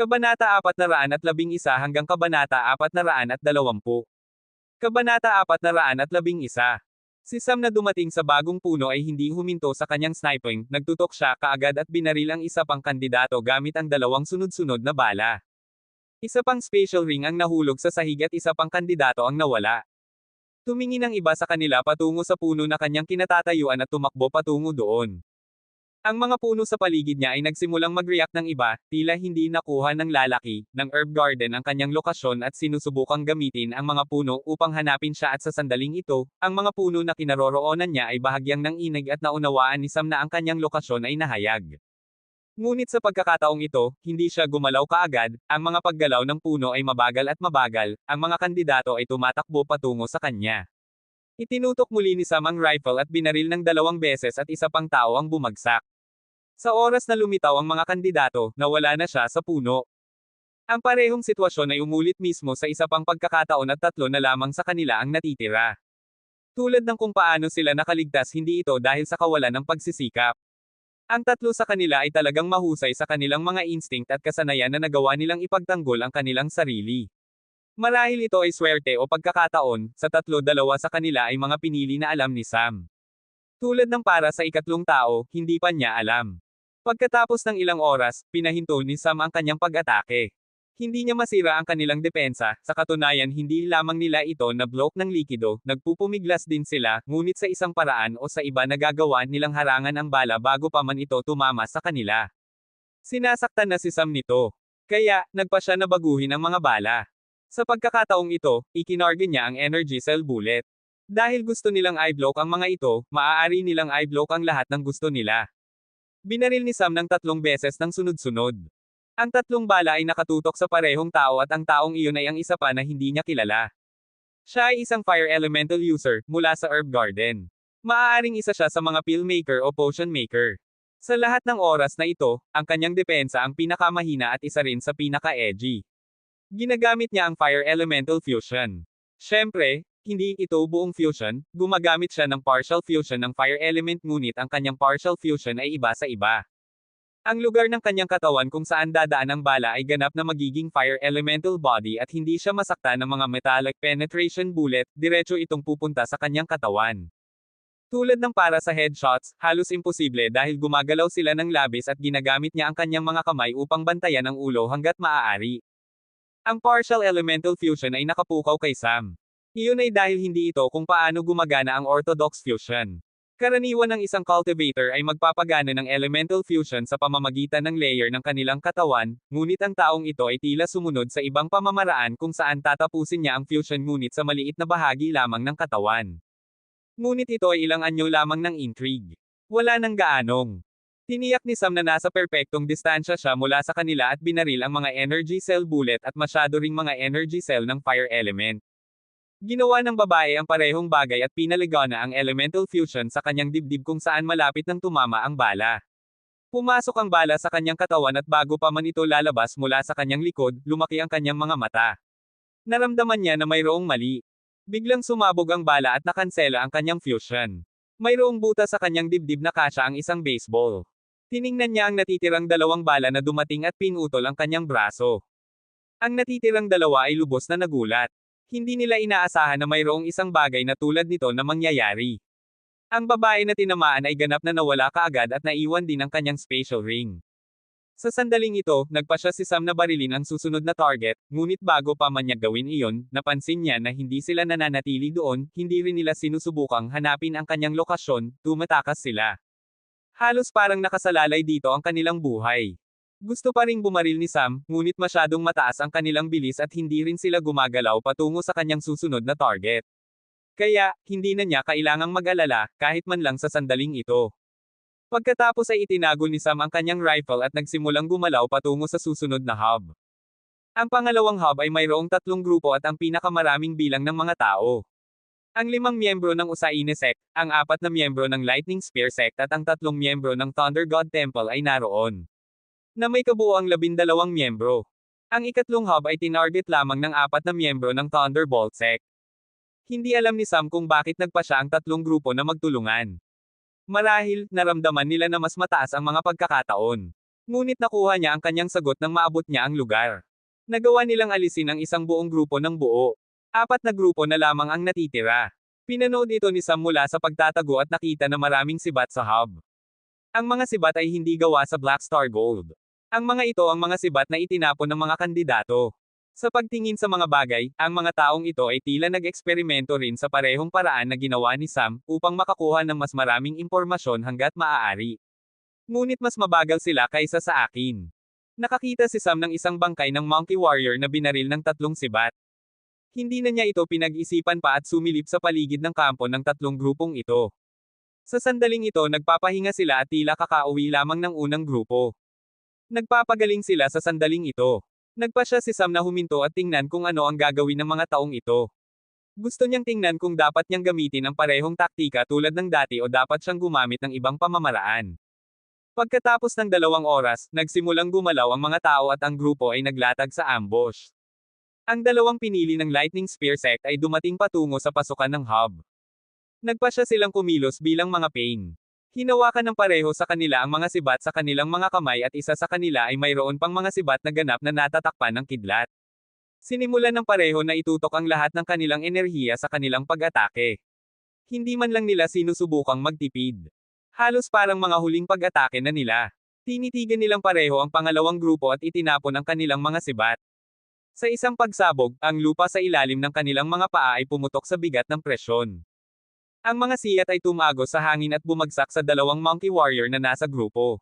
Kabanata 411 hanggang Kabanata 420. Kabanata 411. Si Sam na dumating sa bagong puno ay hindi huminto sa kanyang sniping, nagtutok siya kaagad at binaril ang isa pang kandidato gamit ang dalawang sunod-sunod na bala. Isa pang special ring ang nahulog sa sahig at isa pang kandidato ang nawala. Tumingin ang iba sa kanila patungo sa puno na kanyang kinatatayuan at tumakbo patungo doon. Ang mga puno sa paligid niya ay nagsimulang mag-react ng iba, tila hindi nakuha ng lalaki, ng herb garden ang kanyang lokasyon at sinusubukang gamitin ang mga puno upang hanapin siya at sa sandaling ito, ang mga puno na kinaroroonan niya ay bahagyang nanginig at naunawaan ni Sam na ang kanyang lokasyon ay nahayag. Ngunit sa pagkakataong ito, hindi siya gumalaw kaagad, ang mga paggalaw ng puno ay mabagal at mabagal, ang mga kandidato ay tumatakbo patungo sa kanya. Itinutok muli ni Sam ang rifle at binaril ng 2 beses at isa pang tao ang bumagsak. Sa oras na lumitaw ang mga kandidato, nawala na siya sa puno. Ang parehong sitwasyon ay umulit mismo sa isa pang pagkakataon at 3 na lamang sa kanila ang natitira. Tulad ng kung paano sila nakaligtas, hindi ito dahil sa kawalan ng pagsisikap. Ang 3 sa kanila ay talagang mahusay sa kanilang mga instinct at kasanayan na nagawa nilang ipagtanggol ang kanilang sarili. Marahil ito ay swerte o pagkakataon, sa 3, 2 sa kanila ay mga pinili na alam ni Sam. Tulad ng para sa ikatlong tao, hindi pa niya alam. Pagkatapos ng ilang oras, pinahinto ni Sam ang kanyang pag-atake. Hindi niya masira ang kanilang depensa, sa katunayan hindi lamang nila ito na-block ng likido, nagpupumiglas din sila, ngunit sa isang paraan o sa iba nagagawa nilang harangan ang bala bago pa man ito tumama sa kanila. Sinasaktan na si Sam nito. Kaya, nagpa siya na baguhin ang mga bala. Sa pagkakataong ito, ikinarge niya ang energy cell bullet. Dahil gusto nilang i-block ang mga ito, maaari nilang i-block ang lahat ng gusto nila. Binaril ni Sam ng 3 beses ng sunod-sunod. Ang 3 bala ay nakatutok sa parehong tao at ang taong iyon ay ang isa pa na hindi niya kilala. Siya ay isang fire elemental user, mula sa herb garden. Maaaring isa siya sa mga pill maker o potion maker. Sa lahat ng oras na ito, ang kanyang depensa ang pinakamahina at isa rin sa pinaka-edgy. Ginagamit niya ang fire elemental fusion. Siyempre, hindi ito buong fusion, gumagamit siya ng partial fusion ng fire element ngunit ang kanyang partial fusion ay iba sa iba. Ang lugar ng kanyang katawan kung saan dadaan ang bala ay ganap na magiging fire elemental body at hindi siya masaktan ng mga metallic penetration bullet, diretso itong pupunta sa kanyang katawan. Tulad ng para sa headshots, halos imposible dahil gumagalaw sila ng labis at ginagamit niya ang kanyang mga kamay upang bantayan ang ulo hanggat maaari. Ang partial elemental fusion ay nakapukaw kay Sam. Iyon ay dahil hindi ito kung paano gumagana ang orthodox fusion. Karaniwan ng isang cultivator ay magpapagana ng elemental fusion sa pamamagitan ng layer ng kanilang katawan, ngunit ang taong ito ay tila sumunod sa ibang pamamaraan kung saan tatapusin niya ang fusion ngunit sa maliit na bahagi lamang ng katawan. Ngunit ito ay ilang anyo lamang ng intrigue. Wala nang gaanong. Tiniyak ni Sam na nasa perpektong distansya siya mula sa kanila at binaril ang mga energy cell bullet at masyado ring mga energy cell ng fire element. Ginawa ng babae ang parehong bagay at pinaligana ang elemental fusion sa kanyang dibdib kung saan malapit nang tumama ang bala. Pumasok ang bala sa kanyang katawan at bago pa man ito lalabas mula sa kanyang likod, lumaki ang kanyang mga mata. Naramdaman niya na mayroong mali. Biglang sumabog ang bala at nakansela ang kanyang fusion. Mayroong buta sa kanyang dibdib na kasya ang isang baseball. Tiningnan niya ang natitirang 2 bala na dumating at pinutol ang kanyang braso. Ang natitirang 2 ay lubos na nagulat. Hindi nila inaasahan na mayroong isang bagay na tulad nito na mangyayari. Ang babae na tinamaan ay ganap na nawala kaagad at naiwan din ang kanyang special ring. Sa sandaling ito, nagpa siya si Sam na barilin ang susunod na target, ngunit bago pa man niya gawin iyon, napansin niya na hindi sila nananatili doon, hindi rin nila sinusubukang hanapin ang kanyang lokasyon, tumatakas sila. Halos parang nakasalalay dito ang kanilang buhay. Gusto pa ring bumaril ni Sam, ngunit masyadong mataas ang kanilang bilis at hindi rin sila gumagalaw patungo sa kanyang susunod na target. Kaya, hindi na niya kailangang mag-alala, kahit man lang sa sandaling ito. Pagkatapos ay itinago ni Sam ang kanyang rifle at nagsimulang gumalaw patungo sa susunod na hub. Ang pangalawang hub ay mayroong 3 grupo at ang pinakamaraming bilang ng mga tao. Ang 5 miyembro ng Usaine Sect, ang 4 na miyembro ng Lightning Spear Sect at ang 3 miyembro ng Thunder God Temple ay naroon. Na may kabuuang 12 miyembro. Ang ikatlong hub ay tinarget lamang ng 4 na miyembro ng Thunderbolt Sect. Hindi alam ni Sam kung bakit nagpa siya ang 3 grupo na magtulungan. Marahil, naramdaman nila na mas mataas ang mga pagkakataon. Ngunit nakuha niya ang kanyang sagot nang maabot niya ang lugar. Nagawa nilang alisin ang isang buong grupo ng buo. 4 na grupo na lamang ang natitira. Pinanood ito ni Sam mula sa pagtatago at nakita na maraming sibat sa hub. Ang mga sibat ay hindi gawa sa Black Star Gold. Ang mga ito ang mga sibat na itinapon ng mga kandidato. Sa pagtingin sa mga bagay, ang mga taong ito ay tila nag-eksperimento rin sa parehong paraan na ginawa ni Sam upang makakuha ng mas maraming impormasyon hanggat maaari. Ngunit mas mabagal sila kaysa sa akin. Nakakita si Sam ng isang bangkay ng Monkey Warrior na binaril ng 3 sibat. Hindi na niya ito pinag-isipan pa at sumilip sa paligid ng kampo ng 3 grupong ito. Sa sandaling ito nagpapahinga sila at tila kakauwi lamang ng unang grupo. Nagpapagaling sila sa sandaling ito. Nagpasya si Sam na huminto at tingnan kung ano ang gagawin ng mga taong ito. Gusto niyang tingnan kung dapat niyang gamitin ang parehong taktika tulad ng dati o dapat siyang gumamit ng ibang pamamaraan. Pagkatapos ng 2 oras, nagsimulang gumalaw ang mga tao at ang grupo ay naglatag sa ambush. Ang 2 pinili ng Lightning Spear sect ay dumating patungo sa pasukan ng hub. Nagpasya silang kumilos bilang mga pain. Hinawakan ng pareho sa kanila ang mga sibat sa kanilang mga kamay at isa sa kanila ay mayroon pang mga sibat na ganap na natatakpan ng kidlat. Sinimulan ng pareho na itutok ang lahat ng kanilang enerhiya sa kanilang pag-atake. Hindi man lang nila sinusubukang magtipid. Halos parang mga huling pag-atake na nila. Tinitigan nilang pareho ang pangalawang grupo at itinapon ang kanilang mga sibat. Sa isang pagsabog, ang lupa sa ilalim ng kanilang mga paa ay pumutok sa bigat ng presyon. Ang mga siyat ay tumago sa hangin at bumagsak sa 2 Monkey Warrior na nasa grupo.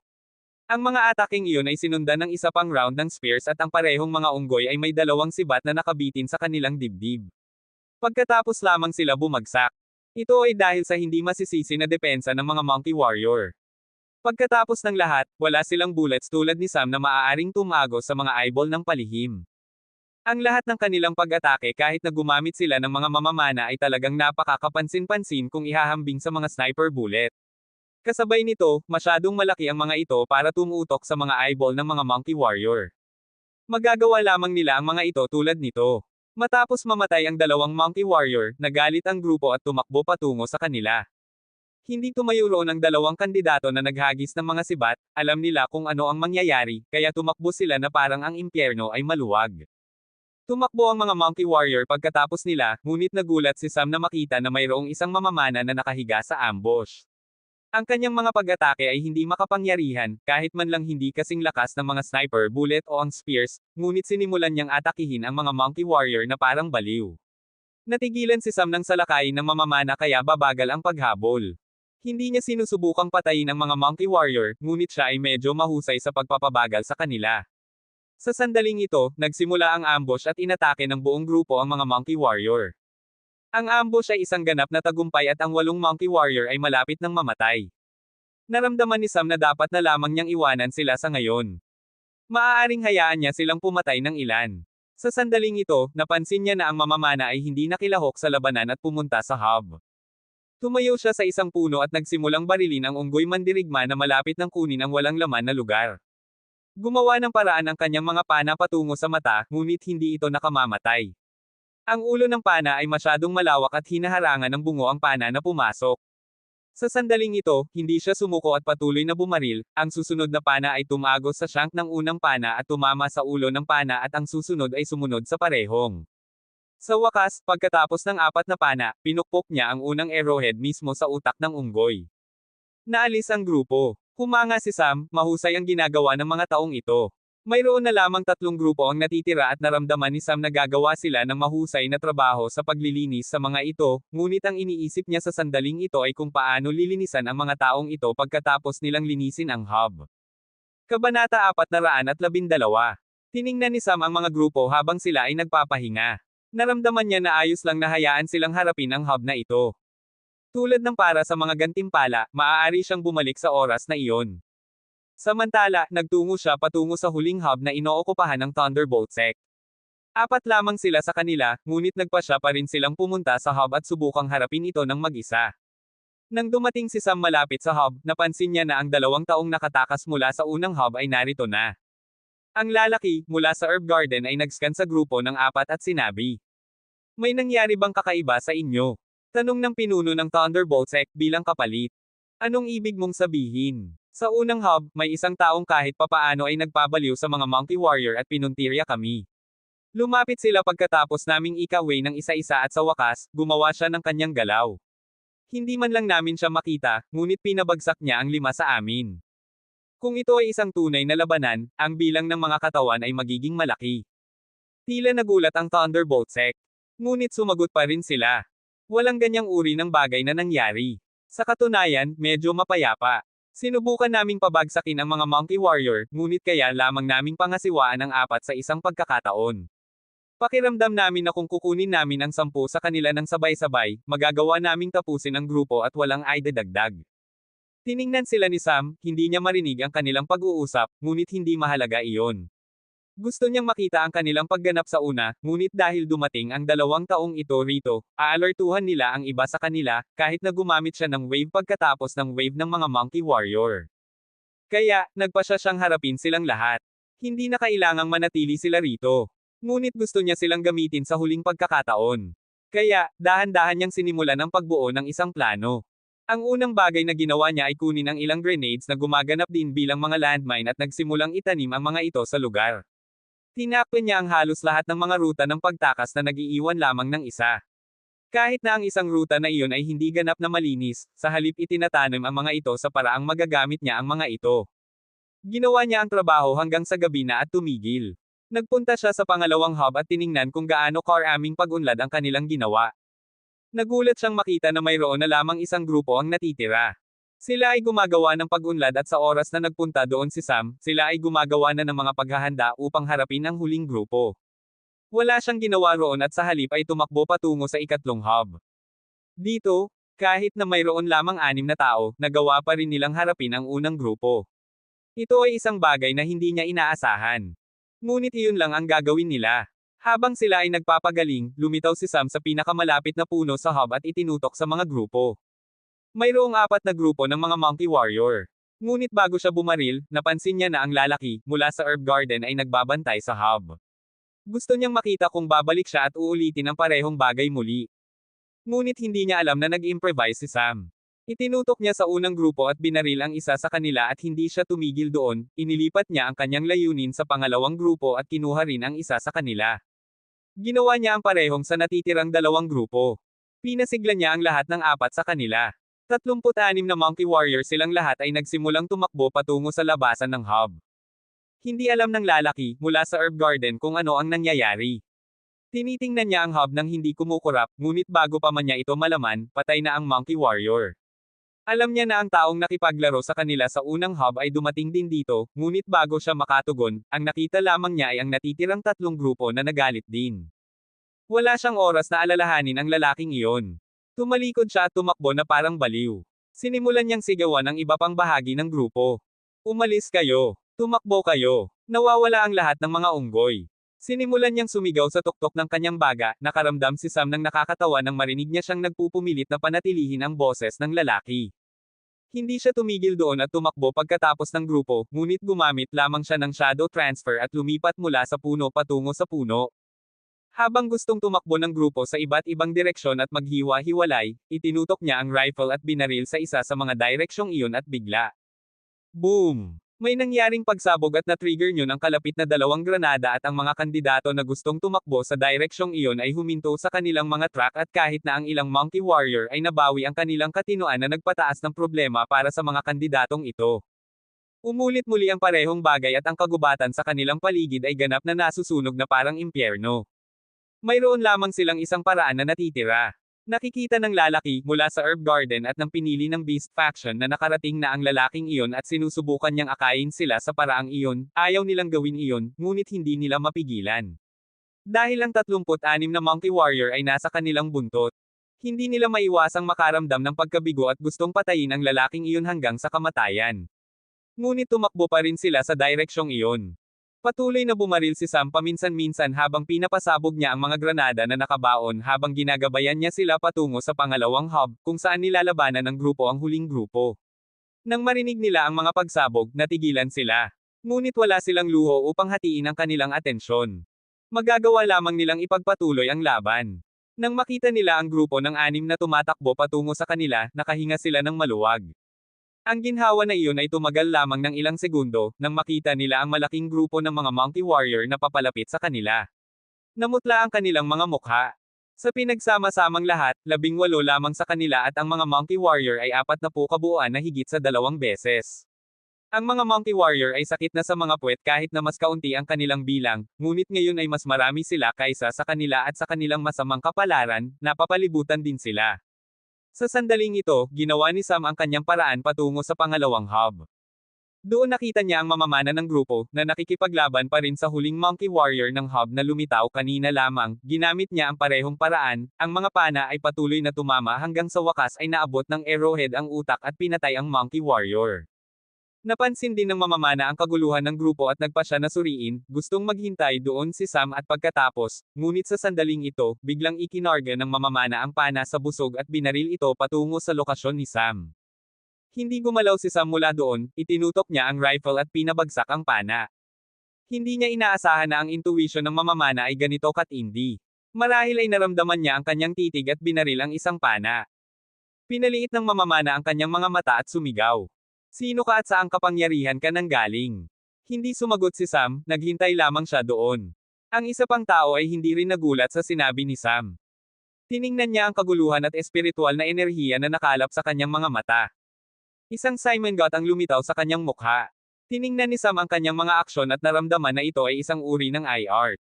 Ang mga ataking iyon ay sinundan ng isa pang round ng spears at ang parehong mga unggoy ay may 2 sibat na nakabitin sa kanilang dibdib. Pagkatapos lamang sila bumagsak. Ito ay dahil sa hindi masisisi na depensa ng mga Monkey Warrior. Pagkatapos ng lahat, wala silang bullets tulad ni Sam na maaaring tumago sa mga eyeball ng palihim. Ang lahat ng kanilang pag-atake kahit na gumamit sila ng mga mamamana ay talagang napakakapansin-pansin kung ihahambing sa mga sniper bullet. Kasabay nito, masyadong malaki ang mga ito para tumutok sa mga eyeball ng mga Monkey Warrior. Magagawa lamang nila ang mga ito tulad nito. Matapos mamatay ang 2 Monkey Warrior, nagalit ang grupo at tumakbo patungo sa kanila. Hindi tumayo roon ang 2 kandidato na naghagis ng mga sibat, alam nila kung ano ang mangyayari, kaya tumakbo sila na parang ang impyerno ay maluwag. Tumakbo ang mga Monkey Warrior pagkatapos nila, ngunit nagulat si Sam na makita na mayroong isang mamamana na nakahiga sa ambush. Ang kanyang mga pag-atake ay hindi makapangyarihan, kahit man lang hindi kasing lakas ng mga sniper bullet o ang spears, ngunit sinimulan niyang atakihin ang mga Monkey Warrior na parang baliw. Natigilan si Sam ng salakayin ng mamamana kaya babagal ang paghabol. Hindi niya sinusubukang patayin ang mga Monkey Warrior, ngunit siya ay medyo mahusay sa pagpapabagal sa kanila. Sa sandaling ito, nagsimula ang ambush at inatake ng buong grupo ang mga Monkey Warrior. Ang ambush ay isang ganap na tagumpay at ang 8 Monkey Warrior ay malapit ng mamatay. Naramdaman ni Sam na dapat na lamang niyang iwanan sila sa ngayon. Maaaring hayaan niya silang pumatay ng ilan. Sa sandaling ito, napansin niya na ang mamamana ay hindi nakilahok sa labanan at pumunta sa hub. Tumayo siya sa isang puno at nagsimulang barilin ang unggoy mandirigma na malapit ng kunin ang walang laman na lugar. Gumawa ng paraan ang kanyang mga pana patungo sa mata, ngunit hindi ito nakamamatay. Ang ulo ng pana ay masyadong malawak at hinaharangan ng bungo ang pana na pumasok. Sa sandaling ito, hindi siya sumuko at patuloy na bumaril, ang susunod na pana ay tumagos sa shank ng unang pana at tumama sa ulo ng pana at ang susunod ay sumunod sa parehong. Sa wakas, pagkatapos ng 4 na pana, pinukpok niya ang unang arrowhead mismo sa utak ng unggoy. Naalis ang grupo. Humanga si Sam, mahusay ang ginagawa ng mga taong ito. Mayroon na lamang 3 grupo ang natitira at naramdaman ni Sam na gagawa sila ng mahusay na trabaho sa paglilinis sa mga ito, ngunit ang iniisip niya sa sandaling ito ay kung paano lilinisan ang mga taong ito pagkatapos nilang linisin ang hub. Kabanata 412. Tiningnan ni Sam ang mga grupo habang sila ay nagpapahinga. Naramdaman niya na ayos lang na hayaan silang harapin ang hub na ito. Tulad ng para sa mga gantimpala, maaari siyang bumalik sa oras na iyon. Samantala, nagtungo siya patungo sa huling hub na inookupahan ng Thunderbolt sect. 4 lamang sila sa kanila, ngunit nagpasya pa rin silang pumunta sa hub at subukang harapin ito ng mag-isa. Nang dumating si Sam malapit sa hub, napansin niya na ang 2 taong nakatakas mula sa unang hub ay narito na. Ang lalaki, mula sa herb garden ay nag-scan sa grupo ng 4 at sinabi, "May nangyari bang kakaiba sa inyo?" Tanong ng pinuno ng Thunderbolt sect bilang kapalit. "Anong ibig mong sabihin?" Sa unang hub, may isang taong kahit papaano ay nagpabaliw sa mga Monkey Warrior at pinuntirya kami. Lumapit sila pagkatapos naming ikaway ng isa-isa at sa wakas, gumawa siya ng kanyang galaw. Hindi man lang namin siya makita, ngunit pinabagsak niya ang 5 sa amin. Kung ito ay isang tunay na labanan, ang bilang ng mga katawan ay magiging malaki. Tila nagulat ang Thunderbolt Sect. Ngunit sumagot pa rin sila. Walang ganyang uri ng bagay na nangyari. Sa katunayan, medyo mapayapa. Sinubukan naming pabagsakin ang mga Monkey Warrior, ngunit kaya lamang naming pangasiwaan ang 4 sa isang pagkakataon. Pakiramdam namin na kung kukunin namin ang 10 sa kanila ng sabay-sabay, magagawa naming tapusin ang grupo at walang idadagdag. Tiningnan sila ni Sam, hindi niya marinig ang kanilang pag-uusap, ngunit hindi mahalaga iyon. Gusto niyang makita ang kanilang pagganap sa una, ngunit dahil dumating ang 2 taong ito rito, aalertuhan nila ang iba sa kanila, kahit na gumamit siya ng wave pagkatapos ng wave ng mga Monkey Warrior. Kaya, nagpasya siyang harapin silang lahat. Hindi na kailangang manatili sila rito. Ngunit gusto niya silang gamitin sa huling pagkakataon. Kaya, dahan-dahan niyang sinimulan ang pagbuo ng isang plano. Ang unang bagay na ginawa niya ay kunin ang ilang grenades na gumaganap din bilang mga landmine at nagsimulang itanim ang mga ito sa lugar. Tinakpan niya ang halos lahat ng mga ruta ng pagtakas na nag-iiwan lamang ng isa. Kahit na ang isang ruta na iyon ay hindi ganap na malinis, sa halip itinatanim ang mga ito sa paraang magagamit niya ang mga ito. Ginawa niya ang trabaho hanggang sa gabi na at tumigil. Nagpunta siya sa pangalawang hub at tiningnan kung gaano karaming pag-unlad ang kanilang ginawa. Nagulat siyang makita na mayroon na lamang isang grupo ang natitira. Sila ay gumagawa ng pag-unlad at sa oras na nagpunta doon si Sam, sila ay gumagawa na ng mga paghahanda upang harapin ang huling grupo. Wala siyang ginawa roon at sa halip ay tumakbo patungo sa ikatlong hub. Dito, kahit na mayroon lamang 6 na tao, nagawa pa rin nilang harapin ang unang grupo. Ito ay isang bagay na hindi niya inaasahan. Ngunit iyon lang ang gagawin nila. Habang sila ay nagpapagaling, lumitaw si Sam sa pinakamalapit na puno sa hub at itinutok sa mga grupo. Mayroong 4 na grupo ng mga Monkey Warrior. Ngunit bago siya bumaril, napansin niya na ang lalaki, mula sa Herb Garden ay nagbabantay sa hub. Gusto niyang makita kung babalik siya at uulitin ang parehong bagay muli. Ngunit hindi niya alam na nag-improvise si Sam. Itinutok niya sa unang grupo at binaril ang isa sa kanila at hindi siya tumigil doon, inilipat niya ang kanyang layunin sa pangalawang grupo at kinuha rin ang isa sa kanila. Ginawa niya ang parehong sa natitirang 2 grupo. Pinasigla niya ang lahat ng 4 sa kanila. 36 na Monkey Warrior silang lahat ay nagsimulang tumakbo patungo sa labasan ng hub. Hindi alam ng lalaki, mula sa Herb Garden kung ano ang nangyayari. Tinitingnan niya ang hub nang hindi kumukurap, ngunit bago pa man niya ito malaman, patay na ang Monkey Warrior. Alam niya na ang taong nakipaglaro sa kanila sa unang hub ay dumating din dito, ngunit bago siya makatugon, ang nakita lamang niya ay ang natitirang 3 grupo na nagalit din. Wala siyang oras na alalahanin ang lalaking iyon. Tumalikod siya at tumakbo na parang baliw. Sinimulan niyang sigawan ang iba pang bahagi ng grupo. Umalis kayo. Tumakbo kayo. Nawawala ang lahat ng mga unggoy. Sinimulan niyang sumigaw sa tuktok ng kanyang baga, nakaramdam si Sam ng nakakatawa nang marinig niya siyang nagpupumilit na panatilihin ang boses ng lalaki. Hindi siya tumigil doon at tumakbo pagkatapos ng grupo, ngunit gumamit lamang siya ng shadow transfer at lumipat mula sa puno patungo sa puno. Habang gustong tumakbo ng grupo sa iba't ibang direksyon at maghiwa-hiwalay, itinutok niya ang rifle at binaril sa isa sa mga direksyong iyon at bigla. Boom! May nangyaring pagsabog at na-trigger niyon ang kalapit na 2 granada at ang mga kandidato na gustong tumakbo sa direksyong iyon ay huminto sa kanilang mga truck at kahit na ang ilang Monkey Warrior ay nabawi ang kanilang katinoan na nagpataas ng problema para sa mga kandidatong ito. Umulit muli ang parehong bagay at ang kagubatan sa kanilang paligid ay ganap na nasusunog na parang impyerno. Mayroon lamang silang isang paraan na natitira. Nakikita ng lalaki mula sa Herb Garden at ng pinili ng Beast Faction na nakarating na ang lalaking iyon at sinusubukan niyang akayin sila sa paraang iyon, ayaw nilang gawin iyon, ngunit hindi nila mapigilan. Dahil ang 36 na Monkey Warrior ay nasa kanilang buntot. Hindi nila maiwasang makaramdam ng pagkabigo at gustong patayin ang lalaking iyon hanggang sa kamatayan. Ngunit tumakbo pa rin sila sa direksyong iyon. Patuloy na bumaril si Sam paminsan-minsan habang pinapasabog niya ang mga granada na nakabaon habang ginagabayan niya sila patungo sa pangalawang hub, kung saan nilalabanan ng grupo ang huling grupo. Nang marinig nila ang mga pagsabog, natigilan sila. Ngunit wala silang luho upang hatiin ang kanilang atensyon. Magagawa lamang nilang ipagpatuloy ang laban. Nang makita nila ang grupo ng 6 na tumatakbo patungo sa kanila, nakahinga sila ng maluwag. Ang ginhawa na iyon ay tumagal lamang ng ilang segundo, nang makita nila ang malaking grupo ng mga Monkey Warrior na papalapit sa kanila. Namutla ang kanilang mga mukha. Sa pinagsama-samang lahat, 18 lamang sa kanila at ang mga Monkey Warrior ay 40 kabuuan na higit sa 2 beses. Ang mga Monkey Warrior ay sakit na sa mga puwet kahit na mas kaunti ang kanilang bilang, ngunit ngayon ay mas marami sila kaysa sa kanila at sa kanilang masamang kapalaran, napapalibutan din sila. Sa sandaling ito, ginawa ni Sam ang kanyang paraan patungo sa pangalawang hub. Doon nakita niya ang mamamana ng grupo, na nakikipaglaban pa rin sa huling Monkey Warrior ng hub na lumitaw kanina lamang, ginamit niya ang parehong paraan, ang mga pana ay patuloy na tumama hanggang sa wakas ay naabot ng arrowhead ang utak at pinatay ang Monkey Warrior. Napansin din ng mamamana ang kaguluhan ng grupo at nagpa siya na suriin, gustong maghintay doon si Sam at pagkatapos, ngunit sa sandaling ito, biglang ikinarga ng mamamana ang pana sa busog at binaril ito patungo sa lokasyon ni Sam. Hindi gumalaw si Sam mula doon, itinutok niya ang rifle at pinabagsak ang pana. Hindi niya inaasahan na ang intuition ng mamamana ay ganito katindi. Marahil ay naramdaman niya ang kanyang titig at binaril ang isang pana. Pinaliit ng mamamana ang kanyang mga mata at sumigaw. Sino ka at saang kapangyarihan ka nanggaling? Hindi sumagot si Sam, naghintay lamang siya doon. Ang isa pang tao ay hindi rin nagulat sa sinabi ni Sam. Tiningnan niya ang kaguluhan at espiritual na enerhiya na nakalap sa kanyang mga mata. Isang Simon God ang lumitaw sa kanyang mukha. Tiningnan ni Sam ang kanyang mga aksyon at naramdaman na ito ay isang uri ng eye art.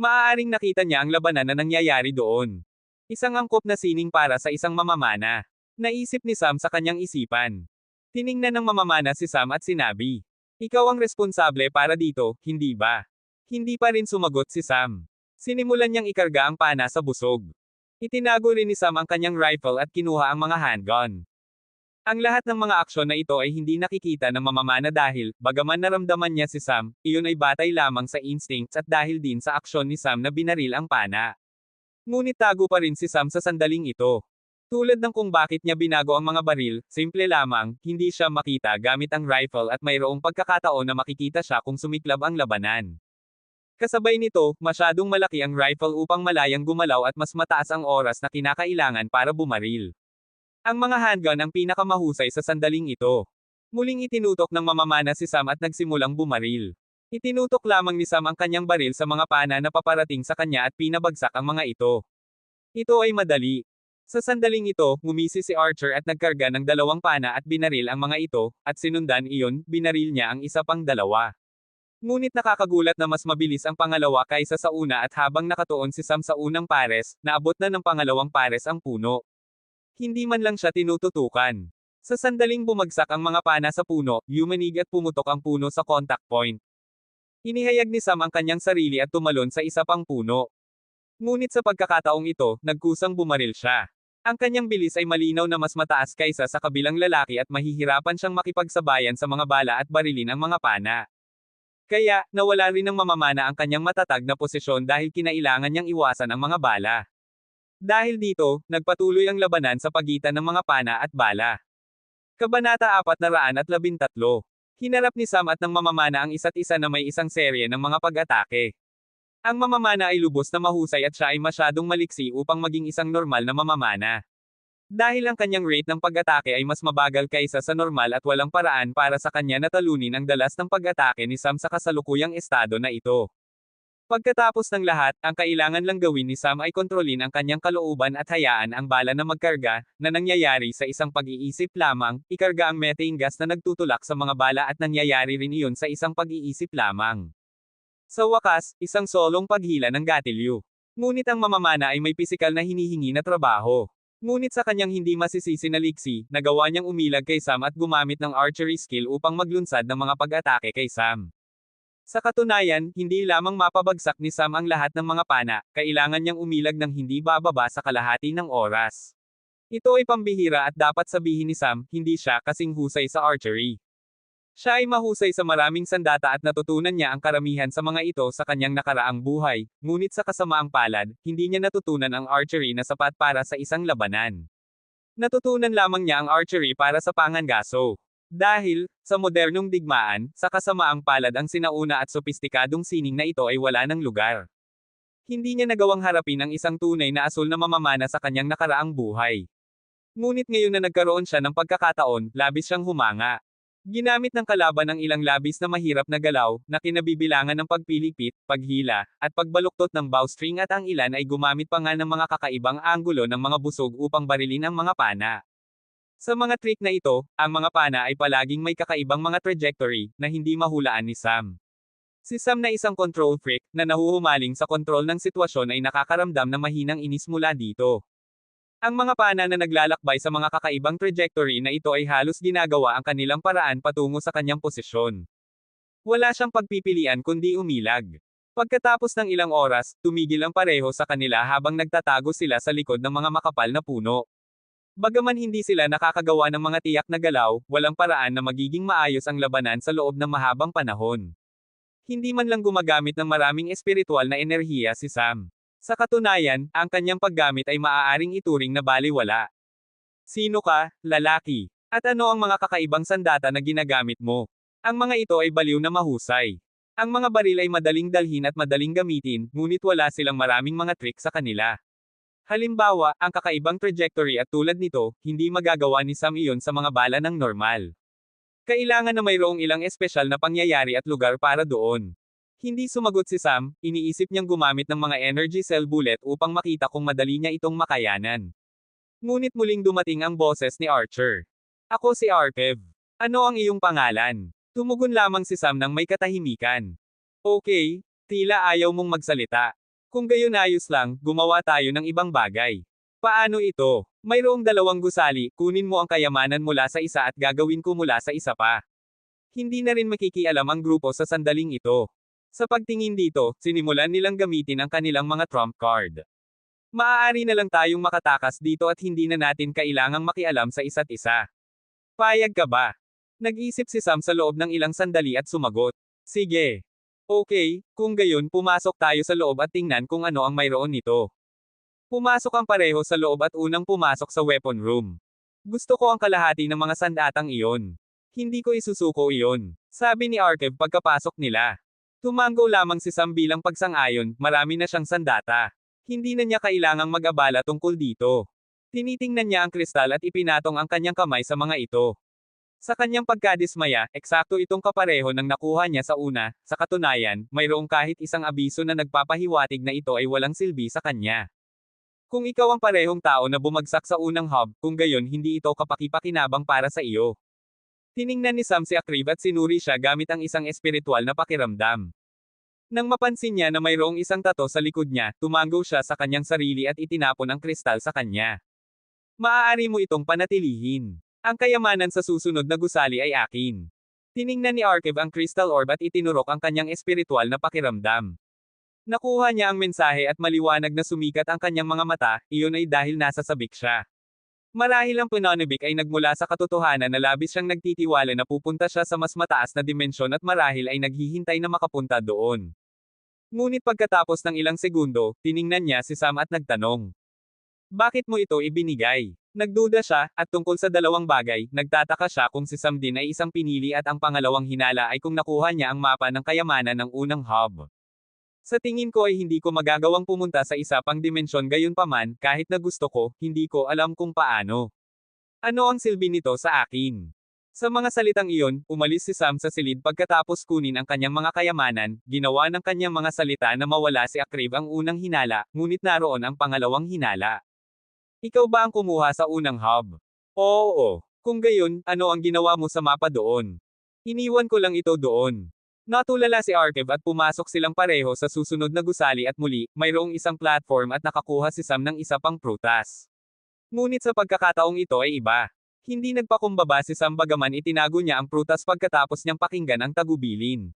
Maaaring nakita niya ang labanan na nangyayari doon. Isang angkop na sining para sa isang mamamana. Naisip ni Sam sa kanyang isipan. Tiningnan ng mamamana si Sam at sinabi, "Ikaw ang responsable para dito, hindi ba?" Hindi pa rin sumagot si Sam. Sinimulan niyang ikarga ang pana sa busog. Itinago rin ni Sam ang kanyang rifle at kinuha ang mga handgun. Ang lahat ng mga aksyon na ito ay hindi nakikita ng mamamana dahil, bagaman naramdaman niya si Sam, iyon ay batay lamang sa instincts at dahil din sa aksyon ni Sam na binaril ang pana. Ngunit tago pa rin si Sam sa sandaling ito. Tulad ng kung bakit niya binago ang mga baril, simple lamang, hindi siya makita gamit ang rifle at mayroong pagkakataon na makikita siya kung sumiklab ang labanan. Kasabay nito, masyadong malaki ang rifle upang malayang gumalaw at mas mataas ang oras na kinakailangan para bumaril. Ang mga handgun ang pinakamahusay sa sandaling ito. Muling itinutok ng mamamana si Sam at nagsimulang bumaril. Itinutok lamang ni Sam ang kanyang baril sa mga pana na paparating sa kanya at pinabagsak ang mga ito. Ito ay madali. Sa sandaling ito, ngumisi si Archer at nagkarga ng 2 pana at binaril ang mga ito, at sinundan iyon, binaril niya ang isa pang 2. Ngunit nakakagulat na mas mabilis ang pangalawa kaysa sa una at habang nakatuon si Sam sa unang pares, naabot na ng pangalawang pares ang puno. Hindi man lang siya tinututukan. Sa sandaling bumagsak ang mga pana sa puno, yumanig at pumutok ang puno sa contact point. Inihayag ni Sam ang kanyang sarili at tumalon sa isa pang puno. Ngunit sa pagkakataong ito, nagkusang bumaril siya. Ang kanyang bilis ay malinaw na mas mataas kaysa sa kabilang lalaki at mahihirapan siyang makipagsabayan sa mga bala at barilin ang mga pana. Kaya, nawala rin ng mamamana ang kanyang matatag na posisyon dahil kinailangan niyang iwasan ang mga bala. Dahil dito, nagpatuloy ang labanan sa pagitan ng mga pana at bala. Kabanata 413. Hinarap ni Sam at ng mamamana ang isa't isa na may isang serye ng mga pag-atake. Ang mamamana ay lubos na mahusay at siya ay masyadong maliksi upang maging isang normal na mamamana. Dahil ang kanyang rate ng pag-atake ay mas mabagal kaysa sa normal at walang paraan para sa kanya na talunin ang dalas ng pag-atake ni Sam sa kasalukuyang estado na ito. Pagkatapos ng lahat, ang kailangan lang gawin ni Sam ay kontrolin ang kanyang kalooban at hayaan ang bala na magkarga, na nangyayari sa isang pag-iisip lamang, ikarga ang methane gas na nagtutulak sa mga bala at nangyayari rin iyon sa isang pag-iisip lamang. Sa wakas, isang solong paghila ng gatilyo. Ngunit ang mamamana ay may pisikal na hinihingi na trabaho. Ngunit sa kanyang hindi masisisi na liksi, nagawa niyang umilag kay Sam at gumamit ng archery skill upang maglunsad ng mga pag-atake kay Sam. Sa katunayan, hindi lamang mapabagsak ni Sam ang lahat ng mga pana, kailangan niyang umilag ng hindi bababa sa kalahati ng oras. Ito ay pambihira at dapat sabihin ni Sam, hindi siya kasing husay sa archery. Siya ay mahusay sa maraming sandata at natutunan niya ang karamihan sa mga ito sa kanyang nakaraang buhay, ngunit sa kasamaang palad, hindi niya natutunan ang archery na sapat para sa isang labanan. Natutunan lamang niya ang archery para sa pangangaso. Dahil, sa modernong digmaan, sa kasamaang palad ang sinauna at sopistikadong sining na ito ay wala ng lugar. Hindi niya nagawang harapin ang isang tunay na asul na mamamana sa kanyang nakaraang buhay. Ngunit ngayon na nagkaroon siya ng pagkakataon, labis siyang humanga. Ginamit ng kalaban ang ilang labis na mahirap na galaw, na kinabibilangan ng pagpilipit, paghila, at pagbaluktot ng bowstring at ang ilan ay gumamit pa nga ng mga kakaibang anggulo ng mga busog upang barilin ang mga pana. Sa mga trick na ito, ang mga pana ay palaging may kakaibang mga trajectory, na hindi mahulaan ni Sam. Si Sam na isang control freak, na nahuhumaling sa kontrol ng sitwasyon ay nakakaramdam ng mahinang inis mula dito. Ang mga pana na naglalakbay sa mga kakaibang trajectory na ito ay halos ginagawa ang kanilang paraan patungo sa kanyang posisyon. Wala siyang pagpipilian kundi umilag. Pagkatapos ng ilang oras, tumigil ang pareho sa kanila habang nagtatago sila sa likod ng mga makapal na puno. Bagaman hindi sila nakakagawa ng mga tiyak na galaw, walang paraan na magiging maayos ang labanan sa loob ng mahabang panahon. Hindi man lang gumagamit ng maraming espiritual na enerhiya si Sam. Sa katunayan, ang kanyang paggamit ay maaaring ituring na balewala. Sino ka, lalaki? At ano ang mga kakaibang sandata na ginagamit mo? Ang mga ito ay baliw na mahusay. Ang mga baril ay madaling dalhin at madaling gamitin, ngunit wala silang maraming mga trick sa kanila. Halimbawa, ang kakaibang trajectory at tulad nito, hindi magagawa ni Sam iyon sa mga bala ng normal. Kailangan na mayroong ilang espesyal na pangyayari at lugar para doon. Hindi sumagot si Sam, iniisip niyang gumamit ng mga energy cell bullet upang makita kung madali niya itong makayanan. Ngunit muling dumating ang boses ni Archer. Ako si Arkev. Ano ang iyong pangalan? Tumugon lamang si Sam nang may katahimikan. Okay, tila ayaw mong magsalita. Kung gayon ayos lang, gumawa tayo ng ibang bagay. Paano ito? Mayroong dalawang gusali, kunin mo ang kayamanan mula sa isa at gagawin ko mula sa isa pa. Hindi na rin makikialam ang grupo sa sandaling ito. Sa pagtingin dito, sinimulan nilang gamitin ang kanilang mga trump card. Maaari na lang tayong makatakas dito at hindi na natin kailangang makialam sa isa't isa. Payag ka ba? Nag-isip si Sam sa loob ng ilang sandali at sumagot. Sige. Okay, kung gayon pumasok tayo sa loob at tingnan kung ano ang mayroon nito. Pumasok ang pareho sa loob at unang pumasok sa weapon room. Gusto ko ang kalahati ng mga sandatang iyon. Hindi ko isusuko iyon, sabi ni Arkev pagkapasok nila. Tumanggo lamang si Sam bilang pagsang-ayon, marami na siyang sandata. Hindi na niya kailangang mag-abala tungkol dito. Tinitingnan niya ang kristal at ipinatong ang kanyang kamay sa mga ito. Sa kanyang pagkadismaya, eksakto itong kapareho ng nakuha niya sa una, sa katunayan, mayroong kahit isang abiso na nagpapahiwatig na ito ay walang silbi sa kanya. Kung ikaw ang parehong tao na bumagsak sa unang hub, kung gayon hindi ito kapakipakinabang para sa iyo. Tiningnan ni Sam si Akriv at sinuri siya gamit ang isang espiritual na pakiramdam. Nang mapansin niya na mayroong isang tato sa likod niya, tumango siya sa kanyang sarili at itinapon ang kristal sa kanya. Maaari mo itong panatilihin. Ang kayamanan sa susunod na gusali ay akin. Tiningnan ni Arkev ang crystal orb at itinurok ang kanyang espiritual na pakiramdam. Nakuha niya ang mensahe at maliwanag na sumikat ang kanyang mga mata, iyon ay dahil nasa sabik siya. Marahil ang pananabik ay nagmula sa katotohanan na labis siyang nagtitiwala na pupunta siya sa mas mataas na dimensyon at marahil ay naghihintay na makapunta doon. Ngunit pagkatapos ng ilang segundo, tiningnan niya si Sam at nagtanong. Bakit mo ito ibinigay? Nagduda siya, at tungkol sa dalawang bagay, nagtataka siya kung si Sam din ay isang pinili at ang pangalawang hinala ay kung nakuha niya ang mapa ng kayamanan ng unang hub. Sa tingin ko ay hindi ko magagawang pumunta sa isa pang dimensyon gayunpaman, kahit na gusto ko, hindi ko alam kung paano. Ano ang silbi nito sa akin? Sa mga salitang iyon, umalis si Sam sa silid pagkatapos kunin ang kanyang mga kayamanan, ginawa ng kanyang mga salita na mawala si Akriv ang unang hinala, ngunit naroon ang pangalawang hinala. Ikaw ba ang kumuha sa unang hub? Oo. Kung gayon, ano ang ginawa mo sa mapa doon? Iniwan ko lang ito doon. Natulala si Arkev at pumasok silang pareho sa susunod na gusali at muli, mayroong isang platform at nakakuha si Sam ng isa pang prutas. Ngunit sa pagkakataong ito ay iba. Hindi nagpakumbaba si Sam bagaman itinago niya ang prutas pagkatapos niyang pakinggan ang tagubilin.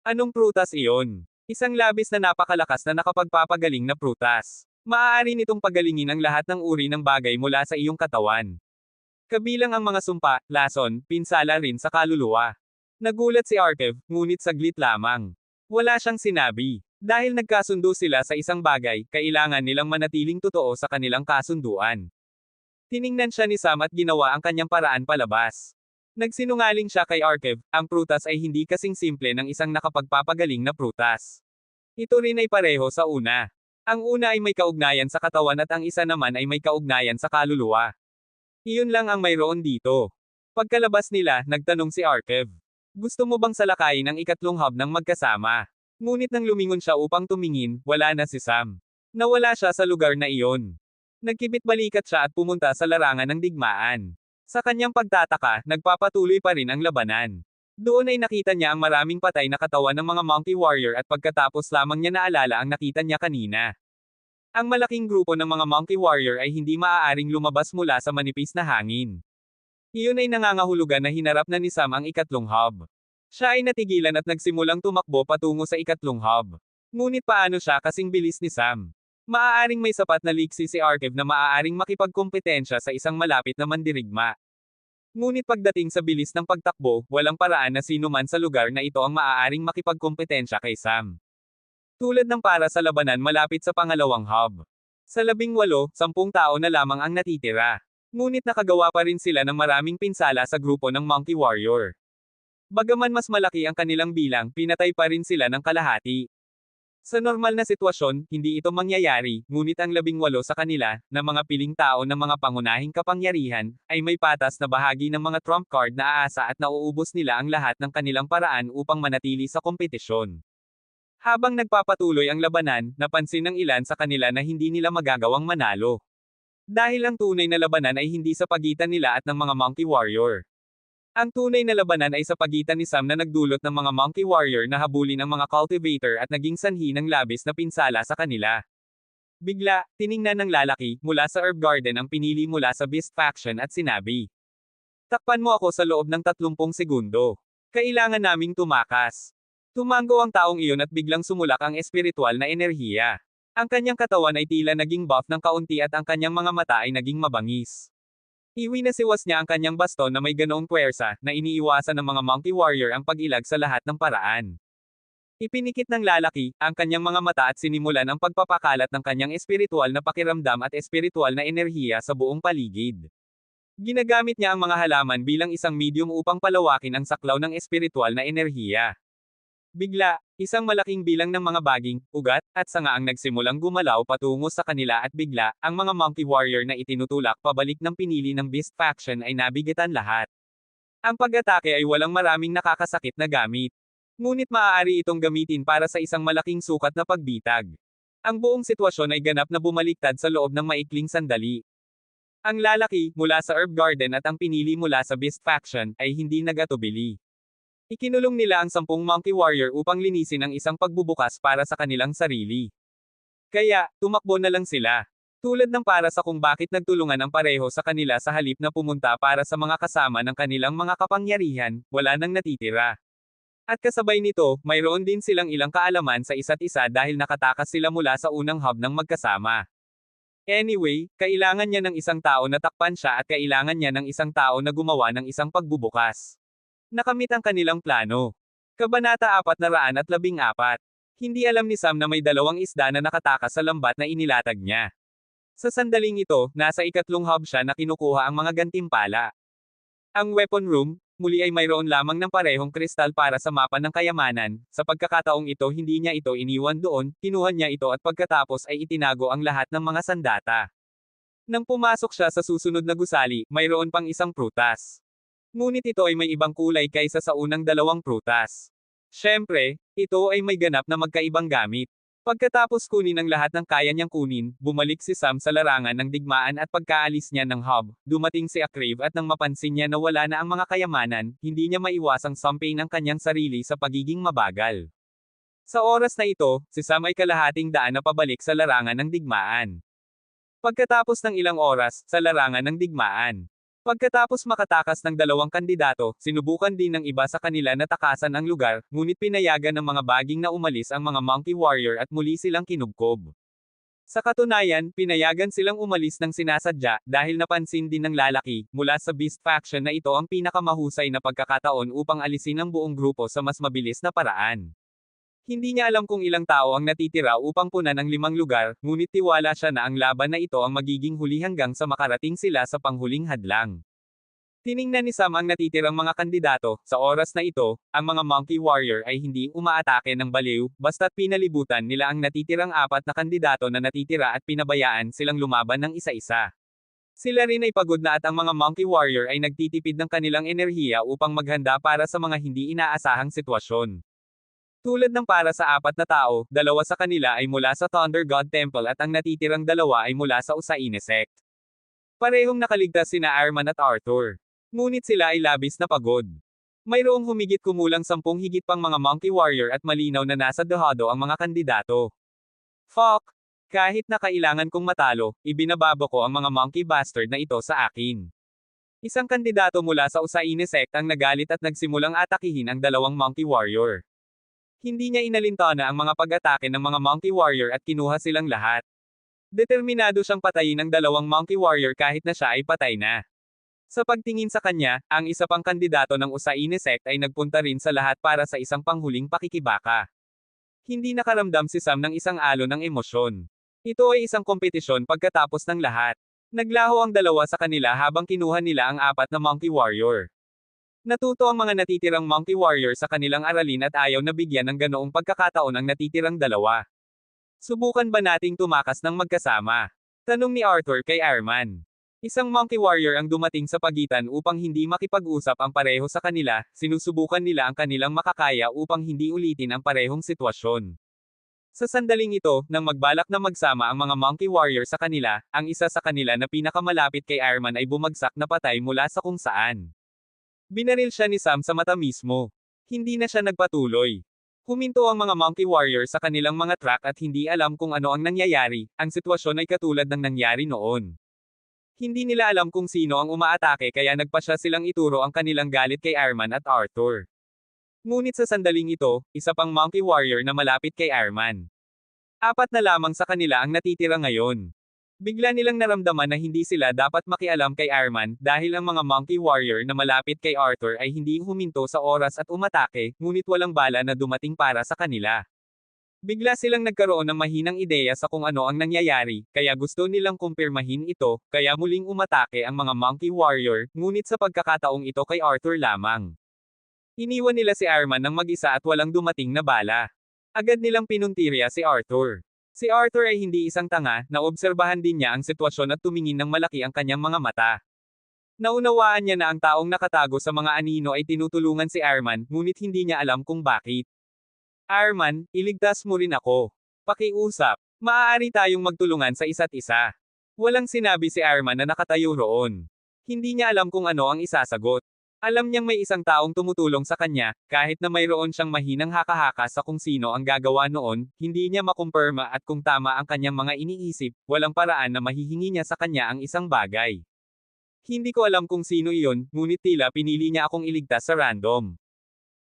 Anong prutas iyon? Isang labis na napakalakas na nakapagpapagaling na prutas. Maaari nitong pagalingin ang lahat ng uri ng bagay mula sa iyong katawan. Kabilang ang mga sumpa, lason, pinsala rin sa kaluluwa. Nagulat si Arkev, ngunit saglit lamang. Wala siyang sinabi. Dahil nagkasundo sila sa isang bagay, kailangan nilang manatiling totoo sa kanilang kasunduan. Tiningnan siya ni Sam at ginawa ang kanyang paraan palabas. Nagsinungaling siya kay Arkev, ang prutas ay hindi kasing simple ng isang nakapagpapagaling na prutas. Ito rin ay pareho sa una. Ang una ay may kaugnayan sa katawan at ang isa naman ay may kaugnayan sa kaluluwa. Iyon lang ang mayroon dito. Pagkalabas nila, nagtanong si Arkev. Gusto mo bang salakayin ang ikatlong hub ng magkasama? Ngunit nang lumingon siya upang tumingin, wala na si Sam. Nawala siya sa lugar na iyon. Nagkibit-balikat siya at pumunta sa larangan ng digmaan. Sa kanyang pagtataka, nagpapatuloy pa rin ang labanan. Doon ay nakita niya ang maraming patay na katawan ng mga Monkey Warrior at pagkatapos lamang niya naalala ang nakita niya kanina. Ang malaking grupo ng mga Monkey Warrior ay hindi maaaring lumabas mula sa manipis na hangin. Iyon ay nangangahulugan na hinarap na ni Sam ang ikatlong hub. Siya ay natigilan at nagsimulang tumakbo patungo sa ikatlong hub. Ngunit paano siya kasing bilis ni Sam? Maaaring may sapat na liksi si Arkev na maaaring makipagkompetensya sa isang malapit na mandirigma. Ngunit pagdating sa bilis ng pagtakbo, walang paraan na sino man sa lugar na ito ang maaaring makipagkompetensya kay Sam. Tulad ng para sa labanan malapit sa pangalawang hub. Sa 18, 10 tao na lamang ang natitira. Ngunit nakagawa pa rin sila ng maraming pinsala sa grupo ng Monkey Warrior. Bagaman mas malaki ang kanilang bilang, pinatay pa rin sila ng kalahati. Sa normal na sitwasyon, hindi ito mangyayari, ngunit ang 18 sa kanila, na mga piling tao ng mga pangunahing kapangyarihan, ay may patas na bahagi ng mga trump card na aasa at nauubos nila ang lahat ng kanilang paraan upang manatili sa kompetisyon. Habang nagpapatuloy ang labanan, napansin ng ilan sa kanila na hindi nila magagawang manalo. Dahil ang tunay na labanan ay hindi sa pagitan nila at ng mga Monkey Warrior. Ang tunay na labanan ay sa pagitan ni Sam na nagdulot ng mga Monkey Warrior na habulin ang mga cultivator at naging sanhi ng labis na pinsala sa kanila. Bigla, tiningnan ng lalaki, mula sa herb garden ang pinili mula sa Beast Faction at sinabi. Takpan mo ako sa loob ng 30 segundo. Kailangan naming tumakas. Tumango ang taong iyon at biglang sumulak ang espiritual na enerhiya. Ang kanyang katawan ay tila naging buff ng kaunti at ang kanyang mga mata ay naging mabangis. Iwinasiwas niya ang kanyang baston na may ganoong puwersa, na iniiwasan ng mga Monkey Warrior ang pag-ilag sa lahat ng paraan. Ipinikit ng lalaki, ang kanyang mga mata at sinimulan ang pagpapakalat ng kanyang espiritual na pakiramdam at espiritual na enerhiya sa buong paligid. Ginagamit niya ang mga halaman bilang isang medium upang palawakin ang saklaw ng espiritual na enerhiya. Bigla, isang malaking bilang ng mga baging, ugat, at sanga ang nagsimulang gumalaw patungo sa kanila at bigla, ang mga Monkey Warrior na itinutulak pabalik ng pinili ng Beast Faction ay nabigatan lahat. Ang pag-atake ay walang maraming nakakasakit na gamit. Ngunit maaari itong gamitin para sa isang malaking sukat na pagbitag. Ang buong sitwasyon ay ganap na bumaliktad sa loob ng maikling sandali. Ang lalaki, mula sa herb garden at ang pinili mula sa Beast Faction, ay hindi nagatubili. Ikinulong nila ang 10 Monkey Warrior upang linisin ang isang pagbubukas para sa kanilang sarili. Kaya, tumakbo na lang sila. Tulad ng para sa kung bakit nagtulungan ang pareho sa kanila sa halip na pumunta para sa mga kasama ng kanilang mga kapangyarihan, wala nang natitira. At kasabay nito, mayroon din silang ilang kaalaman sa isa't isa dahil nakatakas sila mula sa unang hub ng magkasama. Anyway, kailangan niya ng isang tao na takpan siya at kailangan niya ng isang tao na gumawa ng isang pagbubukas. Nakamit ang kanilang plano. Kabanata 414. Hindi alam ni Sam na may 2 isda na nakatakas sa lambat na inilatag niya. Sa sandaling ito, nasa ikatlong hub siya na kinukuha ang mga gantimpala. Ang weapon room, muli ay mayroon lamang ng parehong kristal para sa mapa ng kayamanan. Sa pagkakataong ito hindi niya ito iniwan doon, kinuha niya ito at pagkatapos ay itinago ang lahat ng mga sandata. Nang pumasok siya sa susunod na gusali, mayroon pang isang prutas. Ngunit ito ay may ibang kulay kaysa sa unang 2 prutas. Siyempre, ito ay may ganap na magkaibang gamit. Pagkatapos kunin ang lahat ng kaya niyang kunin, bumalik si Sam sa larangan ng digmaan at pagkaalis niya ng hub, dumating si Akrave at nang mapansin niya na wala na ang mga kayamanan, hindi niya maiwasang sampain ang kanyang sarili sa pagiging mabagal. Sa oras na ito, si Sam ay kalahating daan na pabalik sa larangan ng digmaan. Pagkatapos ng ilang oras, sa larangan ng digmaan. Pagkatapos makatakas ng 2 kandidato, sinubukan din ng iba sa kanila na takasan ang lugar, ngunit pinayagan ng mga baging na umalis ang mga Monkey Warrior at muli silang kinubkob. Sa katunayan, pinayagan silang umalis ng sinasadya, dahil napansin din ng lalaki, mula sa Beast Faction na ito ang pinakamahusay na pagkakataon upang alisin ang buong grupo sa mas mabilis na paraan. Hindi niya alam kung ilang tao ang natitira upang punan ang 5 lugar, ngunit tiwala siya na ang laban na ito ang magiging huli hanggang sa makarating sila sa panghuling hadlang. Tiningnan ni Sam ang natitirang mga kandidato. Sa oras na ito, ang mga Monkey Warrior ay hindi umaatake ng baliw, basta't pinalibutan nila ang natitirang 4 na kandidato na natitira at pinabayaan silang lumaban ng isa-isa. Sila rin ay pagod na at ang mga Monkey Warrior ay nagtitipid ng kanilang enerhiya upang maghanda para sa mga hindi inaasahang sitwasyon. Tulad ng para sa 4 na tao, 2 sa kanila ay mula sa Thunder God Temple at ang natitirang 2 ay mula sa Usaine Sect. Parehong nakaligtas sina Arman at Arthur. Ngunit sila ay labis na pagod. Mayroong humigit kumulang 10 higit pang mga Monkey Warrior at malinaw na nasa dehado ang mga kandidato. Fuck! Kahit na kailangan kong matalo, ibinababo ko ang mga monkey bastard na ito sa akin. Isang kandidato mula sa Usaine Sect ang nagalit at nagsimulang atakihin ang 2 Monkey Warrior. Hindi niya inalintana ang mga pag-atake ng mga Monkey Warrior at kinuha silang lahat. Determinado siyang patayin ang 2 Monkey Warrior kahit na siya ay patay na. Sa pagtingin sa kanya, ang isa pang kandidato ng Usaine Sect ay nagpunta rin sa lahat para sa isang panghuling pakikibaka. Hindi nakaramdam si Sam ng isang alon ng emosyon. Ito ay isang kompetisyon pagkatapos ng lahat. Naglaho ang 2 sa kanila habang kinuha nila ang 4 na Monkey Warrior. Natuto ang mga natitirang Monkey Warrior sa kanilang aralin at ayaw na bigyan ng ganoong pagkakataon ang natitirang 2. Subukan ba nating tumakas ng magkasama? Tanong ni Arthur kay Arman. Isang Monkey Warrior ang dumating sa pagitan upang hindi makipag-usap ang pareho sa kanila, sinusubukan nila ang kanilang makakaya upang hindi ulitin ang parehong sitwasyon. Sa sandaling ito, nang magbalak na magsama ang mga Monkey Warrior sa kanila, ang isa sa kanila na pinakamalapit kay Arman ay bumagsak na patay mula sa kung saan. Binaril siya ni Sam sa mata mismo. Hindi na siya nagpatuloy. Huminto ang mga Monkey Warrior sa kanilang mga track at hindi alam kung ano ang nangyayari, ang sitwasyon ay katulad ng nangyari noon. Hindi nila alam kung sino ang umaatake kaya nagpasya silang ituro ang kanilang galit kay Arman at Arthur. Ngunit sa sandaling ito, isa pang Monkey Warrior na malapit kay Arman. 4 na lamang sa kanila ang natitira ngayon. Bigla nilang naramdaman na hindi sila dapat makialam kay Arman dahil ang mga Monkey Warrior na malapit kay Arthur ay hindi huminto sa oras at umatake, ngunit walang bala na dumating para sa kanila. Bigla silang nagkaroon ng mahinang ideya sa kung ano ang nangyayari, kaya gusto nilang kumpirmahin ito, kaya muling umatake ang mga Monkey Warrior, ngunit sa pagkakataong ito kay Arthur lamang. Iniwan nila si Arman ng mag-isa at walang dumating na bala. Agad nilang pinuntirya si Arthur. Si Arthur ay hindi isang tanga, naobserbahan din niya ang sitwasyon at tumingin ng malaki ang kanyang mga mata. Naunawaan niya na ang taong nakatago sa mga anino ay tinutulungan si Arman, ngunit hindi niya alam kung bakit. Arman, iligtas mo rin ako. Pakiusap. Maaari tayong magtulungan sa isa't isa. Walang sinabi si Arman na nakatayo roon. Hindi niya alam kung ano ang isasagot. Alam niyang may isang taong tumutulong sa kanya, kahit na mayroon siyang mahinang haka-haka sa kung sino ang gagawa noon, hindi niya makumpirma at kung tama ang kanyang mga iniisip, walang paraan na mahihingi niya sa kanya ang isang bagay. Hindi ko alam kung sino iyon, ngunit tila pinili niya akong iligtas sa random.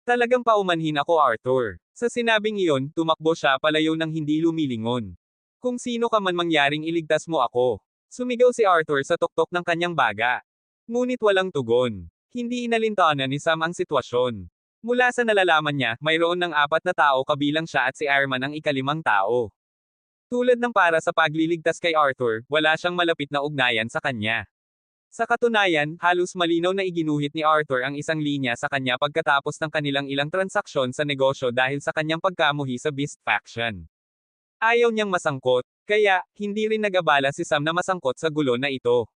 Talagang paumanhin ako, Arthur. Sa sinabing iyon, tumakbo siya palayo ng hindi lumilingon. Kung sino ka man mangyaring iligtas mo ako. Sumigaw si Arthur sa tuktok ng kanyang baga. Ngunit walang tugon. Hindi inalintana ni Sam ang sitwasyon. Mula sa nalalaman niya, mayroon ng 4 na tao kabilang siya at si Arman ang ika-5 tao. Tulad ng para sa pagliligtas kay Arthur, wala siyang malapit na ugnayan sa kanya. Sa katunayan, halos malinaw na iginuhit ni Arthur ang isang linya sa kanya pagkatapos ng kanilang ilang transaksyon sa negosyo dahil sa kanyang pagkamuhi sa Beast Faction. Ayaw niyang masangkot, kaya, hindi rin nag-abala si Sam na masangkot sa gulo na ito.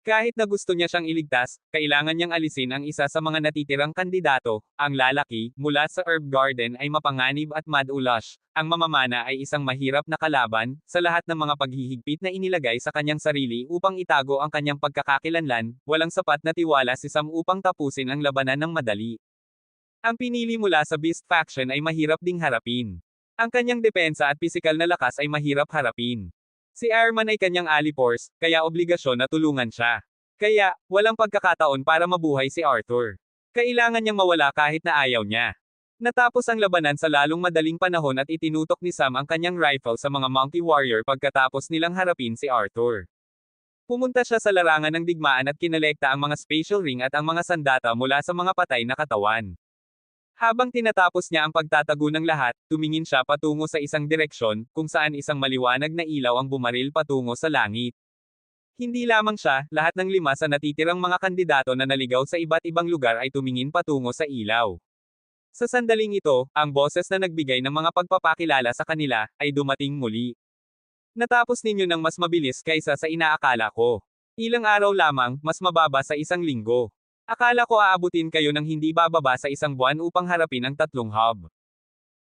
Kahit na gusto niya siyang iligtas, kailangan niyang alisin ang isa sa mga natitirang kandidato, ang lalaki, mula sa Herb Garden ay mapanganib at mad-ulash. Ang mamamana ay isang mahirap na kalaban, sa lahat ng mga paghihigpit na inilagay sa kanyang sarili upang itago ang kanyang pagkakakilanlan, walang sapat na tiwala si Sam upang tapusin ang labanan ng madali. Ang pinili mula sa Beast Faction ay mahirap ding harapin. Ang kanyang depensa at pisikal na lakas ay mahirap harapin. Si Arman ay kanyang alipors, kaya obligasyon na tulungan siya. Kaya, walang pagkakataon para mabuhay si Arthur. Kailangan niyang mawala kahit na ayaw niya. Natapos ang labanan sa lalong madaling panahon at itinutok ni Sam ang kanyang rifle sa mga Monkey Warrior pagkatapos nilang harapin si Arthur. Pumunta siya sa larangan ng digmaan at kinolekta ang mga spatial ring at ang mga sandata mula sa mga patay na katawan. Habang tinatapos niya ang pagtatago ng lahat, tumingin siya patungo sa isang direksyon, kung saan isang maliwanag na ilaw ang bumaril patungo sa langit. Hindi lamang siya, lahat ng 5 sa natitirang mga kandidato na naligaw sa iba't ibang lugar ay tumingin patungo sa ilaw. Sa sandaling ito, ang boses na nagbigay ng mga pagpapakilala sa kanila, ay dumating muli. Natapos ninyo ng mas mabilis kaysa sa inaakala ko. Ilang araw lamang, mas mababa sa isang linggo. Akala ko aabutin kayo ng hindi bababa sa isang buwan upang harapin ang tatlong hub.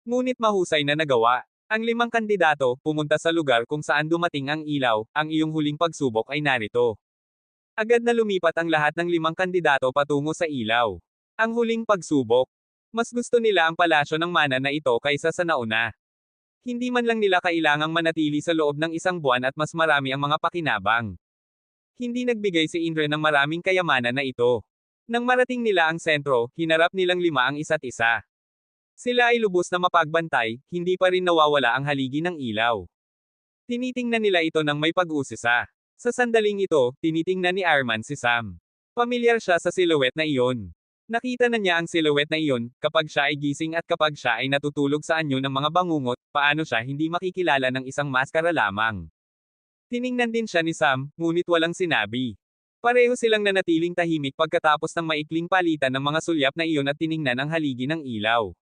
Ngunit mahusay na nagawa. Ang 5 kandidato, pumunta sa lugar kung saan dumating ang ilaw, ang iyong huling pagsubok ay narito. Agad na lumipat ang lahat ng 5 kandidato patungo sa ilaw. Ang huling pagsubok. Mas gusto nila ang palasyo ng mana na ito kaysa sa nauna. Hindi man lang nila kailangang manatili sa loob ng isang buwan at mas marami ang mga pakinabang. Hindi nagbigay si Indra ng maraming kayamanan na ito. Nang marating nila ang sentro, hinarap nilang 5 ang isa't isa. Sila ay lubos na mapagbantay, hindi pa rin nawawala ang haligi ng ilaw. Tinitingnan nila ito ng may pag-usisa. Sa sandaling ito, tinitingnan ni Arman si Sam. Pamilyar siya sa silhouette na iyon. Nakita na niya ang silhouette na iyon, kapag siya ay gising at kapag siya ay natutulog sa anyo ng mga bangungot, paano siya hindi makikilala ng isang maskara lamang. Tiningnan din siya ni Sam, ngunit walang sinabi. Pareho silang nanatiling tahimik pagkatapos ng maikling palitan ng mga sulyap na iyon at tiningnan ang haligi ng ilaw.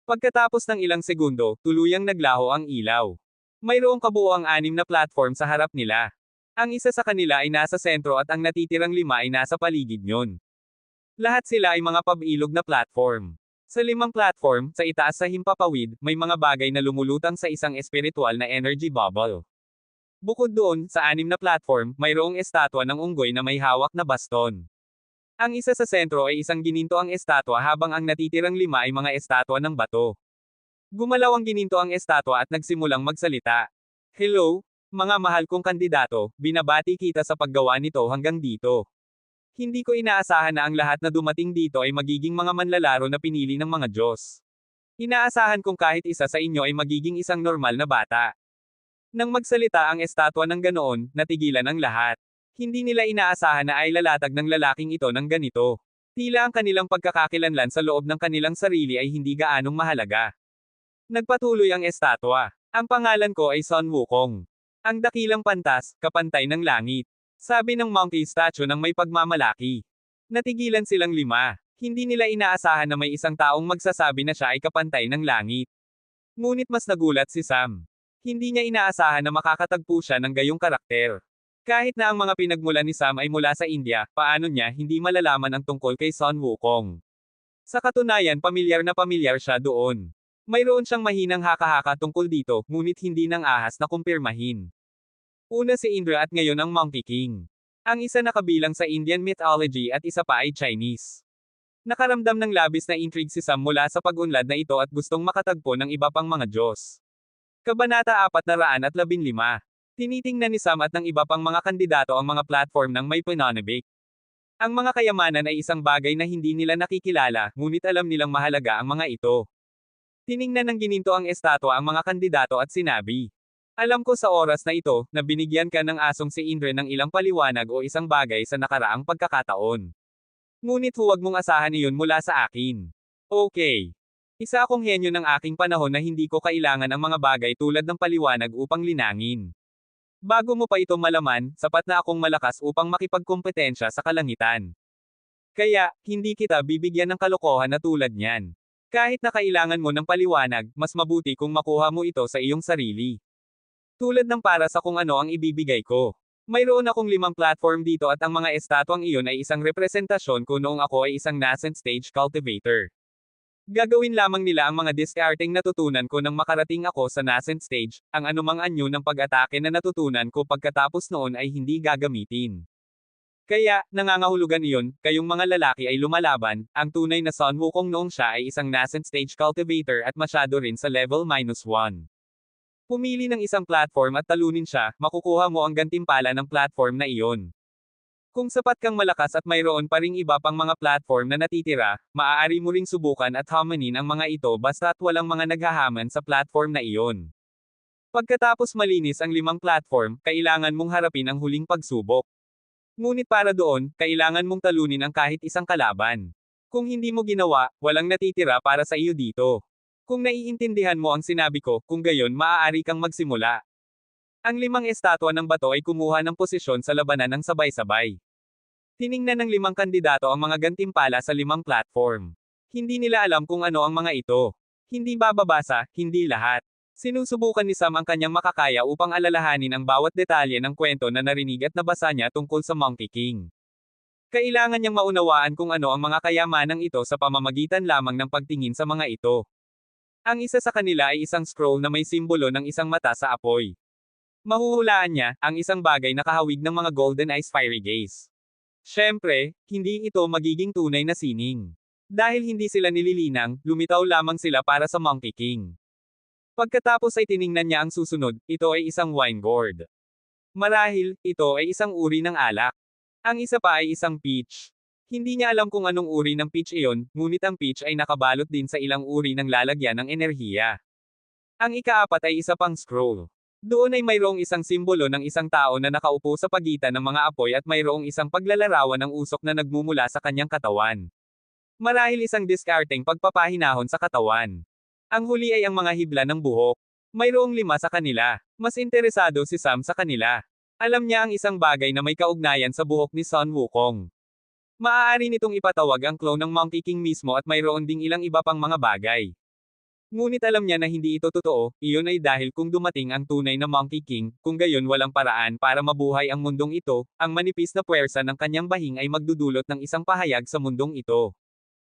Pagkatapos ng ilang segundo, tuluyang naglaho ang ilaw. Mayroong kabuoang 6 na platform sa harap nila. Ang isa sa kanila ay nasa sentro at ang natitirang 5 ay nasa paligid niyon. Lahat sila ay mga pabilog na platform. Sa 5 platform, sa itaas sa himpapawid, may mga bagay na lumulutang sa isang espiritual na energy bubble. Bukod doon, sa 6 na platform, mayroong estatwa ng unggoy na may hawak na baston. Ang isa sa sentro ay isang ginintoang estatwa habang ang natitirang 5 ay mga estatwa ng bato. Gumalaw ang ginintoang estatwa at nagsimulang magsalita. Hello, mga mahal kong kandidato, binabati kita sa paggawa nito hanggang dito. Hindi ko inaasahan na ang lahat na dumating dito ay magiging mga manlalaro na pinili ng mga Diyos. Inaasahan kong kahit isa sa inyo ay magiging isang normal na bata. Nang magsalita ang estatwa ng ganoon, natigilan ang lahat. Hindi nila inaasahan na ay lalatag ng lalaking ito ng ganito. Tila ang kanilang pagkakakilanlan sa loob ng kanilang sarili ay hindi gaanong mahalaga. Nagpatuloy ang estatwa. Ang pangalan ko ay Sun Wukong. Ang dakilang pantas, kapantay ng langit. Sabi ng monkey statue ng may pagmamalaki. Natigilan silang 5. Hindi nila inaasahan na may isang taong magsasabi na siya ay kapantay ng langit. Ngunit mas nagulat si Sam. Hindi niya inaasahan na makakatagpo siya ng gayong karakter. Kahit na ang mga pinagmulan ni Sam ay mula sa India, paano niya hindi malalaman ang tungkol kay Sun Wukong? Sa katunayan pamilyar siya doon. Mayroon siyang mahinang haka-haka tungkol dito, ngunit hindi nang ahas na kumpirmahin. Una si Indra at ngayon ang Monkey King. Ang isa nakabilang sa Indian mythology at isa pa ay Chinese. Nakaramdam ng labis na intrigue si Sam mula sa pag-unlad na ito at gustong makatagpo ng iba pang mga Diyos. Kabanata 415. Tinitingnan ni Sam at ng iba pang mga kandidato ang mga platform ng may pananabik. Ang mga kayamanan ay isang bagay na hindi nila nakikilala, ngunit alam nilang mahalaga ang mga ito. Tiningnan ng gininto ang estatwa ang mga kandidato at sinabi, alam ko sa oras na ito, na binigyan ka ng asong si Indra ng ilang paliwanag o isang bagay sa nakaraang pagkakataon. Ngunit huwag mong asahan iyon mula sa akin. Okay. Isa akong henyo ng aking panahon na hindi ko kailangan ang mga bagay tulad ng paliwanag upang linangin. Bago mo pa ito malaman, sapat na akong malakas upang makipagkompetensya sa kalangitan. Kaya, hindi kita bibigyan ng kalokohan na tulad niyan. Kahit na kailangan mo ng paliwanag, mas mabuti kung makuha mo ito sa iyong sarili. Tulad ng para sa kung ano ang ibibigay ko. Mayroon akong 5 platform dito at ang mga estatwang iyon ay isang representasyon ko noong ako ay isang nascent stage cultivator. Gagawin lamang nila ang mga discarding natutunan ko nang makarating ako sa nascent stage, ang anumang anyo ng pag-atake na natutunan ko pagkatapos noon ay hindi gagamitin. Kaya, nangangahulugan iyon, kayong mga lalaki ay lumalaban, ang tunay na Sun Wukong noong siya ay isang nascent stage cultivator at masyado rin sa level -1. Pumili ng isang platform at talunin siya, makukuha mo ang gantimpala ng platform na iyon. Kung sapat kang malakas at mayroon pa ring iba pang mga platform na natitira, maaari mo ring subukan at hamanin ang mga ito basta't walang mga naghahaman sa platform na iyon. Pagkatapos malinis ang 5 platform, kailangan mong harapin ang huling pagsubok. Ngunit para doon, kailangan mong talunin ang kahit isang kalaban. Kung hindi mo ginawa, walang natitira para sa iyo dito. Kung naiintindihan mo ang sinabi ko, kung gayon maaari kang magsimula. Ang 5 estatwa ng bato ay kumuha ng posisyon sa labanan ng sabay-sabay. Tiningnan ng 5 kandidato ang mga gantimpala sa 5 platform. Hindi nila alam kung ano ang mga ito. Hindi bababasa, hindi lahat. Sinusubukan ni Sam ang kanyang makakaya upang alalahanin ang bawat detalye ng kwento na narinig at nabasa niya tungkol sa Monkey King. Kailangan niyang maunawaan kung ano ang mga kayamanang ito sa pamamagitan lamang ng pagtingin sa mga ito. Ang isa sa kanila ay isang scroll na may simbolo ng isang mata sa apoy. Mahuhulaan niya, ang isang bagay na kahawig ng mga golden eyes fiery gaze. Siyempre, hindi ito magiging tunay na sining. Dahil hindi sila nililinang, lumitaw lamang sila para sa Monkey King. Pagkatapos ay tiningnan niya ang susunod, ito ay isang wine gourd. Marahil, ito ay isang uri ng alak. Ang isa pa ay isang peach. Hindi niya alam kung anong uri ng peach iyon, ngunit ang peach ay nakabalot din sa ilang uri ng lalagyan ng enerhiya. Ang ikaapat ay isa pang scroll. Doon ay mayroong isang simbolo ng isang tao na nakaupo sa pagitan ng mga apoy at mayroong isang paglalarawan ng usok na nagmumula sa kanyang katawan. Marahil isang diskarteng pagpapahinahon sa katawan. Ang huli ay ang mga hibla ng buhok. Mayroong 5 sa kanila. Mas interesado si Sam sa kanila. Alam niya ang isang bagay na may kaugnayan sa buhok ni Sun Wukong. Maaari nitong ipatawag ang clone ng Monkey King mismo at mayroon ding ilang iba pang mga bagay. Ngunit alam niya na hindi ito totoo, iyon ay dahil kung dumating ang tunay na Monkey King, kung gayon walang paraan para mabuhay ang mundong ito, ang manipis na puwersa ng kanyang bahing ay magdudulot ng isang pahayag sa mundong ito.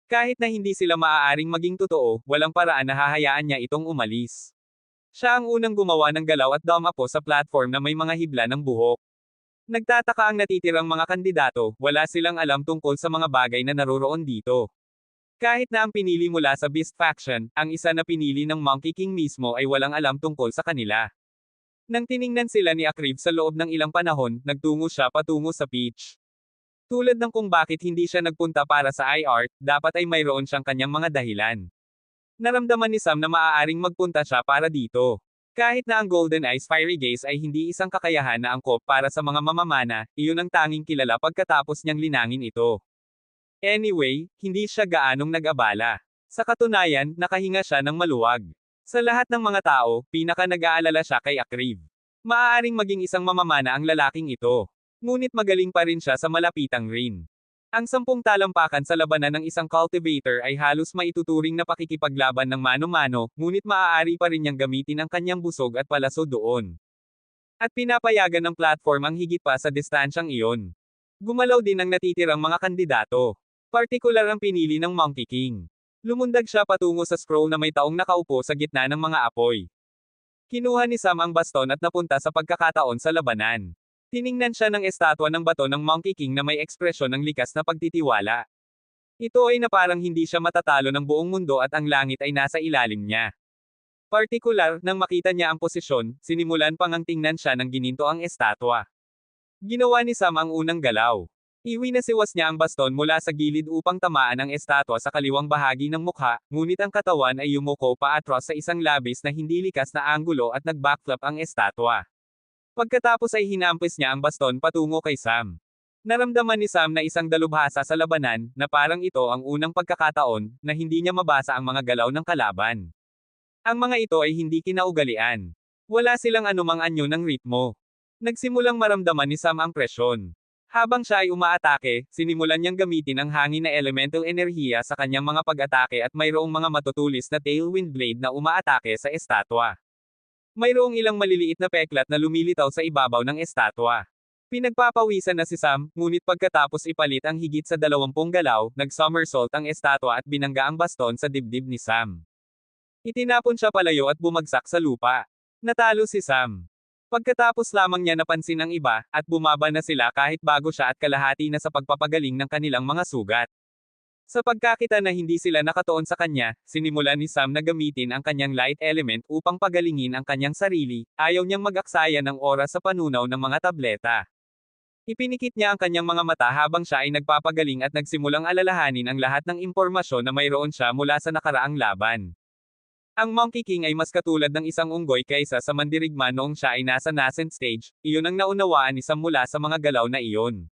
Kahit na hindi sila maaaring maging totoo, walang paraan na hahayaan niya itong umalis. Siya ang unang gumawa ng galaw at dumapo sa platform na may mga hibla ng buhok. Nagtataka ang natitirang mga kandidato, wala silang alam tungkol sa mga bagay na naroroon dito. Kahit na ang pinili mula sa Beast Faction, ang isa na pinili ng Monkey King mismo ay walang alam tungkol sa kanila. Nang tiningnan sila ni Akriv sa loob ng ilang panahon, nagtungo siya patungo sa Peach. Tulad ng kung bakit hindi siya nagpunta para sa iArt, dapat ay mayroon siyang kanyang mga dahilan. Naramdaman ni Sam na maaaring magpunta siya para dito. Kahit na ang Golden Eyes Fiery Gaze ay hindi isang kakayahan na angkop para sa mga mamamana, iyon ang tanging kilala pagkatapos niyang linangin ito. Anyway, hindi siya gaanong nag-abala. Sa katunayan, nakahinga siya ng maluwag. Sa lahat ng mga tao, pinaka nag-aalala siya kay Akriv. Maaaring maging isang mamamana ang lalaking ito. Ngunit magaling pa rin siya sa malapitang rin. Ang 10 talampakan sa labanan ng isang cultivator ay halos maituturing na pakikipaglaban ng mano-mano, ngunit maaari pa rin niyang gamitin ang kanyang busog at palaso doon. At pinapayagan ng platform ang higit pa sa distansyang iyon. Gumalaw din ang natitirang mga kandidato. Partikular ang pinili ng Monkey King. Lumundag siya patungo sa scroll na may taong nakaupo sa gitna ng mga apoy. Kinuha ni Sam ang baston at napunta sa pagkakataon sa labanan. Tiningnan siya ng estatwa ng bato ng Monkey King na may ekspresyon ng likas na pagtitiwala. Ito ay na parang hindi siya matatalo ng buong mundo at ang langit ay nasa ilalim niya. Partikular, nang makita niya ang posisyon, sinimulan pang ang tingnan siya ng gininto ang estatwa. Ginawa ni Sam ang unang galaw. Iwinasiwas niya ang baston mula sa gilid upang tamaan ang estatwa sa kaliwang bahagi ng mukha, ngunit ang katawan ay yumuko paatras sa isang labis na hindi likas na anggulo at nag-backflip ang estatwa. Pagkatapos ay hinampis niya ang baston patungo kay Sam. Naramdaman ni Sam na isang dalubhasa sa labanan, na parang ito ang unang pagkakataon, na hindi niya mabasa ang mga galaw ng kalaban. Ang mga ito ay hindi kinaugalian. Wala silang anumang anyo ng ritmo. Nagsimulang maramdaman ni Sam ang presyon. Habang siya ay umaatake, sinimulan niyang gamitin ang hangin na elemental enerhiya sa kanyang mga pag-atake at mayroong mga matutulis na tailwind blade na umaatake sa estatwa. Mayroong ilang maliliit na peklat na lumilitaw sa ibabaw ng estatwa. Pinagpapawisan na si Sam, ngunit pagkatapos ipalit ang higit sa 20 galaw, nag-somersault ang estatwa at binangga ang baston sa dibdib ni Sam. Itinapon siya palayo at bumagsak sa lupa. Natalo si Sam. Pagkatapos lamang niya napansin ang iba, at bumaba na sila kahit bago siya at kalahati na sa pagpapagaling ng kanilang mga sugat. Sa pagkakita na hindi sila nakatuon sa kanya, sinimulan ni Sam na gamitin ang kanyang light element upang pagalingin ang kanyang sarili, ayaw niyang mag-aksaya ng oras sa panunaw ng mga tableta. Ipinikit niya ang kanyang mga mata habang siya ay nagpapagaling at nagsimulang alalahanin ang lahat ng impormasyon na mayroon siya mula sa nakaraang laban. Ang Monkey King ay mas katulad ng isang unggoy kaysa sa mandirigma noong siya ay nasa nascent stage, iyon ang naunawaan ni Sam mula sa mga galaw na iyon.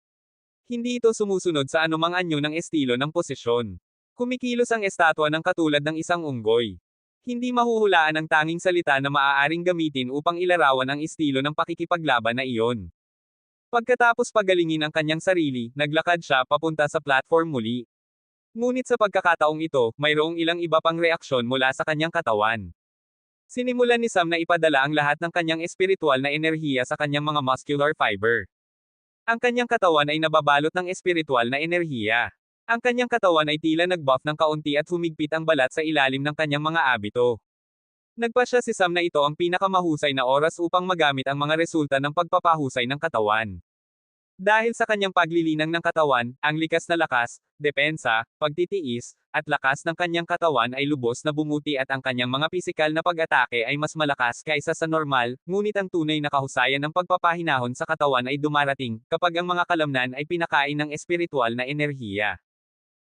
Hindi ito sumusunod sa anumang anyo ng estilo ng posisyon. Kumikilos ang estatwa ng katulad ng isang unggoy. Hindi mahuhulaan ang tanging salita na maaaring gamitin upang ilarawan ang estilo ng pakikipaglaban na iyon. Pagkatapos pagalingin ang kanyang sarili, naglakad siya papunta sa platform muli. Ngunit sa pagkakataong ito, mayroong ilang iba pang reaksyon mula sa kanyang katawan. Sinimulan ni Sam na ipadala ang lahat ng kanyang espiritual na enerhiya sa kanyang mga muscular fiber. Ang kanyang katawan ay nababalot ng espiritual na enerhiya. Ang kanyang katawan ay tila nag-buff ng kaunti at humigpit ang balat sa ilalim ng kanyang mga abito. Nagpasya si Sam na ito ang pinakamahusay na oras upang magamit ang mga resulta ng pagpapahusay ng katawan. Dahil sa kanyang paglilinang ng katawan, ang likas na lakas, depensa, pagtitiis, at lakas ng kanyang katawan ay lubos na bumuti at ang kanyang mga pisikal na pag-atake ay mas malakas kaysa sa normal, ngunit ang tunay na kahusayan ng pagpapahinahon sa katawan ay dumarating kapag ang mga kalamnan ay pinakain ng espiritual na enerhiya.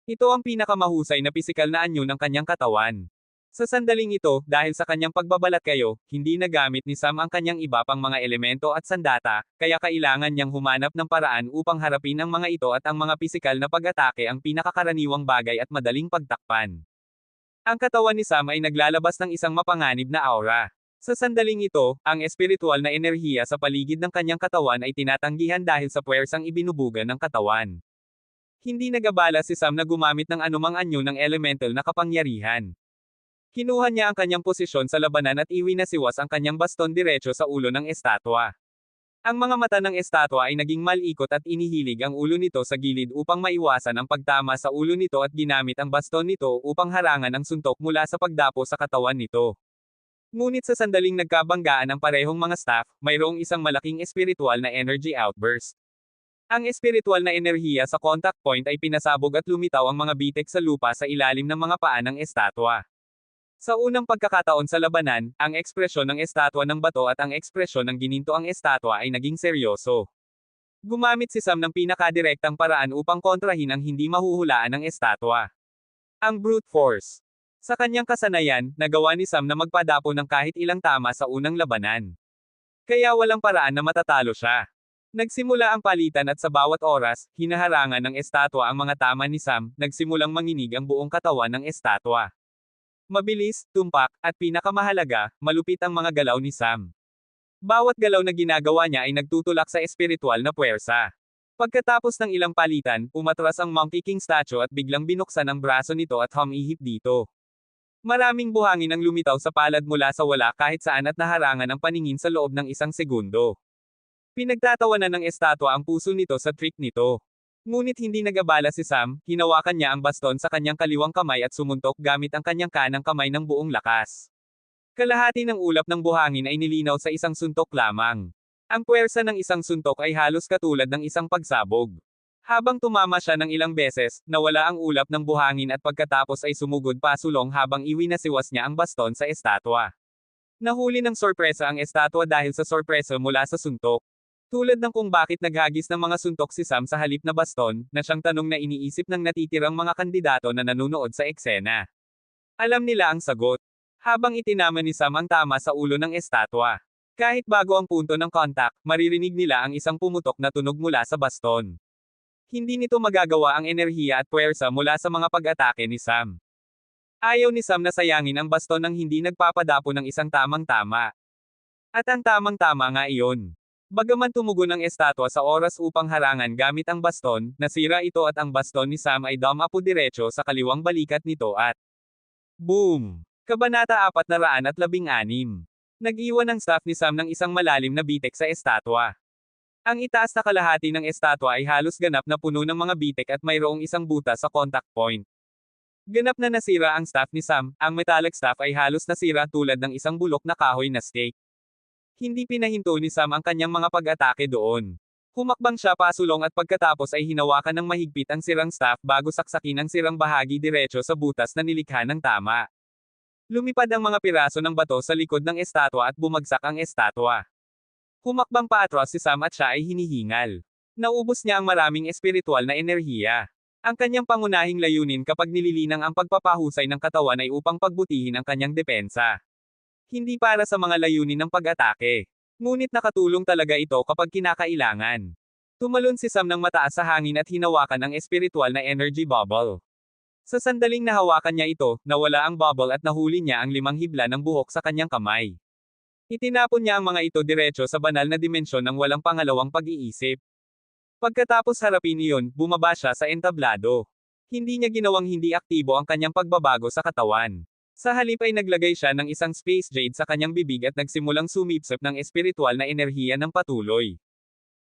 Ito ang pinakamahusay na pisikal na anyo ng kanyang katawan. Sa sandaling ito, dahil sa kanyang pagbabalat kayo, hindi nagamit ni Sam ang kanyang iba pang mga elemento at sandata, kaya kailangan niyang humanap ng paraan upang harapin ang mga ito at ang mga pisikal na pag-atake ang pinakakaraniwang bagay at madaling pagtakpan. Ang katawan ni Sam ay naglalabas ng isang mapanganib na aura. Sa sandaling ito, ang espiritual na enerhiya sa paligid ng kanyang katawan ay tinatanggihan dahil sa puwersang ibinubuga ng katawan. Hindi nagabala si Sam na gumamit ng anumang anyo ng elemental na kapangyarihan. Kinuha niya ang kanyang posisyon sa labanan at iwinasiwas ang kanyang baston diretso sa ulo ng estatwa. Ang mga mata ng estatwa ay naging malikot at inihilig ang ulo nito sa gilid upang maiwasan ang pagtama sa ulo nito at ginamit ang baston nito upang harangan ang suntok mula sa pagdapo sa katawan nito. Ngunit sa sandaling nagkabanggaan ang parehong mga staff, mayroong isang malaking espiritual na energy outburst. Ang espiritual na enerhiya sa contact point ay pinasabog at lumitaw ang mga bitek sa lupa sa ilalim ng mga paa ng estatwa. Sa unang pagkakataon sa labanan, ang ekspresyon ng estatwa ng bato at ang ekspresyon ng ginintoang estatwa ay naging seryoso. Gumamit si Sam ng pinakadirektang paraan upang kontrahin ang hindi mahuhulaan ng estatwa. Ang brute force. Sa kanyang kasanayan, nagawa ni Sam na magpadapo ng kahit ilang tama sa unang labanan. Kaya walang paraan na matatalo siya. Nagsimula ang palitan at sa bawat oras, hinaharangan ng estatwa ang mga tama ni Sam, nagsimulang manginig ang buong katawan ng estatwa. Mabilis, tumpak, at pinakamahalaga, malupit ang mga galaw ni Sam. Bawat galaw na ginagawa niya ay nagtutulak sa espiritual na puwersa. Pagkatapos ng ilang palitan, umatras ang Monkey King statue at biglang binuksan ang braso nito at humihip dito. Maraming buhangin ang lumitaw sa palad mula sa wala kahit saan at naharangan ang paningin sa loob ng isang segundo. Pinagtatawanan ng estatwa ang puso nito sa trick nito. Ngunit hindi nagabala si Sam, hinawakan niya ang baston sa kanyang kaliwang kamay at sumuntok gamit ang kanyang kanang kamay ng buong lakas. Kalahati ng ulap ng buhangin ay nilinaw sa isang suntok lamang. Ang puwersa ng isang suntok ay halos katulad ng isang pagsabog. Habang tumama siya ng ilang beses, nawala ang ulap ng buhangin at pagkatapos ay sumugod pasulong habang iwinasiwas niya ang baston sa estatwa. Nahuli ng sorpresa ang estatwa dahil sa sorpresa mula sa suntok. Tulad ng kung bakit naghagis ng mga suntok si Sam sa halip na baston, na siyang tanong na iniisip ng natitirang mga kandidato na nanunood sa eksena. Alam nila ang sagot. Habang itinama ni Sam ang tama sa ulo ng estatwa. Kahit bago ang punto ng contact, maririnig nila ang isang pumutok na tunog mula sa baston. Hindi nito magagawa ang enerhiya at puwersa mula sa mga pag-atake ni Sam. Ayaw ni Sam na sayangin ang baston nang hindi nagpapadapo ng isang tamang-tama. At ang tamang-tama nga iyon. Bagaman tumugon ang estatwa sa oras upang harangan gamit ang baston, nasira ito at ang baston ni Sam ay dumapo diretso sa kaliwang balikat nito at boom! Kabanata 416. Nag-iwan ang staff ni Sam ng isang malalim na bitek sa estatwa. Ang itaas na kalahati ng estatwa ay halos ganap na puno ng mga bitek at mayroong isang butas sa contact point. Ganap na nasira ang staff ni Sam, ang metallic staff ay halos nasira tulad ng isang bulok na kahoy na steak. Hindi pinahinto ni Sam ang kanyang mga pag-atake doon. Humakbang siya pasulong at pagkatapos ay hinawakan ng mahigpit ang sirang staff bago saksakin ang sirang bahagi diretso sa butas na nilikha ng tama. Lumipad ang mga piraso ng bato sa likod ng estatwa at bumagsak ang estatwa. Humakbang paatras si Sam at siya ay hinihingal. Naubos niya ang maraming espiritual na enerhiya. Ang kanyang pangunahing layunin kapag nililinang ang pagpapahusay ng katawan ay upang pagbutihin ang kanyang depensa. Hindi para sa mga layunin ng pag-atake. Ngunit nakatulong talaga ito kapag kinakailangan. Tumalon si Sam ng mataas sa hangin at hinawakan ang espiritual na energy bubble. Sa sandaling nahawakan niya ito, nawala ang bubble at nahuli niya ang 5 hibla ng buhok sa kanyang kamay. Itinapon niya ang mga ito diretso sa banal na dimensyon ng walang pangalawang pag-iisip. Pagkatapos harapin iyon, bumaba siya sa entablado. Hindi niya ginawang hindi aktibo ang kanyang pagbabago sa katawan. Sa halip ay naglagay siya ng isang space jade sa kanyang bibig at nagsimulang sumipsip ng espiritual na enerhiya ng patuloy.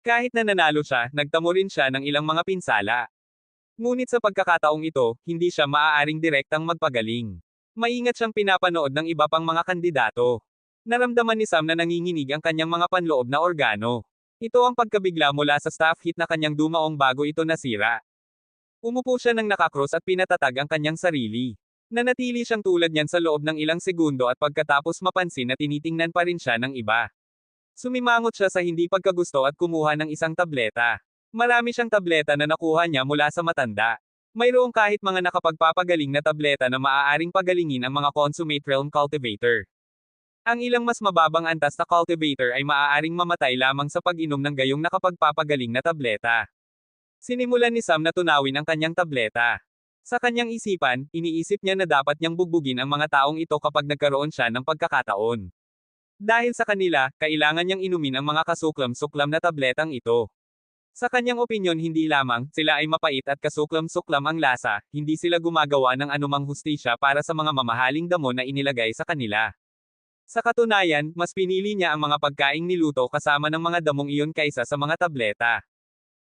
Kahit na nanalo siya, nagtamo rin siya ng ilang mga pinsala. Ngunit sa pagkakataong ito, hindi siya maaaring direktang magpagaling. Maingat siyang pinapanood ng iba pang mga kandidato. Naramdaman ni Sam na nanginginig ang kanyang mga panloob na organo. Ito ang pagkabigla mula sa staff hit na kanyang dumaong bago ito nasira. Umupo siya ng nakakross at pinatatag ang kanyang sarili. Nanatili siyang tulad niyan sa loob ng ilang segundo at pagkatapos mapansin na tinitingnan pa rin siya ng iba. Sumimangot siya sa hindi pagkagusto at kumuha ng isang tableta. Marami siyang tableta na nakuha niya mula sa matanda. Mayroong kahit mga nakapagpapagaling na tableta na maaaring pagalingin ang mga consummate realm cultivator. Ang ilang mas mababang antas na cultivator ay maaaring mamatay lamang sa pag-inom ng gayong nakapagpapagaling na tableta. Sinimulan ni Sam na tunawin ang kanyang tableta. Sa kanyang isipan, iniisip niya na dapat niyang bugbugin ang mga taong ito kapag nagkaroon siya ng pagkakataon. Dahil sa kanila, kailangan niyang inumin ang mga kasuklam-suklam na tabletang ito. Sa kanyang opinyon hindi lamang, sila ay mapait at kasuklam-suklam ang lasa, hindi sila gumagawa ng anumang hustisya para sa mga mamahaling damo na inilagay sa kanila. Sa katunayan, mas pinili niya ang mga pagkaing niluto kasama ng mga damong iyon kaysa sa mga tableta.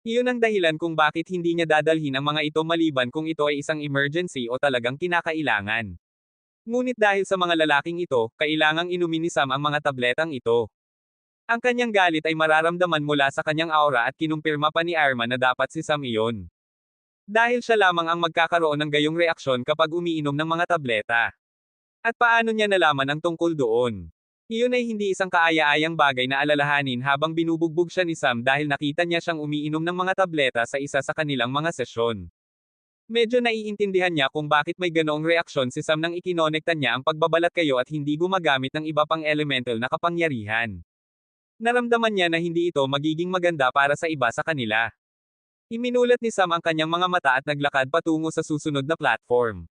Iyon ang dahilan kung bakit hindi niya dadalhin ang mga ito maliban kung ito ay isang emergency o talagang kinakailangan. Ngunit dahil sa mga lalaking ito, kailangang inumin ni Sam ang mga tabletang ito. Ang kanyang galit ay mararamdaman mula sa kanyang aura at kinumpirma pa ni Arman na dapat si Sam iyon. Dahil siya lamang ang magkakaroon ng gayong reaksyon kapag umiinom ng mga tableta. At paano niya nalaman ang tungkol doon? Iyon ay hindi isang kaaya-ayang bagay na alalahanin habang binubugbog siya ni Sam dahil nakita niya siyang umiinom ng mga tableta sa isa sa kanilang mga sesyon. Medyo naiintindihan niya kung bakit may ganoong reaksyon si Sam nang ikinonekta niya ang pagbabalat kayo at hindi gumagamit ng iba pang elemental na kapangyarihan. Naramdaman niya na hindi ito magiging maganda para sa iba sa kanila. Iminulat ni Sam ang kanyang mga mata at naglakad patungo sa susunod na platform.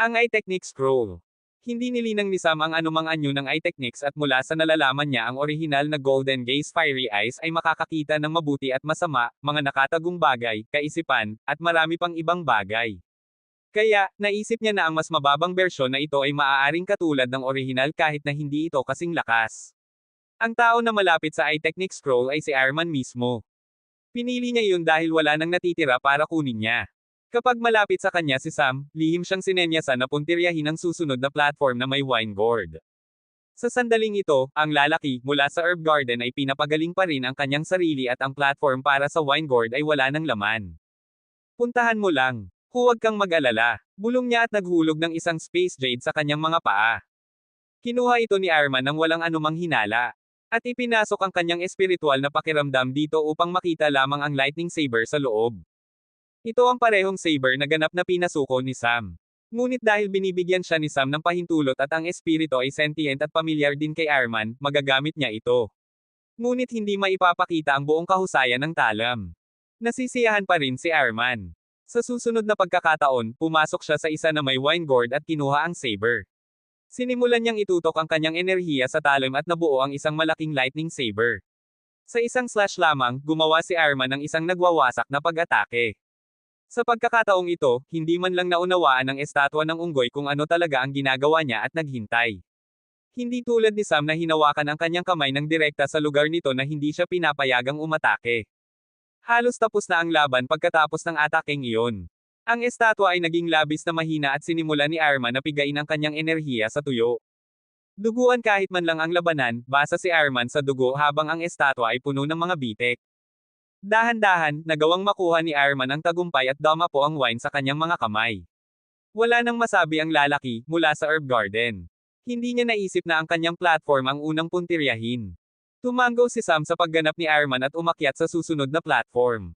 Ang Eye Technique Scroll. Hindi nilinang ni Sam ang anumang anyo ng Eye Techniques at mula sa nalalaman niya ang orihinal na Golden Gaze Fiery Eyes ay makakakita ng mabuti at masama, mga nakatagong bagay, kaisipan, at marami pang ibang bagay. Kaya, naisip niya na ang mas mababang bersyon na ito ay maaaring katulad ng orihinal kahit na hindi ito kasing lakas. Ang tao na malapit sa Eye Technique Scroll ay si Arman mismo. Pinili niya iyon dahil wala nang natitira para kunin niya. Kapag malapit sa kanya si Sam, lihim siyang sinenyasan na puntiryahin ang susunod na platform na may wine gourd. Sa sandaling ito, ang lalaki, mula sa herb garden ay pinapagaling pa rin ang kanyang sarili at ang platform para sa wine gourd ay wala ng laman. Puntahan mo lang. Huwag kang mag-alala. Bulong niya at naghulog ng isang space jade sa kanyang mga paa. Kinuha ito ni Arman nang walang anumang hinala. At ipinasok ang kanyang espiritual na pakiramdam dito upang makita lamang ang lightning saber sa loob. Ito ang parehong saber na ganap na pinasuko ni Sam. Ngunit dahil binibigyan siya ni Sam ng pahintulot at ang espiritu ay sentient at pamilyar din kay Arman, magagamit niya ito. Ngunit hindi maipapakita ang buong kahusayan ng talam. Nasisiyahan pa rin si Arman. Sa susunod na pagkakataon, pumasok siya sa isa na may wine gourd at kinuha ang saber. Sinimulan niyang itutok ang kanyang enerhiya sa talim at nabuo ang isang malaking lightning saber. Sa isang slash lamang, gumawa si Arman ng isang nagwawasak na pag-atake. Sa pagkakataong ito, hindi man lang naunawaan ng estatwa ng unggoy kung ano talaga ang ginagawa niya at naghintay. Hindi tulad ni Sam na hinawakan ang kanyang kamay ng direkta sa lugar nito na hindi siya pinapayagang umatake. Halos tapos na ang laban pagkatapos ng atakeng iyon. Ang estatwa ay naging labis na mahina at sinimula ni Arman na pigain ang kanyang enerhiya sa tuyo. Duguan kahit man lang ang labanan, basa si Arman sa dugo habang ang estatwa ay puno ng mga bitek. Dahan-dahan, nagawang makuha ni Arman ang tagumpay at damapo ang wine sa kanyang mga kamay. Wala nang masabi ang lalaki, mula sa herb garden. Hindi niya naisip na ang kanyang platform ang unang puntiryahin. Tumango si Sam sa pagganap ni Arman at umakyat sa susunod na platform.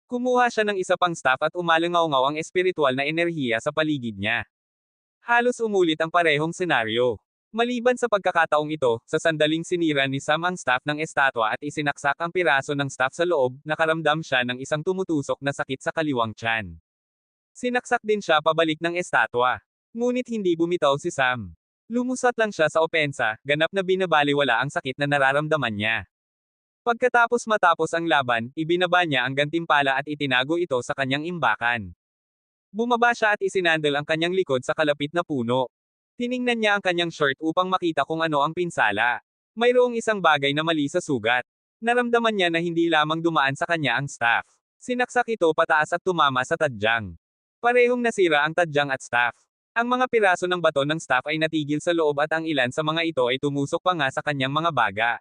Kumuha siya ng isa pang staff at umalangaw-ngaw ang espiritual na enerhiya sa paligid niya. Halos umulit ang parehong senaryo. Maliban sa pagkakataong ito, sa sandaling sinira ni Sam ang staff ng estatwa at isinaksak ang piraso ng staff sa loob, nakaramdam siya ng isang tumutusok na sakit sa kaliwang tiyan. Sinaksak din siya pabalik ng estatwa. Ngunit hindi bumitaw si Sam. Lumusat lang siya sa opensa, ganap na binabaliwala ang sakit na nararamdaman niya. Pagkatapos matapos ang laban, ibinaba niya ang gantimpala at itinago ito sa kanyang imbakan. Bumaba siya at isinandal ang kanyang likod sa kalapit na puno. Tiningnan niya ang kanyang shirt upang makita kung ano ang pinsala. Mayroong isang bagay na mali sa sugat. Naramdaman niya na hindi lamang dumaan sa kanya ang staff. Sinaksak ito pataas at tumama sa tadyang. Parehong nasira ang tadyang at staff. Ang mga piraso ng bato ng staff ay natigil sa loob at ang ilan sa mga ito ay tumusok pa nga sa kanyang mga baga.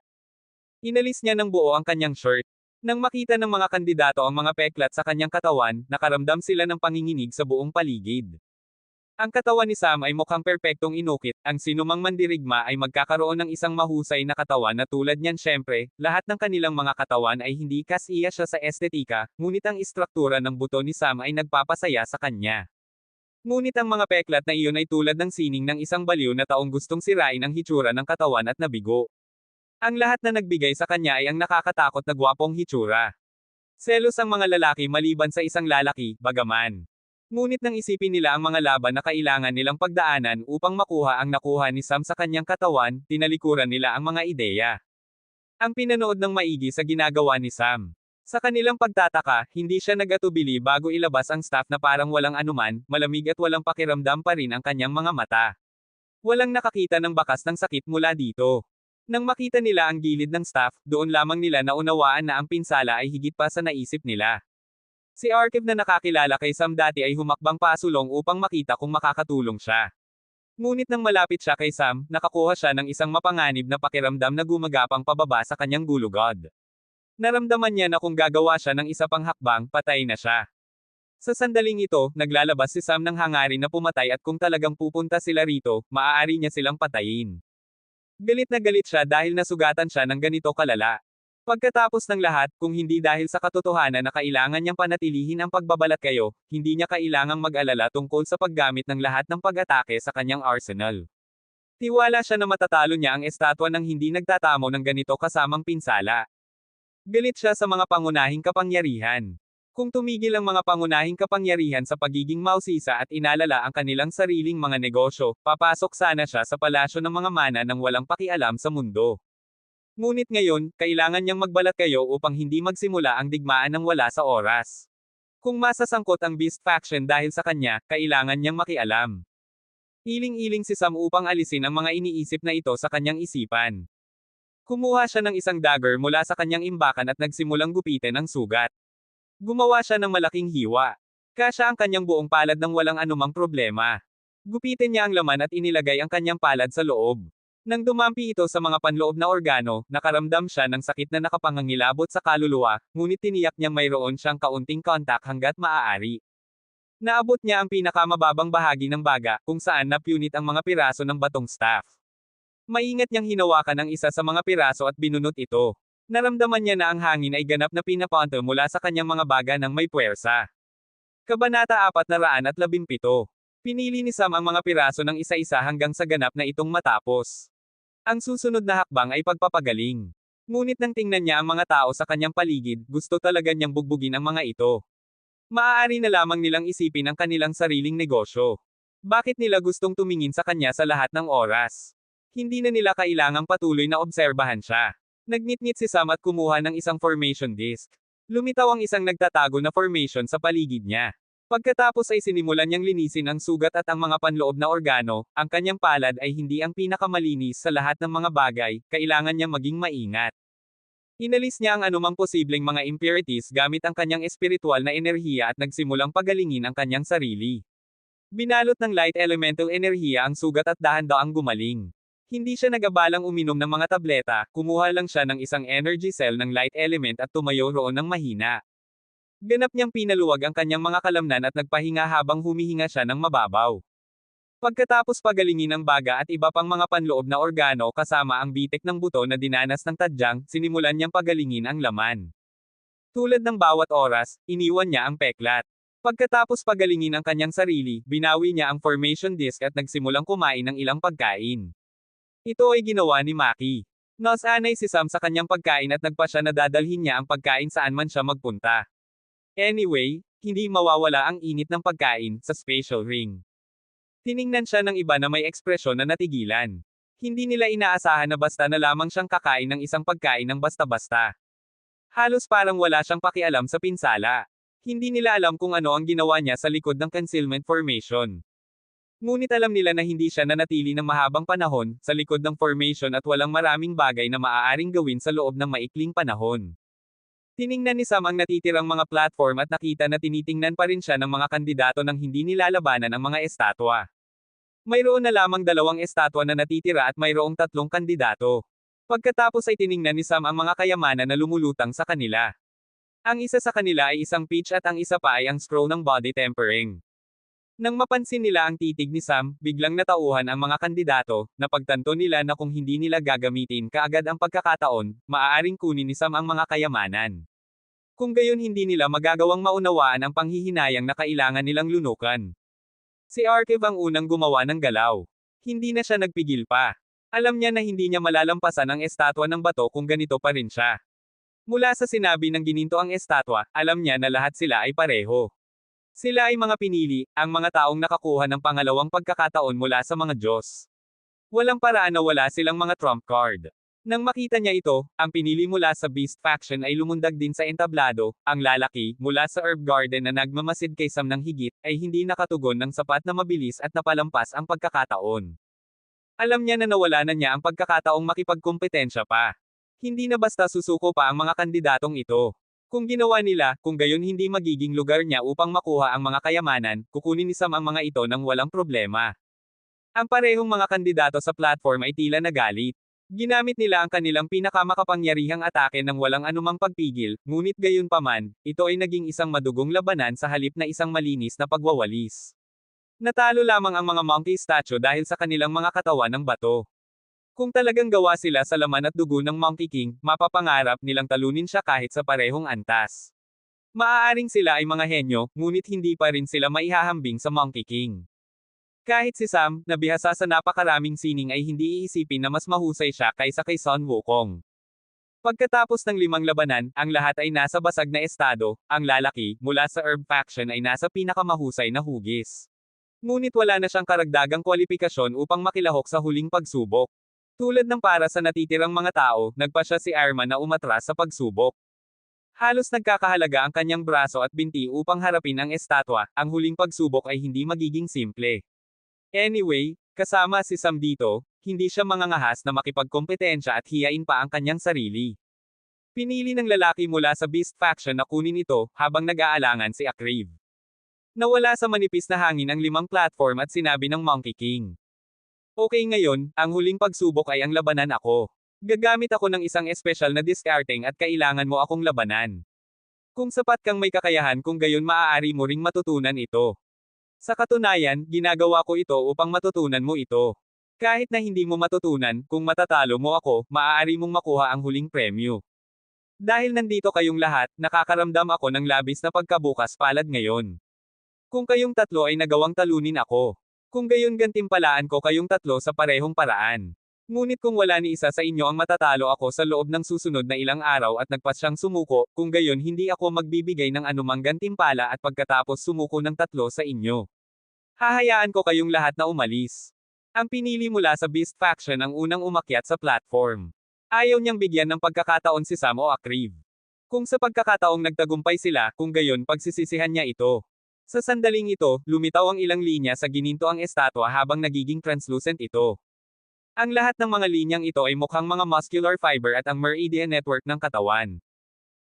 Inalis niya ng buo ang kanyang shirt. Nang makita ng mga kandidato ang mga peklat sa kanyang katawan, nakaramdam sila ng panginginig sa buong paligid. Ang katawan ni Sam ay mukhang perpektong inukit, ang sinumang mandirigma ay magkakaroon ng isang mahusay na katawan na tulad niyan syempre, lahat ng kanilang mga katawan ay hindi kasiya siya sa estetika, ngunit ang istruktura ng buto ni Sam ay nagpapasaya sa kanya. Ngunit ang mga peklat na iyon ay tulad ng sining ng isang baliw na taong gustong sirain ang hitsura ng katawan at nabigo. Ang lahat na nagbigay sa kanya ay ang nakakatakot na gwapong hitsura. Selos ang mga lalaki maliban sa isang lalaki, bagaman. Ngunit nang isipin nila ang mga laban na kailangan nilang pagdaanan upang makuha ang nakuha ni Sam sa kanyang katawan, tinalikuran nila ang mga ideya. Ang pinanood ng maigi sa ginagawa ni Sam. Sa kanilang pagtataka, hindi siya nagatubili bago ilabas ang staff na parang walang anuman, malamig at walang pakiramdam pa rin ang kanyang mga mata. Walang nakakita ng bakas ng sakit mula dito. Nang makita nila ang gilid ng staff, doon lamang nila naunawaan na ang pinsala ay higit pa sa naisip nila. Si Arkev na nakakilala kay Sam dati ay humakbang pasulong upang makita kung makakatulong siya. Ngunit nang malapit siya kay Sam, nakakuha siya ng isang mapanganib na pakiramdam na gumagapang pababa sa kanyang gulugod. Naramdaman niya na kung gagawa siya ng isa pang hakbang, patay na siya. Sa sandaling ito, naglalabas si Sam ng hangarin na pumatay at kung talagang pupunta sila rito, maaari niya silang patayin. Galit na galit siya dahil nasugatan siya ng ganito kalala. Pagkatapos ng lahat, kung hindi dahil sa katotohanan na kailangan niyang panatilihin ang pagbabalat kayo, hindi niya kailangang mag-alala tungkol sa paggamit ng lahat ng pag-atake sa kanyang arsenal. Tiwala siya na matatalo niya ang estatwa ng hindi nagtatamo ng ganito kasamang pinsala. Galit siya sa mga pangunahing kapangyarihan. Kung tumigil ang mga pangunahing kapangyarihan sa pagiging mausisa at inalala ang kanilang sariling mga negosyo, papasok sana siya sa palasyo ng mga mana nang walang pakialam sa mundo. Ngunit ngayon, kailangan niyang magbalat kayo upang hindi magsimula ang digmaan ng wala sa oras. Kung masasangkot ang Beast Faction dahil sa kanya, kailangan niyang makialam. Iling-iling si Sam upang alisin ang mga iniisip na ito sa kanyang isipan. Kumuha siya ng isang dagger mula sa kanyang imbakan at nagsimulang gupitin ang sugat. Gumawa siya ng malaking hiwa. Kasya ang kanyang buong palad ng walang anumang problema. Gupitin niya ang laman at inilagay ang kanyang palad sa loob. Nang dumampi ito sa mga panloob na organo, nakaramdam siya ng sakit na nakapangangilabot sa kaluluwa, ngunit tiniyak niyang mayroon siyang kaunting kontak hanggat maaari. Naabot niya ang pinakamababang bahagi ng baga, kung saan napunit ang mga piraso ng batong staff. Maingat niyang hinawakan ang isa sa mga piraso at binunot ito. Naramdaman niya na ang hangin ay ganap na pinapunto mula sa kanyang mga baga ng may puwersa. Kabanata 417. Pinili ni Sam ang mga piraso ng isa-isa hanggang sa ganap na itong matapos. Ang susunod na hakbang ay pagpapagaling. Ngunit nang tingnan niya ang mga tao sa kanyang paligid, gusto talaga niyang bugbugin ang mga ito. Maaari na lamang nilang isipin ang kanilang sariling negosyo. Bakit nila gustong tumingin sa kanya sa lahat ng oras? Hindi na nila kailangang patuloy na obserbahan siya. Nagnitngit si Sam at kumuha ng isang formation disc. Lumitaw ang isang nagtatago na formation sa paligid niya. Pagkatapos ay sinimulan niyang linisin ang sugat at ang mga panloob na organo, ang kanyang palad ay hindi ang pinakamalinis sa lahat ng mga bagay, kailangan niyang maging maingat. Inalis niya ang anumang posibleng mga impurities gamit ang kanyang espiritual na enerhiya at nagsimulang pagalingin ang kanyang sarili. Binalot ng light elemental enerhiya ang sugat at dahan-daang gumaling. Hindi siya nagabalang uminom ng mga tableta, kumuha lang siya ng isang energy cell ng light element at tumayo roon ng mahina. Ganap niyang pinaluwag ang kanyang mga kalamnan at nagpahinga habang humihinga siya ng mababaw. Pagkatapos pagalingin ang baga at iba pang mga panloob na organo kasama ang bitik ng buto na dinanas ng tadyang, sinimulan niyang pagalingin ang laman. Tulad ng bawat oras, iniwan niya ang peklat. Pagkatapos pagalingin ang kanyang sarili, binawi niya ang formation disc at nagsimulang kumain ng ilang pagkain. Ito ay ginawa ni Maki. Nasanay si Sam sa kanyang pagkain at nagpa siya na dadalhin niya ang pagkain saan man siya magpunta. Anyway, hindi mawawala ang init ng pagkain sa spatial ring. Tiningnan siya ng iba na may ekspresyon na natigilan. Hindi nila inaasahan na basta na lamang siyang kakain ng isang pagkain ng basta-basta. Halos parang wala siyang pakialam sa pinsala. Hindi nila alam kung ano ang ginawa niya sa likod ng concealment formation. Ngunit alam nila na hindi siya nanatili ng mahabang panahon sa likod ng formation at walang maraming bagay na maaaring gawin sa loob ng maikling panahon. Tiningnan ni Sam ang natitirang mga platform at nakita na tinitingnan pa rin siya ng mga kandidato nang hindi nilalabanan ang mga estatwa. Mayroon na lamang 2 estatwa na natitira at mayroong 3 kandidato. Pagkatapos ay tiningnan ni Sam ang mga kayamanan na lumulutang sa kanila. Ang isa sa kanila ay isang peach at ang isa pa ay ang scroll ng body tempering. Nang mapansin nila ang titig ni Sam, biglang natauhan ang mga kandidato, napagtanto nila na kung hindi nila gagamitin kaagad ang pagkakataon, maaaring kunin ni Sam ang mga kayamanan. Kung gayon hindi nila magagawang maunawaan ang panghihinayang na kailangan nilang lunukan. Si Archive ang unang gumawa ng galaw. Hindi na siya nagpigil pa. Alam niya na hindi niya malalampasan ang estatwa ng bato kung ganito pa rin siya. Mula sa sinabi ng gininto ang estatwa, alam niya na lahat sila ay pareho. Sila ay mga pinili, ang mga taong nakakuha ng pangalawang pagkakataon mula sa mga Diyos. Walang paraan na wala silang mga trump card. Nang makita niya ito, ang pinili mula sa Beast Faction ay lumundag din sa entablado, ang lalaki, mula sa Herb Garden na nagmamasid kay Sam ng higit, ay hindi nakatugon ng sapat na mabilis at napalampas ang pagkakataon. Alam niya na nawala na niya ang pagkakataong makipagkompetensya pa. Hindi na basta susuko pa ang mga kandidatong ito. Kung ginawa nila, kung gayon hindi magiging lugar niya upang makuha ang mga kayamanan, kukunin ni Sam ang mga ito nang walang problema. Ang parehong mga kandidato sa platform ay tila nagalit. Ginamit nila ang kanilang pinakamakapangyarihang atake nang walang anumang pagpigil, ngunit gayunpaman, ito ay naging isang madugong labanan sa halip na isang malinis na pagwawalis. Natalo lamang ang mga monkey statue dahil sa kanilang mga katawan ng bato. Kung talagang gawa sila sa laman at dugo ng Monkey King, mapapangarap nilang talunin siya kahit sa parehong antas. Maaaring sila ay mga henyo, ngunit hindi pa rin sila maihahambing sa Monkey King. Kahit si Sam, na bihasa sa napakaraming sining ay hindi iisipin na mas mahusay siya kaysa kay Sun Wukong. Pagkatapos ng 5 labanan, ang lahat ay nasa basag na estado, ang lalaki, mula sa Herb Faction ay nasa pinakamahusay na hugis. Ngunit wala na siyang karagdagang kwalifikasyon upang makilahok sa huling pagsubok. Tulad ng para sa natitirang mga tao, nagpa siya si Arman na umatras sa pagsubok. Halos nagkakahalaga ang kanyang braso at binti upang harapin ang estatwa, ang huling pagsubok ay hindi magiging simple. Anyway, kasama si Sam dito, hindi siya mangangahas na makipagkompetensya at hiyain pa ang kanyang sarili. Pinili ng lalaki mula sa Beast Faction na kunin ito, habang nag-aalangan si Akriv. Nawala sa manipis na hangin ang 5 platform at sinabi ng Monkey King. Okay ngayon, ang huling pagsubok ay ang labanan ako. Gagamit ako ng isang espesyal na discarding at kailangan mo akong labanan. Kung sapat kang may kakayahan kung gayon maaari mo ring matutunan ito. Sa katunayan, ginagawa ko ito upang matutunan mo ito. Kahit na hindi mo matutunan, kung matatalo mo ako, maaari mong makuha ang huling premyo. Dahil nandito kayong lahat, nakakaramdam ako ng labis na pagkabukas palad ngayon. Kung kayong tatlo ay nagawang talunin ako. Kung gayon gantimpalaan ko kayong tatlo sa parehong paraan. Ngunit kung wala ni isa sa inyo ang matatalo ako sa loob ng susunod na ilang araw at nagpas siyang sumuko, kung gayon hindi ako magbibigay ng anumang gantimpala at pagkatapos sumuko ng tatlo sa inyo. Hahayaan ko kayong lahat na umalis. Ang pinili mula sa Beast Faction ang unang umakyat sa platform. Ayaw niyang bigyan ng pagkakataon si Sam o Akriv. Kung sa pagkakataong nagtagumpay sila, kung gayon pagsisisihan niya ito. Sa sandaling ito, lumitaw ang ilang linya sa gininto ang estatwa habang nagiging translucent ito. Ang lahat ng mga linyang ito ay mukhang mga muscular fiber at ang meridian network ng katawan.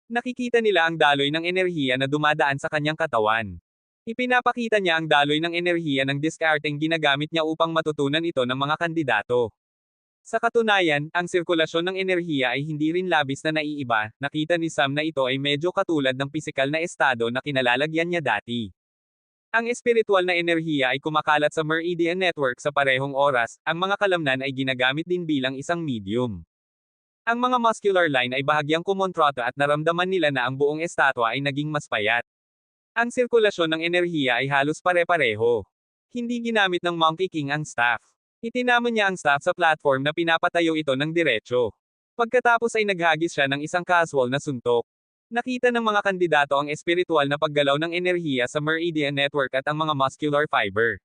Nakikita nila ang daloy ng enerhiya na dumadaan sa kanyang katawan. Ipinapakita niya ang daloy ng enerhiya ng discarding ginagamit niya upang matutunan ito ng mga kandidato. Sa katunayan, ang sirkulasyon ng enerhiya ay hindi rin labis na naiiba, nakita ni Sam na ito ay medyo katulad ng pisikal na estado na kinalalagyan niya dati. Ang espiritual na enerhiya ay kumakalat sa meridian network sa parehong oras, ang mga kalamnan ay ginagamit din bilang isang medium. Ang mga muscular line ay bahagyang kumontrata at naramdaman nila na ang buong estatwa ay naging mas payat. Ang sirkulasyon ng enerhiya ay halos pare-pareho. Hindi ginamit ng Monkey King ang staff. Itinamon niya ang staff sa platform na pinapatayo ito ng diretso. Pagkatapos ay naghagis siya ng isang casual na suntok. Nakita ng mga kandidato ang espiritual na paggalaw ng enerhiya sa meridian network at ang mga muscular fiber.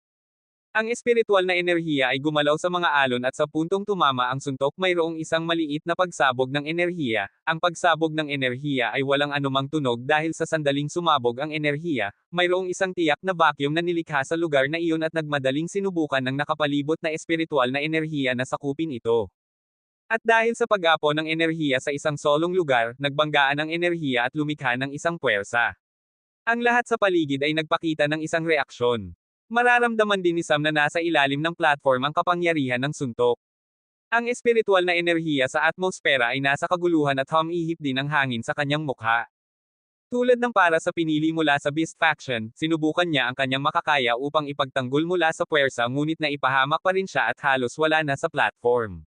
Ang espiritual na enerhiya ay gumalaw sa mga alon at sa puntong tumama ang suntok mayroong isang maliit na pagsabog ng enerhiya. Ang pagsabog ng enerhiya ay walang anumang tunog dahil sa sandaling sumabog ang enerhiya, mayroong isang tiyak na vacuum na nilikha sa lugar na iyon at nagmadaling sinubukan ng nakapalibot na espiritual na enerhiya na sakupin ito. At dahil sa pag-apo ng enerhiya sa isang solong lugar, nagbanggaan ang enerhiya at lumikha ng isang puwersa. Ang lahat sa paligid ay nagpakita ng isang reaksyon. Mararamdaman din ni Sam na nasa ilalim ng platform ang kapangyarihan ng suntok. Ang espiritual na enerhiya sa atmosfera ay nasa kaguluhan at humihip din ang hangin sa kanyang mukha. Tulad ng para sa pinili mula sa Beast Faction, sinubukan niya ang kanyang makakaya upang ipagtanggol mula sa puwersa ngunit naipahamak pa rin siya at halos wala na sa platform.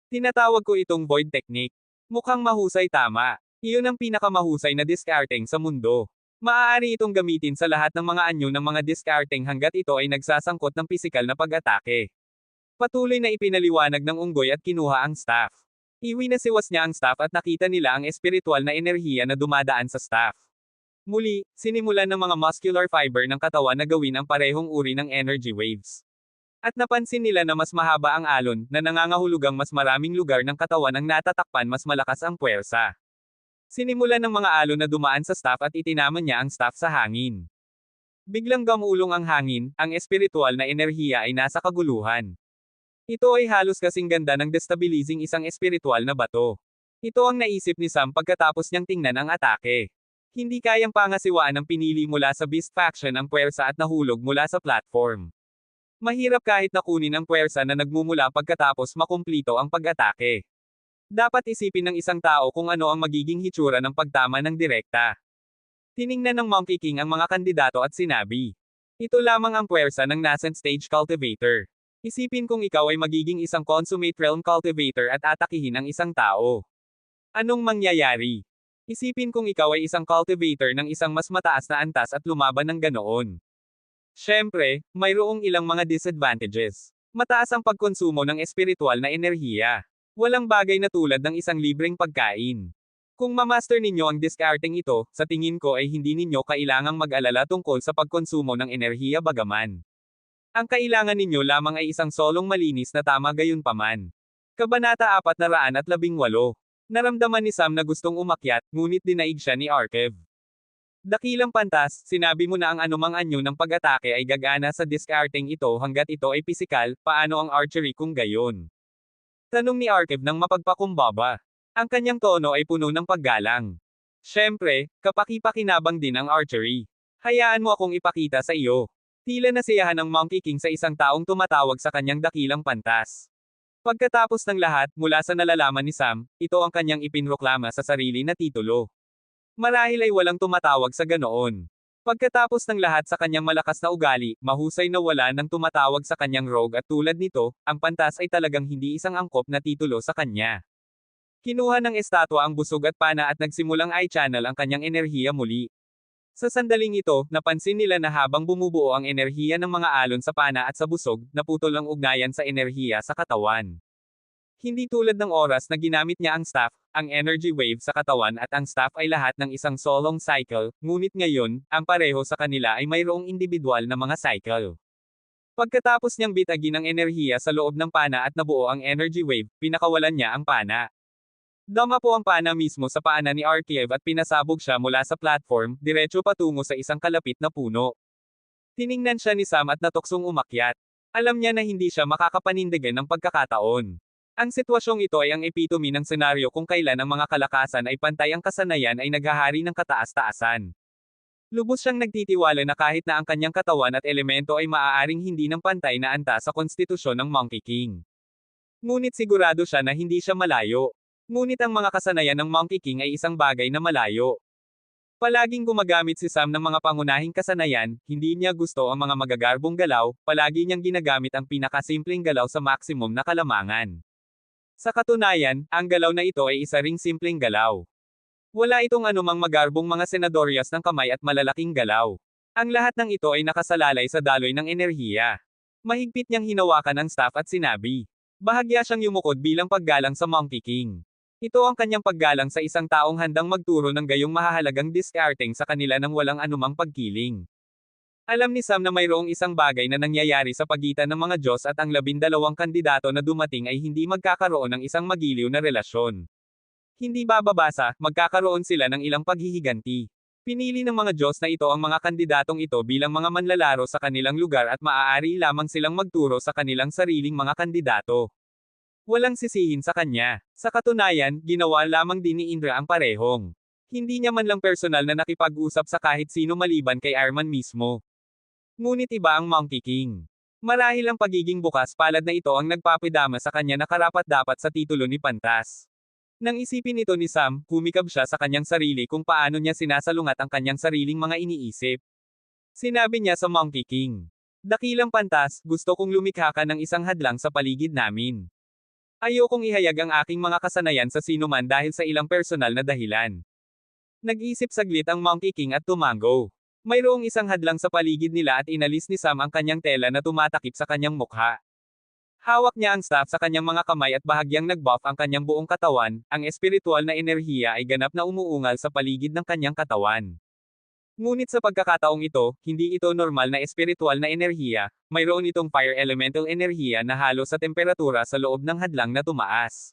Tinatawag ko itong void technique. Mukhang mahusay tama. Iyon ang pinakamahusay na discarding sa mundo. Maaari itong gamitin sa lahat ng mga anyo ng mga discarding hanggat ito ay nagsasangkot ng pisikal na pag-atake. Patuloy na ipinaliwanag ng unggoy at kinuha ang staff. Iwinasiwas niya ang staff at nakita nila ang espiritual na enerhiya na dumadaan sa staff. Muli, sinimulan ng mga muscular fiber ng katawan na gawin ang parehong uri ng energy waves. At napansin nila na mas mahaba ang alon, na nangangahulugang mas maraming lugar ng katawan ang natatakpan mas malakas ang puwersa. Sinimulan ng mga alon na dumaan sa staff at itinama niya ang staff sa hangin. Biglang gamulong ang hangin, ang espiritual na enerhiya ay nasa kaguluhan. Ito ay halos kasing ganda ng destabilizing isang espiritual na bato. Ito ang naisip ni Sam pagkatapos niyang tingnan ang atake. Hindi kayang pangasiwaan ng pinili mula sa Beast Faction ang puwersa at nahulog mula sa platform. Mahirap kahit na kunin ang puwersa na nagmumula pagkatapos makumplito ang pag-atake. Dapat isipin ng isang tao kung ano ang magiging hitsura ng pagtama ng direkta. Tiningnan ng Monkey King ang mga kandidato at sinabi, ito lamang ang puwersa ng nascent stage cultivator. Isipin kung ikaw ay magiging isang consummate realm cultivator at atakihin ang isang tao. Anong mangyayari? Isipin kung ikaw ay isang cultivator ng isang mas mataas na antas at lumaban ng ganoon. Siyempre, mayroong ilang mga disadvantages. Mataas ang pagkonsumo ng espiritual na enerhiya. Walang bagay na tulad ng isang libreng pagkain. Kung mamaster ninyo ang discarding ito, sa tingin ko ay hindi ninyo kailangang mag-alala tungkol sa pagkonsumo ng enerhiya bagaman. Ang kailangan ninyo lamang ay isang solong malinis na tama gayunpaman. Kabanata 418. Naramdaman ni Sam na gustong umakyat, ngunit dinaig siya ni Arkev. Dakilang pantas, sinabi mo na ang anumang anyo ng pag-atake ay gagana sa discarding ito hanggat ito ay pisikal, paano ang archery kung gayon? Tanong ni Arkev ng mapagpakumbaba. Ang kanyang tono ay puno ng paggalang. Siyempre, kapaki-pakinabang din ang archery. Hayaan mo akong ipakita sa iyo. Tila nasiyahan ng Monkey King sa isang taong tumatawag sa kanyang dakilang pantas. Pagkatapos ng lahat, mula sa nalalaman ni Sam, ito ang kanyang ipinroklama sa sarili na titulo. Marahil ay walang tumatawag sa ganoon. Pagkatapos ng lahat sa kanyang malakas na ugali, mahusay na wala nang tumatawag sa kanyang rogue at tulad nito, ang pantas ay talagang hindi isang angkop na titulo sa kanya. Kinuha ng estatwa ang busog at pana at nagsimulang i-channel ang kanyang enerhiya muli. Sa sandaling ito, napansin nila na habang bumubuo ang enerhiya ng mga alon sa pana at sa busog, naputol ang ugnayan sa enerhiya sa katawan. Hindi tulad ng oras na ginamit niya ang staff, ang energy wave sa katawan at ang staff ay lahat ng isang solong cycle, ngunit ngayon, ang pareho sa kanila ay mayroong individual na mga cycle. Pagkatapos niyang bitagin ang enerhiya sa loob ng pana at nabuo ang energy wave, pinakawalan niya ang pana. Dama po ang pana mismo sa paanan ni Arkev at pinasabog siya mula sa platform, diretso patungo sa isang kalapit na puno. Tiningnan siya ni Sam at natuksong umakyat. Alam niya na hindi siya makakapanindigan ng pagkakataon. Ang sitwasyong ito ay ang epitome ng senaryo kung kailan ang mga kalakasan ay pantay ang kasanayan ay naghahari ng kataas-taasan. Lubos siyang nagtitiwala na kahit na ang kanyang katawan at elemento ay maaaring hindi ng pantay na antas sa konstitusyon ng Monkey King. Ngunit sigurado siya na hindi siya malayo. Ngunit ang mga kasanayan ng Monkey King ay isang bagay na malayo. Palaging gumagamit si Sam ng mga pangunahing kasanayan, hindi niya gusto ang mga magagarbong galaw, palagi niyang ginagamit ang pinakasimpleng galaw sa maximum na kalamangan. Sa katunayan, ang galaw na ito ay isa ring simpleng galaw. Wala itong anumang magarbong mga senadoryas ng kamay at malalaking galaw. Ang lahat ng ito ay nakasalalay sa daloy ng enerhiya. Mahigpit niyang hinawakan ang staff at sinabi. Bahagya siyang yumukod bilang paggalang sa Monkey King. Ito ang kanyang paggalang sa isang taong handang magturo ng gayong mahahalagang discarding sa kanila nang walang anumang pagkiling. Alam ni Sam na mayroong isang bagay na nangyayari sa pagitan ng mga Diyos at ang 12 kandidato na dumating ay hindi magkakaroon ng isang magiliw na relasyon. Hindi bababasa, magkakaroon sila ng ilang paghihiganti. Pinili ng mga Diyos na ito ang mga kandidatong ito bilang mga manlalaro sa kanilang lugar at maaari lamang silang magturo sa kanilang sariling mga kandidato. Walang sisihin sa kanya. Sa katunayan, ginawa lamang din ni Indra ang parehong. Hindi niya man lang personal na nakipag-usap sa kahit sino maliban kay Arman mismo. Ngunit iba ang Monkey King. Marahil ang pagiging bukas palad na ito ang nagpapidama sa kanya na karapat-dapat sa titulo ni Pantas. Nang isipin ito ni Sam, humikab siya sa kanyang sarili kung paano niya sinasalungat ang kanyang sariling mga iniisip. Sinabi niya sa Monkey King, "Dakilang Pantas, gusto kong lumikha ka ng isang hadlang sa paligid namin. Ayokong ihayag ang aking mga kasanayan sa sinuman dahil sa ilang personal na dahilan." Nag-isip saglit ang Monkey King at tumango. Mayroong isang hadlang sa paligid nila at inalis ni Sam ang kanyang tela na tumatakip sa kanyang mukha. Hawak niya ang staff sa kanyang mga kamay at bahagyang nag-buff ang kanyang buong katawan, ang espiritual na enerhiya ay ganap na umuungal sa paligid ng kanyang katawan. Ngunit sa pagkakataong ito, hindi ito normal na espiritual na enerhiya, mayroon itong fire elemental enerhiya na halo sa temperatura sa loob ng hadlang na tumaas.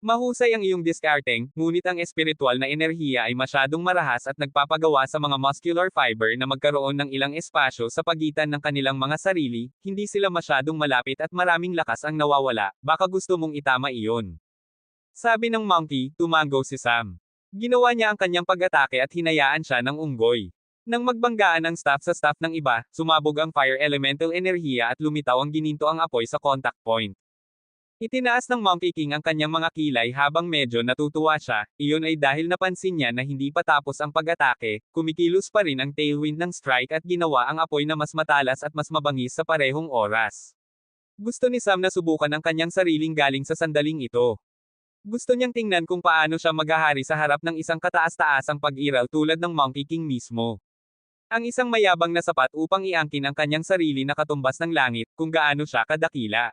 Mahusay ang iyong diskarteng, ngunit ang espiritual na enerhiya ay masyadong marahas at nagpapagawa sa mga muscular fiber na magkaroon ng ilang espasyo sa pagitan ng kanilang mga sarili, hindi sila masyadong malapit at maraming lakas ang nawawala, baka gusto mong itama iyon. Sabi ng monkey, tumango si Sam. Ginawa niya ang kanyang pag-atake at hinayaan siya ng unggoy. Nang magbanggaan ang staff sa staff ng iba, sumabog ang fire elemental enerhiya at lumitaw ang gininto ang apoy sa contact point. Itinaas ng Monkey King ang kanyang mga kilay habang medyo natutuwa siya, iyon ay dahil napansin niya na hindi pa tapos ang pag-atake, kumikilos pa rin ang tailwind ng strike at ginawa ang apoy na mas matalas at mas mabangis sa parehong oras. Gusto ni Sam na subukan ang kanyang sariling galing sa sandaling ito. Gusto niyang tingnan kung paano siya maghahari sa harap ng isang kataas-taasang pag-iral tulad ng Monkey King mismo. Ang isang mayabang na sapat upang iangkin ang kanyang sarili na katumbas ng langit, kung gaano siya kadakila.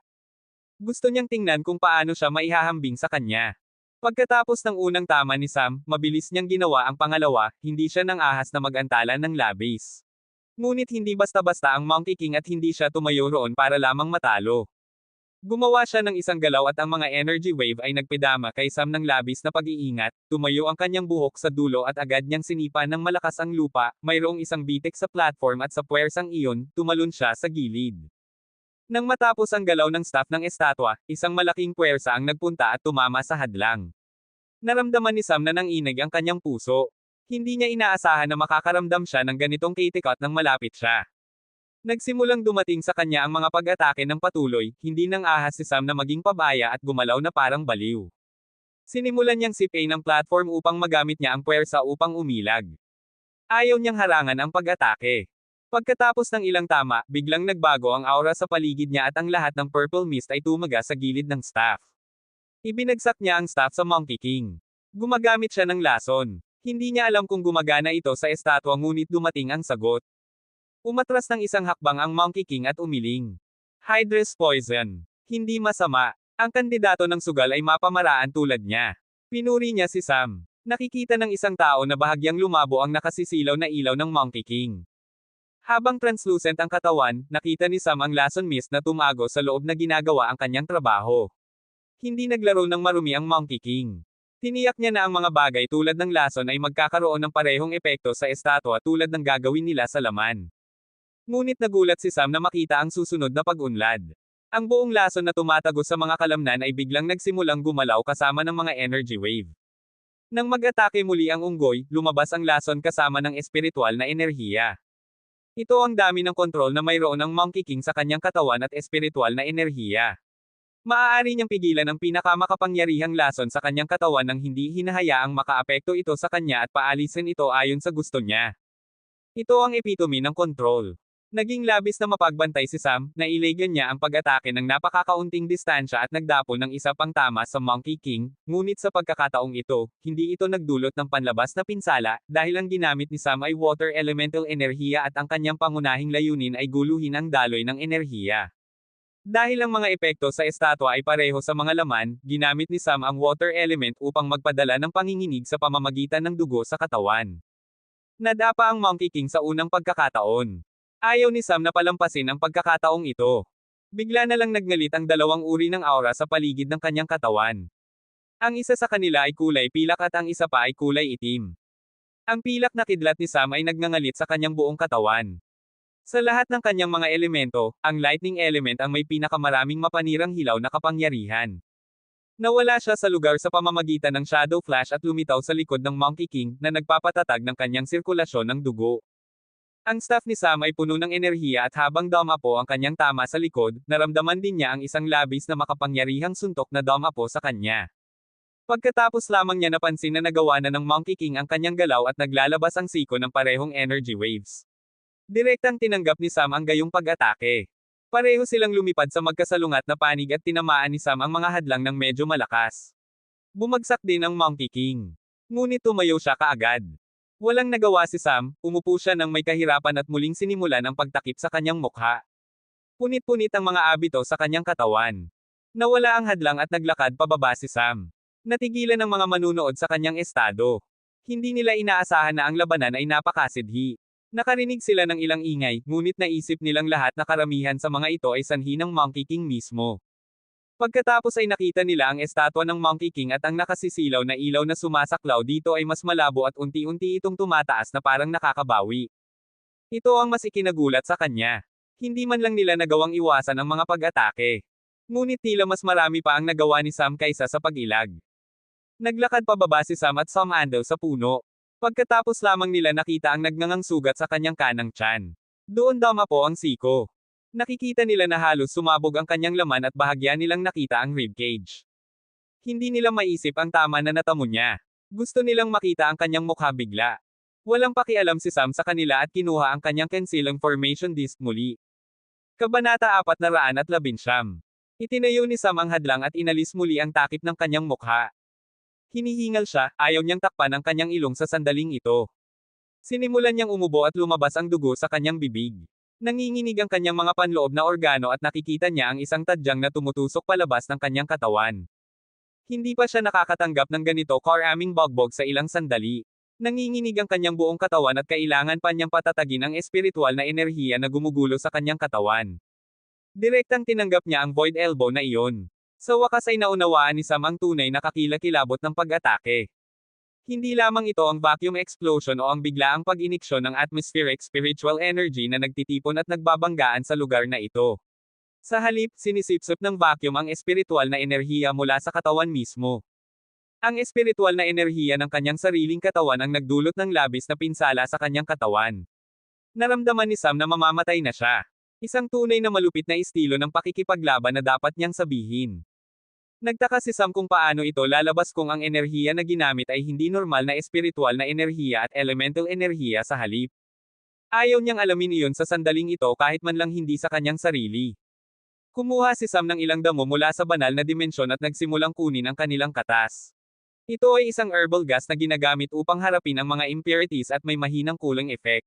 Gusto niyang tingnan kung paano siya maihahambing sa kanya. Pagkatapos ng unang tama ni Sam, mabilis niyang ginawa ang pangalawa, hindi siya nang ahas na mag-antala ng labis. Ngunit hindi basta-basta ang Monkey King at hindi siya tumayo roon para lamang matalo. Gumawa siya ng isang galaw at ang mga energy wave ay nagpidama kay Sam ng labis na pag-iingat, tumayo ang kanyang buhok sa dulo at agad niyang sinipa ng malakas ang lupa, mayroong isang bitik sa platform at sa puwersang iyon, tumalon siya sa gilid. Nang matapos ang galaw ng staff ng estatwa, isang malaking puwersa ang nagpunta at tumama sa hadlang. Naramdaman ni Sam na nanginig ang kanyang puso. Hindi niya inaasahan na makakaramdam siya ng ganitong kitikot nang malapit siya. Nagsimulang dumating sa kanya ang mga pag-atake ng patuloy, hindi nang ahas si Sam na maging pabaya at gumalaw na parang baliw. Sinimulan niyang sipain ang platform upang magamit niya ang puwersa upang umilag. Ayaw niyang harangan ang pag-atake. Pagkatapos ng ilang tama, biglang nagbago ang aura sa paligid niya at ang lahat ng purple mist ay tumaga sa gilid ng staff. Ibinagsak niya ang staff sa Monkey King. Gumagamit siya ng lason. Hindi niya alam kung gumagana ito sa estatwa ngunit dumating ang sagot. Umatras ng isang hakbang ang Monkey King at umiling. Hydrous poison. Hindi masama. Ang kandidato ng sugal ay mapamaraan tulad niya. Pinuri niya si Sam. Nakikita ng isang tao na bahagyang lumabo ang nakasisilaw na ilaw ng Monkey King. Habang translucent ang katawan, nakita ni Sam ang lason mist na tumago sa loob na ginagawa ang kanyang trabaho. Hindi naglaro ng marumi ang Monkey King. Tiniyak niya na ang mga bagay tulad ng lason ay magkakaroon ng parehong epekto sa estatwa tulad ng gagawin nila sa laman. Ngunit nagulat si Sam na makita ang susunod na pag-unlad. Ang buong lason na tumatagos sa mga kalamnan ay biglang nagsimulang gumalaw kasama ng mga energy wave. Nang mag-atake muli ang unggoy, lumabas ang lason kasama ng espiritual na enerhiya. Ito ang dami ng kontrol na mayroon ng Monkey King sa kanyang katawan at espiritual na enerhiya. Maaari niyang pigilan ang pinakamakapangyarihang lason sa kanyang katawan nang hindi hinahayaang makaapekto ito sa kanya at paalisin ito ayon sa gusto niya. Ito ang epitome ng kontrol. Naging labis na mapagbantay si Sam, nailagan niya ang pag-atake ng napakakaunting distansya at nagdapol ng isa pang tama sa Monkey King, ngunit sa pagkakataong ito, hindi ito nagdulot ng panlabas na pinsala, dahil ang ginamit ni Sam ay water elemental enerhiya at ang kanyang pangunahing layunin ay guluhin ang daloy ng enerhiya. Dahil ang mga epekto sa estatwa ay pareho sa mga laman, ginamit ni Sam ang water element upang magpadala ng panginginig sa pamamagitan ng dugo sa katawan. Nadapa ang Monkey King sa unang pagkakataon. Ayaw ni Sam na palampasin ang pagkakataong ito. Bigla na lang nagngalit ang dalawang uri ng aura sa paligid ng kanyang katawan. Ang isa sa kanila ay kulay pilak at ang isa pa ay kulay itim. Ang pilak na kidlat ni Sam ay nagngangalit sa kanyang buong katawan. Sa lahat ng kanyang mga elemento, ang lightning element ang may pinakamaraming mapanirang hilaw na kapangyarihan. Nawala siya sa lugar sa pamamagitan ng Shadow Flash at lumitaw sa likod ng Monkey King na nagpapatatag ng kanyang sirkulasyon ng dugo. Ang staff ni Sam ay puno ng enerhiya at habang Damapo ang kanyang tama sa likod, naramdaman din niya ang isang labis na makapangyarihang suntok na Damapo sa kanya. Pagkatapos lamang niya napansin na nagawa na ng Monkey King ang kanyang galaw at naglalabas ang siko ng parehong energy waves. Direktang tinanggap ni Sam ang gayong pag-atake. Pareho silang lumipad sa magkasalungat na panig at tinamaan ni Sam ang mga hadlang ng medyo malakas. Bumagsak din ang Monkey King. Ngunit tumayo siya kaagad. Walang nagawa si Sam, umupo siya nang may kahirapan at muling sinimulan ang pagtakip sa kanyang mukha. Punit-punit ang mga abito sa kanyang katawan. Nawala ang hadlang at naglakad pababa si Sam. Natigilan ang mga manunood sa kanyang estado. Hindi nila inaasahan na ang labanan ay napakasidhi. Nakarinig sila ng ilang ingay, ngunit naisip nilang lahat na karamihan sa mga ito ay sanhi ng Monkey King mismo. Pagkatapos ay nakita nila ang estatwa ng Monkey King at ang nakasisilaw na ilaw na sumasaklaw dito ay mas malabo at unti-unti itong tumataas na parang nakakabawi. Ito ang mas ikinagulat sa kanya. Hindi man lang nila nagawang iwasan ang mga pag-atake. Ngunit tila mas marami pa ang nagawa ni Sam kaysa sa pag-ilag. Naglakad pababa si Sam at sumandal sa puno. Pagkatapos lamang nila nakita ang nagngangang sugat sa kanyang kanang tiyan. Doon Damapo ang siko. Nakikita nila na halos sumabog ang kanyang laman at bahagya nilang nakita ang ribcage. Hindi nila maisip ang tama na natamo niya. Gusto nilang makita ang kanyang mukha bigla. Walang pakialam si Sam sa kanila at kinuha ang kanyang concealing formation disc muli. Kabanata 419. Itinayo ni Sam ang hadlang at inalis muli ang takip ng kanyang mukha. Hinihingal siya, ayaw niyang takpan ang kanyang ilong sa sandaling ito. Sinimulan niyang umubo at lumabas ang dugo sa kanyang bibig. Nanginginig ang kanyang mga panloob na organo at nakikita niya ang isang tadyang na tumutusok palabas ng kanyang katawan. Hindi pa siya nakakatanggap ng ganito karaming bagbog sa ilang sandali. Nanginginig ang kanyang buong katawan at kailangan pa niyang patatagin ang espiritual na enerhiya na gumugulo sa kanyang katawan. Direktang tinanggap niya ang void elbow na iyon. Sa wakas ay naunawaan ni Sam ang tunay na kakilakilabot ng pag-atake. Hindi lamang ito ang vacuum explosion o ang biglaang pag-iniksyon ng atmospheric spiritual energy na nagtitipon at nagbabanggaan sa lugar na ito. Sa halip, sinisipsip ng vacuum ang espiritual na enerhiya mula sa katawan mismo. Ang espiritual na enerhiya ng kanyang sariling katawan ang nagdulot ng labis na pinsala sa kanyang katawan. Naramdaman ni Sam na mamamatay na siya. Isang tunay na malupit na estilo ng pakikipaglaban na dapat niyang sabihin. Nagtaka si Sam kung paano ito lalabas kung ang enerhiya na ginamit ay hindi normal na espiritual na enerhiya at elemental enerhiya sa halip. Ayaw niyang alamin iyon sa sandaling ito kahit man lang hindi sa kanyang sarili. Kumuha si Sam ng ilang damo mula sa banal na dimensyon at nagsimulang kunin ang kanilang katas. Ito ay isang herbal gas na ginagamit upang harapin ang mga impurities at may mahinang cooling effect.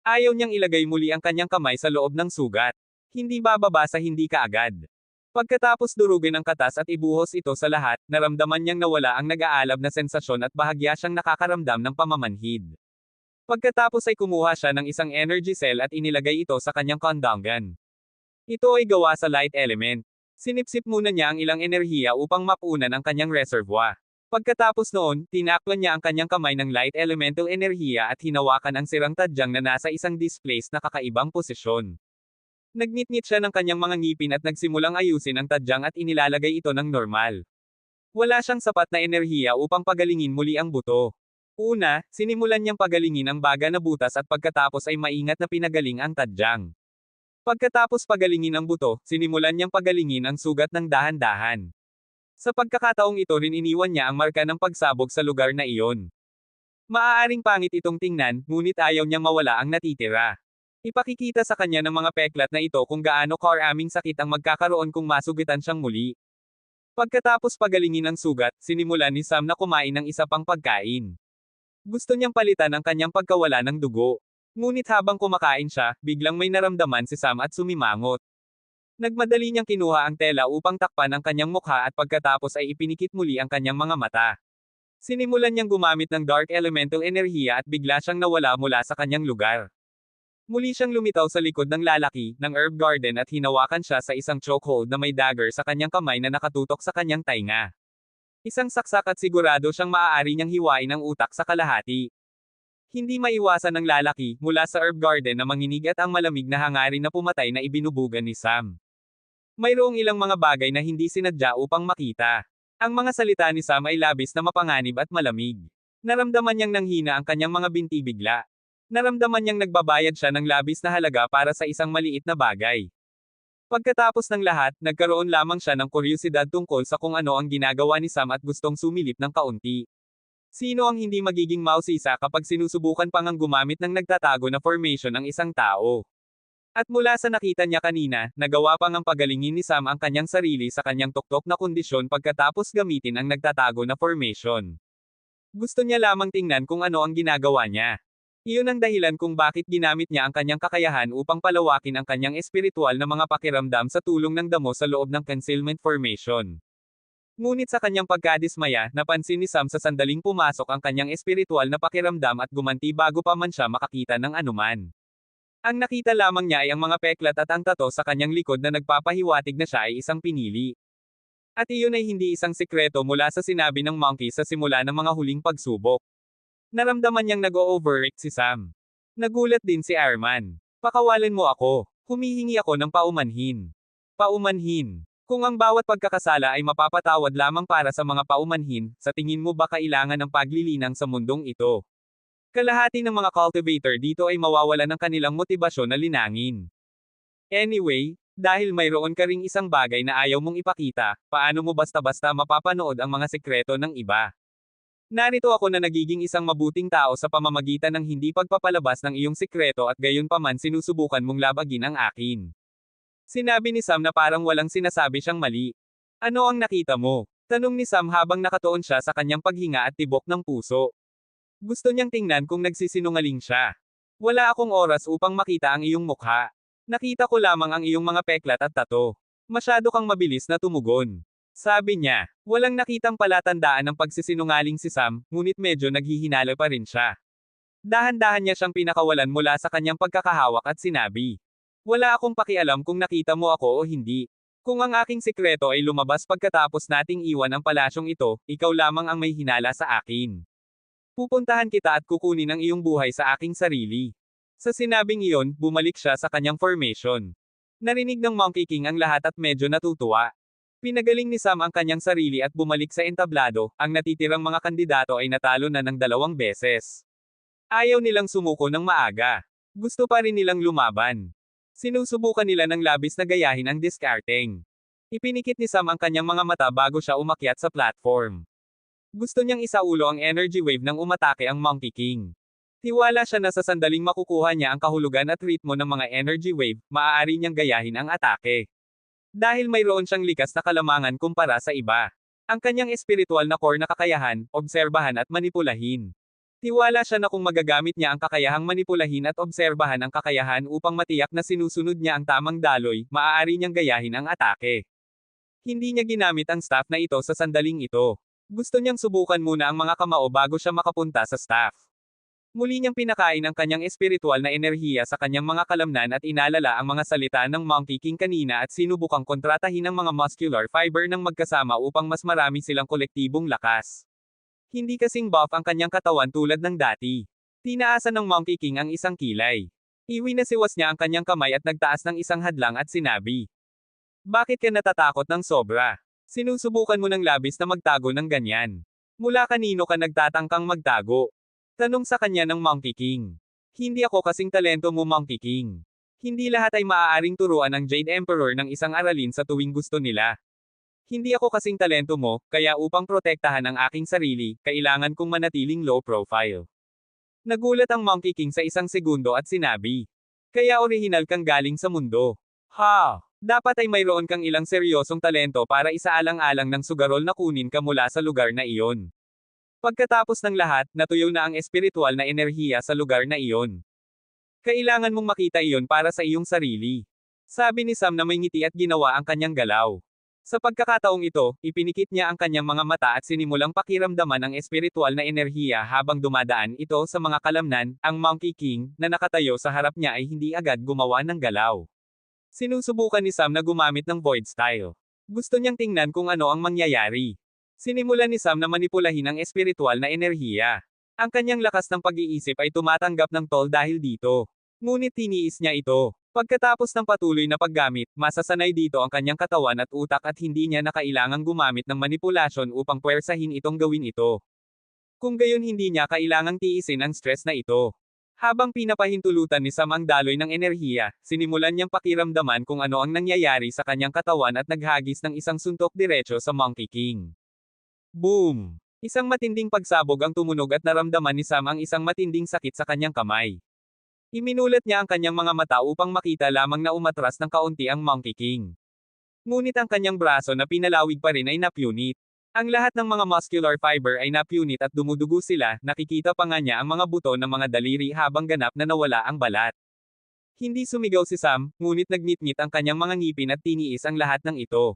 Ayaw niyang ilagay muli ang kanyang kamay sa loob ng sugat. Hindi bababa sa hindi kaagad. Pagkatapos durugin ang katas at ibuhos ito sa lahat, naramdaman niyang nawala ang nag-aalab na sensasyon at bahagya siyang nakakaramdam ng pamamanhid. Pagkatapos ay kumuha siya ng isang energy cell at inilagay ito sa kanyang kondangan. Ito ay gawa sa light element. Sinipsip muna niya ang ilang enerhiya upang mapunan ang kanyang reservoir. Pagkatapos noon, tinakpan niya ang kanyang kamay ng light elemental enerhiya at hinawakan ang sirang tadyang na nasa isang displaced na kakaibang posisyon. Nagnitngit siya ng kanyang mga ngipin at nagsimulang ayusin ang tadyang at inilalagay ito ng normal. Wala siyang sapat na enerhiya upang pagalingin muli ang buto. Una, sinimulan niyang pagalingin ang baga na butas at pagkatapos ay maingat na pinagaling ang tadyang. Pagkatapos pagalingin ang buto, sinimulan niyang pagalingin ang sugat ng dahan-dahan. Sa pagkakataong ito rin iniwan niya ang marka ng pagsabog sa lugar na iyon. Maaaring pangit itong tingnan, ngunit ayaw niyang mawala ang natitira. Ipakikita sa kanya ng mga peklat na ito kung gaano karaming sakit ang magkakaroon kung masugitan siyang muli. Pagkatapos pagalingin ang sugat, sinimulan ni Sam na kumain ng isa pang pagkain. Gusto niyang palitan ang kanyang pagkawala ng dugo. Ngunit habang kumakain siya, biglang may naramdaman si Sam at sumimangot. Nagmadali niyang kinuha ang tela upang takpan ang kanyang mukha at pagkatapos ay ipinikit muli ang kanyang mga mata. Sinimulan niyang gumamit ng dark elemental enerhiya at bigla siyang nawala mula sa kanyang lugar. Muli siyang lumitaw sa likod ng lalaki, ng herb garden at hinawakan siya sa isang chokehold na may dagger sa kanyang kamay na nakatutok sa kanyang tainga. Isang saksak at sigurado siyang maaari niyang hiwain ang utak sa kalahati. Hindi maiwasan ng lalaki, mula sa herb garden na manginig at ang malamig na hangarin na pumatay na ibinubugan ni Sam. Mayroong ilang mga bagay na hindi sinadya upang makita. Ang mga salita ni Sam ay labis na mapanganib at malamig. Naramdaman niyang nanghina ang kanyang mga binti bigla. Naramdaman niyang nagbabayad siya ng labis na halaga para sa isang maliit na bagay. Pagkatapos ng lahat, nagkaroon lamang siya ng kuryosidad tungkol sa kung ano ang ginagawa ni Sam at gustong sumilip ng kaunti. Sino ang hindi magiging mausisa kapag sinusubukan pang ang gumamit ng nagtatago na formation ng isang tao? At mula sa nakita niya kanina, nagawa pang ang pagalingin ni Sam ang kanyang sarili sa kanyang tuktok na kondisyon pagkatapos gamitin ang nagtatago na formation. Gusto niya lamang tingnan kung ano ang ginagawa niya. Iyon ang dahilan kung bakit ginamit niya ang kanyang kakayahan upang palawakin ang kanyang espiritual na mga pakiramdam sa tulong ng damo sa loob ng concealment formation. Ngunit sa kanyang pagkadismaya, napansin ni Sam sa sandaling pumasok ang kanyang espiritual na pakiramdam at gumanti bago pa man siya makakita ng anuman. Ang nakita lamang niya ay ang mga peklat at ang tato sa kanyang likod na nagpapahiwatig na siya ay isang pinili. At iyon ay hindi isang sikreto mula sa sinabi ng monkey sa simula ng mga huling pagsubok. Naramdaman niyang nag-o-overreact si Sam. Nagulat din si Arman. Pakawalan mo ako. Humihingi ako ng paumanhin. Paumanhin. Kung ang bawat pagkakasala ay mapapatawad lamang para sa mga paumanhin, sa tingin mo ba kailangan ng paglilinang sa mundong ito? Kalahati ng mga cultivator dito ay mawawalan ng kanilang motibasyon na linangin. Anyway, dahil mayroon ka ring isang bagay na ayaw mong ipakita, paano mo basta-basta mapapanood ang mga sekreto ng iba? Narito ako na nagiging isang mabuting tao sa pamamagitan ng hindi pagpapalabas ng iyong sekreto at gayon paman sinusubukan mong labagin ang akin. Sinabi ni Sam na parang walang sinasabi siyang mali. Ano ang nakita mo? Tanong ni Sam habang nakatuon siya sa kanyang paghinga at tibok ng puso. Gusto niyang tingnan kung nagsisinungaling siya. Wala akong oras upang makita ang iyong mukha. Nakita ko lamang ang iyong mga peklat at tato. Masyado kang mabilis na tumugon. Sabi niya, walang nakitang palatandaan ng pagsisinungaling si Sam, ngunit medyo naghihinala pa rin siya. Dahan-dahan niya siyang pinakawalan mula sa kanyang pagkakahawak at sinabi, wala akong pakialam kung nakita mo ako o hindi. Kung ang aking sekreto ay lumabas pagkatapos nating iwan ang palasyong ito, ikaw lamang ang may hinala sa akin. Pupuntahan kita at kukunin ang iyong buhay sa aking sarili. Sa sinabing iyon, bumalik siya sa kanyang formation. Narinig ng Monkey King ang lahat at medyo natutuwa. Pinagaling ni Sam ang kanyang sarili at bumalik sa entablado, ang natitirang mga kandidato ay natalo na ng 2 beses. Ayaw nilang sumuko ng maaga. Gusto pa rin nilang lumaban. Sinusubukan nila ng labis na gayahin ang diskarteng. Ipinikit ni Sam ang kanyang mga mata bago siya umakyat sa platform. Gusto niyang isaulo ang energy wave nang umatake ang Monkey King. Tiwala siya na sa sandaling makukuha niya ang kahulugan at ritmo ng mga energy wave, maaari niyang gayahin ang atake. Dahil mayroon siyang likas na kalamangan kumpara sa iba. Ang kanyang espiritual na core na kakayahan, obserbahan at manipulahin. Tiwala siya na kung magagamit niya ang kakayahang manipulahin at obserbahan ang kakayahan upang matiyak na sinusunod niya ang tamang daloy, maaari niyang gayahin ang atake. Hindi niya ginamit ang staff na ito sa sandaling ito. Gusto niyang subukan muna ang mga kamao bago siya makapunta sa staff. Muli niyang pinakain ang kanyang espiritual na enerhiya sa kanyang mga kalamnan at inalala ang mga salita ng Monkey King kanina at sinubukang kontratahin ang mga muscular fiber ng magkasama upang mas marami silang kolektibong lakas. Hindi kasing buff ang kanyang katawan tulad ng dati. Tinaasan ng Monkey King ang isang kilay. Iwinasiwas niya ang kanyang kamay at nagtaas ng isang hadlang at sinabi, bakit ka natatakot ng sobra? Sinusubukan mo ng labis na magtago ng ganyan. Mula kanino ka nagtatangkang magtago? Tanong sa kanya ng Monkey King. Hindi ako kasing talento mo Monkey King. Hindi lahat ay maaaring turuan ng Jade Emperor ng isang aralin sa tuwing gusto nila. Hindi ako kasing talento mo, kaya upang protektahan ang aking sarili, kailangan kong manatiling low profile. Nagulat ang Monkey King sa isang segundo at sinabi, kaya orihinal kang galing sa mundo. Ha! Dapat ay mayroon kang ilang seryosong talento para isaalang-alang ng sugarol na kunin ka mula sa lugar na iyon. Pagkatapos ng lahat, natuyo na ang espiritual na enerhiya sa lugar na iyon. Kailangan mong makita iyon para sa iyong sarili. Sabi ni Sam na may ngiti at ginawa ang kanyang galaw. Sa pagkakataong ito, ipinikit niya ang kanyang mga mata at sinimulang pakiramdaman ang espiritual na enerhiya habang dumadaan ito sa mga kalamnan. Ang Monkey King, na nakatayo sa harap niya ay hindi agad gumawa ng galaw. Sinusubukan ni Sam na gumamit ng Void Style. Gusto niyang tingnan kung ano ang mangyayari. Sinimulan ni Sam na manipulahin ang espiritual na enerhiya. Ang kanyang lakas ng pag-iisip ay tumatanggap ng toll dahil dito. Ngunit tiniis niya ito. Pagkatapos ng patuloy na paggamit, masasanay dito ang kanyang katawan at utak at hindi niya na kailangang gumamit ng manipulasyon upang puwersahin itong gawin ito. Kung gayon hindi niya kailangang tiisin ang stress na ito. Habang pinapahintulutan ni Sam ang daloy ng enerhiya, sinimulan niyang pakiramdaman kung ano ang nangyayari sa kanyang katawan at naghagis ng isang suntok diretso sa Monkey King. Boom! Isang matinding pagsabog ang tumunog at naramdaman ni Sam ang isang matinding sakit sa kanyang kamay. Iminulat niya ang kanyang mga mata upang makita lamang na umatras ng kaunti ang Monkey King. Ngunit ang kanyang braso na pinalawig pa rin ay napunit. Ang lahat ng mga muscular fiber ay napunit at dumudugo sila, nakikita pa nga niya ang mga buto ng mga daliri habang ganap na nawala ang balat. Hindi sumigaw si Sam, ngunit nagnitngit ang kanyang mga ngipin at tiniis ang lahat ng ito.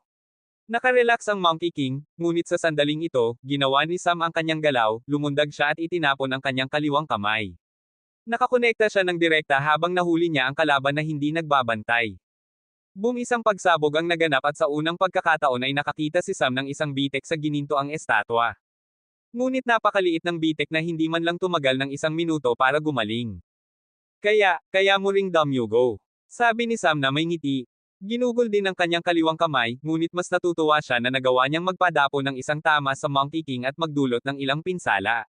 Nakarelax ang Monkey King, ngunit sa sandaling ito, ginawa ni Sam ang kanyang galaw, lumundag siya at itinapon ang kanyang kaliwang kamay. Nakakonekta siya ng direkta habang nahuli niya ang kalaban na hindi nagbabantay. Boom, isang pagsabog ang naganap at sa unang pagkakataon ay nakakita si Sam ng isang bitek sa ginintoang estatwa. Ngunit napakaliit ng bitek na hindi man lang tumagal ng 1 minuto para gumaling. Kaya mo ring Damyugo. Sabi ni Sam na may ngiti. Ginugol din ang kanyang kaliwang kamay, ngunit mas natutuwa siya na nagawa niyang magpadapo ng isang tama sa Monkey King at magdulot ng ilang pinsala.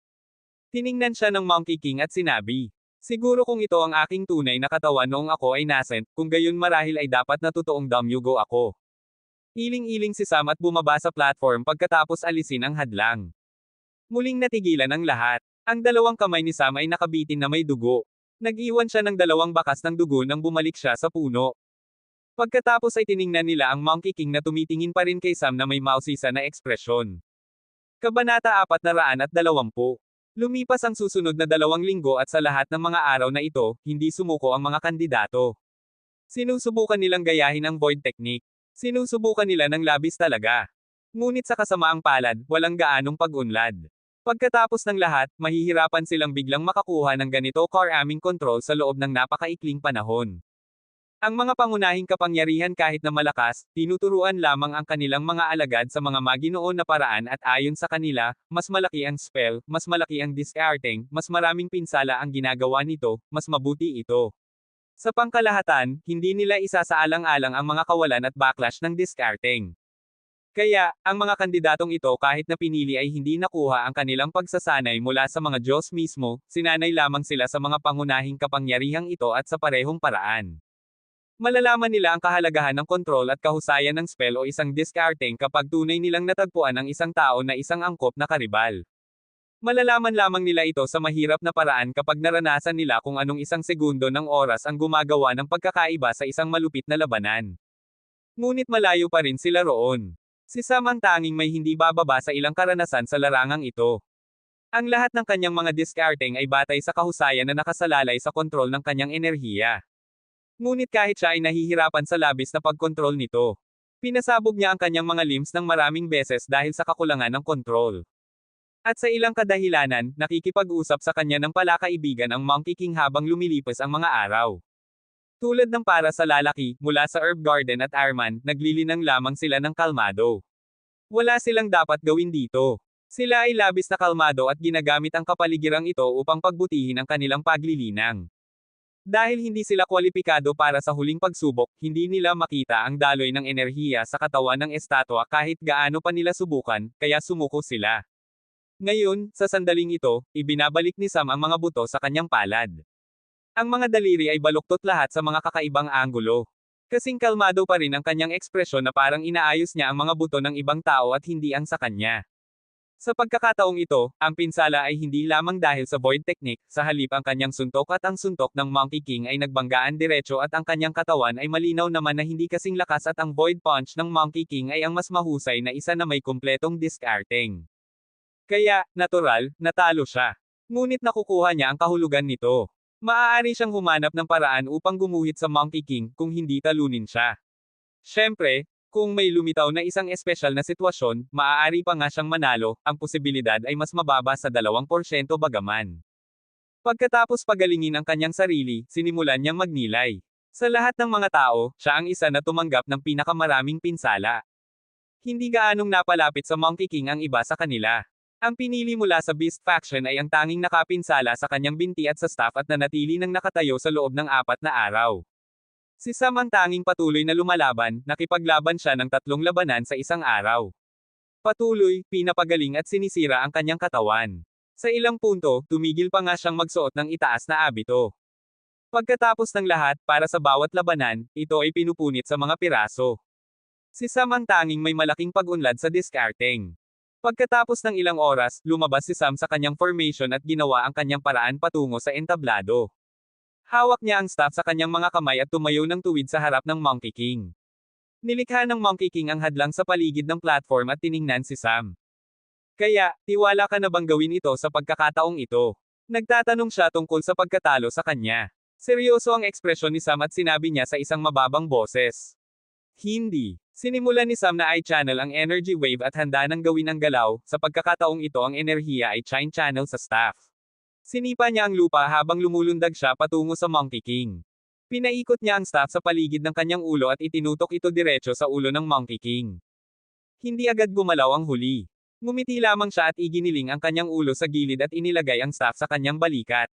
Tiningnan siya ng Monkey King at sinabi, "Siguro kung ito ang aking tunay na katawan noong ako ay nascent, kung gayon marahil ay dapat na totoong Damyugo ako." Iling-iling si Sam at bumaba sa platform pagkatapos alisin ang hadlang. Muling natigilan ang lahat. Ang dalawang kamay ni Sam ay nakabitin na may dugo. Nag-iwan siya ng 2 bakas ng dugo nang bumalik siya sa puno. Pagkatapos ay tiningnan nila ang Monkey King na tumitingin pa rin kay Sam na may mausisa na ekspresyon. Kabanata 420. Lumipas ang susunod na 2 linggo at sa lahat ng mga araw na ito, hindi sumuko ang mga kandidato. Sinusubukan nilang gayahin ang Void Technique. Sinusubukan nila ng labis talaga. Ngunit sa kasamaang palad, walang gaanong pag-unlad. Pagkatapos ng lahat, mahihirapan silang biglang makakuha ng ganito karaming control sa loob ng napakaikling panahon. Ang mga pangunahing kapangyarihan kahit na malakas, tinuturuan lamang ang kanilang mga alagad sa mga maginoon na paraan at ayon sa kanila, mas malaki ang spell, mas malaki ang discarding, mas maraming pinsala ang ginagawa nito, mas mabuti ito. Sa pangkalahatan, hindi nila isasaalang-alang ang mga kawalan at backlash ng discarding. Kaya, ang mga kandidatong ito kahit na pinili ay hindi nakuha ang kanilang pagsasanay mula sa mga Diyos mismo, sinanay lamang sila sa mga pangunahing kapangyarihang ito at sa parehong paraan. Malalaman nila ang kahalagahan ng kontrol at kahusayan ng spell o isang discarding kapag tunay nilang natagpuan ang isang tao na isang angkop na karibal. Malalaman lamang nila ito sa mahirap na paraan kapag naranasan nila kung anong 1 segundo ng oras ang gumagawa ng pagkakaiba sa isang malupit na labanan. Ngunit malayo pa rin sila roon. Si Sam ang tanging may hindi bababa sa ilang karanasan sa larangang ito. Ang lahat ng kanyang mga discarding ay batay sa kahusayan na nakasalalay sa kontrol ng kanyang enerhiya. Ngunit kahit siya ay nahihirapan sa labis na pagkontrol nito. Pinasabog niya ang kanyang mga limbs ng maraming beses dahil sa kakulangan ng kontrol. At sa ilang kadahilanan, nakikipag-usap sa kanya ng palakaibigan ang Monkey King habang lumilipas ang mga araw. Tulad ng para sa lalaki, mula sa Herb Garden at Arman, naglilinang lamang sila ng kalmado. Wala silang dapat gawin dito. Sila ay labis na kalmado at ginagamit ang kapaligirang ito upang pagbutihin ang kanilang paglilinang. Dahil hindi sila kwalipikado para sa huling pagsubok, hindi nila makita ang daloy ng enerhiya sa katawan ng estatwa kahit gaano pa nila subukan, kaya sumuko sila. Ngayon, sa sandaling ito, ibinabalik ni Sam ang mga buto sa kanyang palad. Ang mga daliri ay baluktot lahat sa mga kakaibang anggulo. Kasing kalmado pa rin ang kanyang ekspresyon na parang inaayos niya ang mga buto ng ibang tao at hindi ang sa kanya. Sa pagkakataong ito, ang pinsala ay hindi lamang dahil sa Void Technique, sa halip ang kanyang suntok at ang suntok ng Monkey King ay nagbanggaan diretso at ang kanyang katawan ay malinaw naman na hindi kasing lakas at ang Void Punch ng Monkey King ay ang mas mahusay na isa na may kumpletong discarding. Kaya, natural, natalo siya. Ngunit nakukuha niya ang kahulugan nito. Maaari siyang humanap ng paraan upang gumuhit sa Monkey King kung hindi talunin siya. Siyempre, Kung may lumitaw na isang espesyal na sitwasyon, maaari pa nga siyang manalo, ang posibilidad ay mas mababa sa 2% bagaman. Pagkatapos pagalingin ang kanyang sarili, sinimulan niyang magnilay. Sa lahat ng mga tao, siya ang isa na tumanggap ng pinakamaraming pinsala. Hindi gaanong napalapit sa Monkey King ang iba sa kanila. Ang pinili mula sa Beast Faction ay ang tanging nakapinsala sa kanyang binti at sa staff at nanatili nang nakatayo sa loob ng 4 na araw. Si Sam ang tanging patuloy na lumalaban, nakipaglaban siya ng 3 labanan sa isang araw. Patuloy, pinapagaling at sinisira ang kanyang katawan. Sa ilang punto, tumigil pa nga siyang magsuot ng itaas na abito. Pagkatapos ng lahat, para sa bawat labanan, ito ay pinupunit sa mga piraso. Si Sam ang tanging may malaking pag-unlad sa discarding. Pagkatapos ng ilang oras, lumabas si Sam sa kanyang formation at ginawa ang kanyang paraan patungo sa entablado. Hawak niya ang staff sa kanyang mga kamay at tumayo ng tuwid sa harap ng Monkey King. Nilikha ng Monkey King ang hadlang sa paligid ng platform at tiningnan si Sam. Kaya, tiwala ka na bang gawin ito sa pagkakataong ito? Nagtatanong siya tungkol sa pagkatalo sa kanya. Seryoso ang ekspresyon ni Sam at sinabi niya sa isang mababang boses. Hindi. Sinimulan ni Sam na i-channel ang energy wave at handa nang gawin ang galaw, sa pagkakataong ito ang enerhiya ay channel sa staff. Sinipa niya ang lupa habang lumulundag siya patungo sa Monkey King. Pinaikot niya ang staff sa paligid ng kanyang ulo at itinutok ito diretso sa ulo ng Monkey King. Hindi agad gumalaw ang huli. Ngumiti lamang siya at iginiling ang kanyang ulo sa gilid at inilagay ang staff sa kanyang balikat.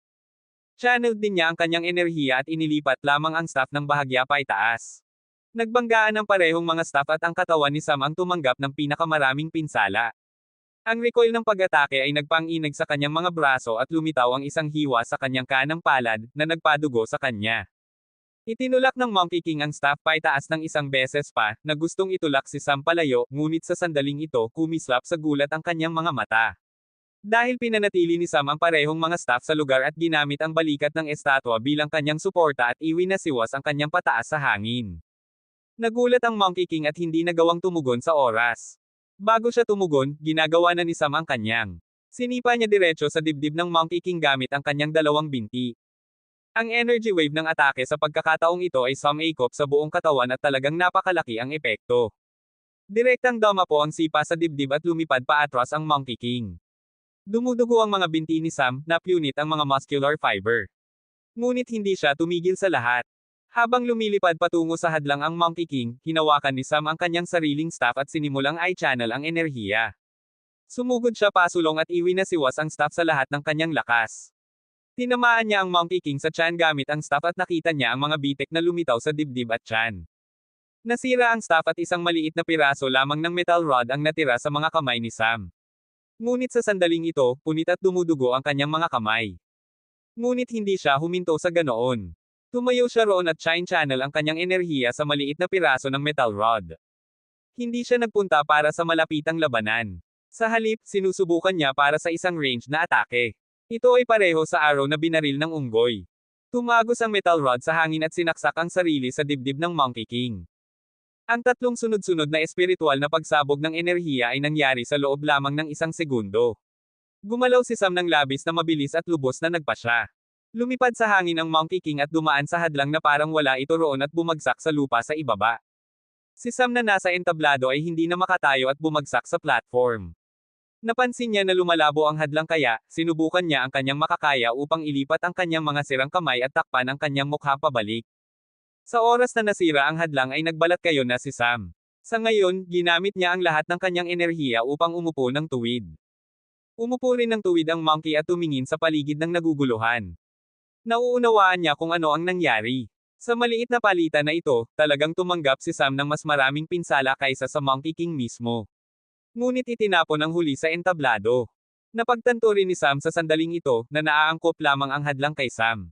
Channeled din niya ang kanyang enerhiya at inilipat lamang ang staff ng bahagya paitaas. Nagbanggaan ang parehong mga staff at ang katawan ni Sam ang tumanggap ng pinakamaraming pinsala. Ang recoil ng pag-atake ay nagpanginag sa kanyang mga braso at lumitaw ang isang hiwa sa kanyang kanang palad, na nagpadugo sa kanya. Itinulak ng Monkey King ang staff paitaas ng isang beses pa, na gustong itulak si Sam palayo, ngunit sa sandaling ito, kumislap sa gulat ang kanyang mga mata. Dahil pinanatili ni Sam ang parehong mga staff sa lugar at ginamit ang balikat ng estatwa bilang kanyang suporta at iwinasiwas ang kanyang pataas sa hangin. Nagulat ang Monkey King at hindi nagawang tumugon sa oras. Bago siya tumugon, ginagawa na ni Sam ang kanyang. Sinipa niya diretso sa dibdib ng Monkey King gamit ang kanyang dalawang binti. Ang energy wave ng atake sa pagkakataong ito ay sumakop sa buong katawan at talagang napakalaki ang epekto. Direktang dumapo ang sipa sa dibdib at lumipad paatras ang Monkey King. Dumudugo ang mga binti ni Sam, napunit ang mga muscular fiber. Ngunit hindi siya tumigil sa lahat. Habang lumilipad patungo sa hadlang ang Monkey King, hinawakan ni Sam ang kanyang sariling staff at sinimulang i-channel ang enerhiya. Sumugod siya pasulong at iwinasiwas ang staff sa lahat ng kanyang lakas. Tinamaan niya ang Monkey King sa tiyan gamit ang staff at nakita niya ang mga bitek na lumitaw sa dibdib at tiyan. Nasira ang staff at isang maliit na piraso lamang ng metal rod ang natira sa mga kamay ni Sam. Ngunit sa sandaling ito, punit at dumudugo ang kanyang mga kamay. Ngunit hindi siya huminto sa ganoon. Tumayo siya roon at channel ang kanyang enerhiya sa maliit na piraso ng metal rod. Hindi siya nagpunta para sa malapitang labanan. Sa halip, sinusubukan niya para sa isang range na atake. Ito ay pareho sa arrow na binaril ng unggoy. Tumagos ang metal rod sa hangin at sinaksak ang sarili sa dibdib ng Monkey King. Ang tatlong sunod-sunod na espiritual na pagsabog ng enerhiya ay nangyari sa loob lamang ng 1 segundo. Gumalaw si Sam ng labis na mabilis at lubos na nagpasya. Lumipad sa hangin ang Monkey King at dumaan sa hadlang na parang wala ito roon at bumagsak sa lupa sa ibaba. Si Sam na nasa entablado ay hindi na makatayo at bumagsak sa platform. Napansin niya na lumalabo ang hadlang kaya, sinubukan niya ang kanyang makakaya upang ilipat ang kanyang mga sirang kamay at takpan ang kanyang mukha pabalik. Sa oras na nasira ang hadlang ay nagbalat kayo na si Sam. Sa ngayon, ginamit niya ang lahat ng kanyang enerhiya upang umupo ng tuwid. Umupo rin ng tuwid ang monkey at tumingin sa paligid ng naguguluhan. Nauunawaan niya kung ano ang nangyari. Sa maliit na palitan na ito, talagang tumanggap si Sam ng mas maraming pinsala kaysa sa Monkey King mismo. Ngunit itinapon ang huli sa entablado. Napagtanto rin ni Sam sa sandaling ito, na naaangkop lamang ang hadlang kay Sam.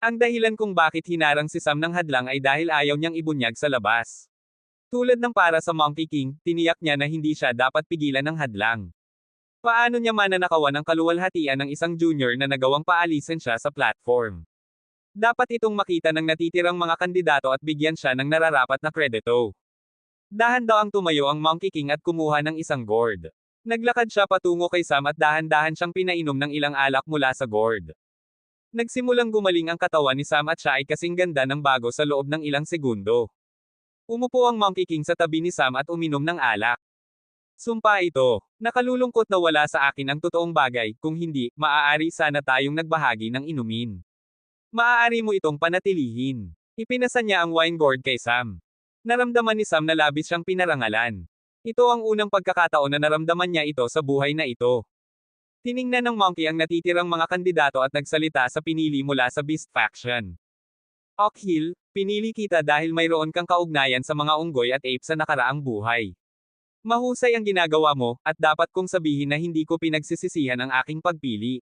Ang dahilan kung bakit hinarang si Sam ng hadlang ay dahil ayaw niyang ibunyag sa labas. Tulad ng para sa Monkey King, tiniyak niya na hindi siya dapat pigilan ng hadlang. Paano niya mananakawan ang kaluwalhatian ng isang junior na nagawang paalisin siya sa platform? Dapat itong makita ng natitirang mga kandidato at bigyan siya ng nararapat na kredito. Dahan daw ang tumayo ang Monkey King at kumuha ng isang gourd. Naglakad siya patungo kay Sam at dahan-dahan siyang pinainom ng ilang alak mula sa gourd. Nagsimulang gumaling ang katawan ni Sam at siya ay kasing ganda ng bago sa loob ng ilang segundo. Umupo ang Monkey King sa tabi ni Sam at uminom ng alak. Sumpa ito. Nakalulungkot na wala sa akin ang totoong bagay, kung hindi, maaari sana tayong nagbahagi ng inumin. Maaari mo itong panatilihin. Ipinasa niya ang wine gourd kay Sam. Naramdaman ni Sam na labis siyang pinarangalan. Ito ang unang pagkakataon na naramdaman niya ito sa buhay na ito. Tiningnan ng Monkey ang natitirang mga kandidato at nagsalita sa pinili mula sa Beast Faction. Oakhill, pinili kita dahil mayroon kang kaugnayan sa mga unggoy at ape sa nakaraang buhay. Mahusay ang ginagawa mo, at dapat kong sabihin na hindi ko pinagsisisihan ang aking pagpili.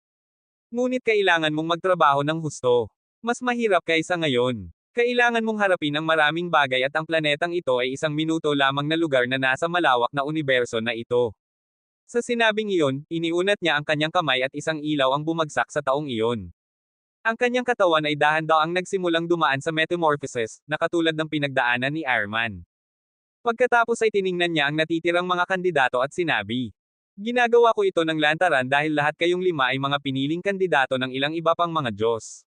Ngunit kailangan mong magtrabaho ng husto. Mas mahirap kaysa ngayon. Kailangan mong harapin ang maraming bagay at ang planetang ito ay isang minuto lamang na lugar na nasa malawak na universo na ito. Sa sinabing iyon, iniunat niya ang kanyang kamay at isang ilaw ang bumagsak sa taong iyon. Ang kanyang katawan ay dahan-daang nagsimulang dumaan sa metamorphosis, na katulad ng pinagdaanan ni Iron Man. Pagkatapos ay tiningnan niya ang natitirang mga kandidato at sinabi, "Ginagawa ko ito ng lantaran dahil lahat kayong 5 ay mga piniling kandidato ng ilang iba pang mga Diyos.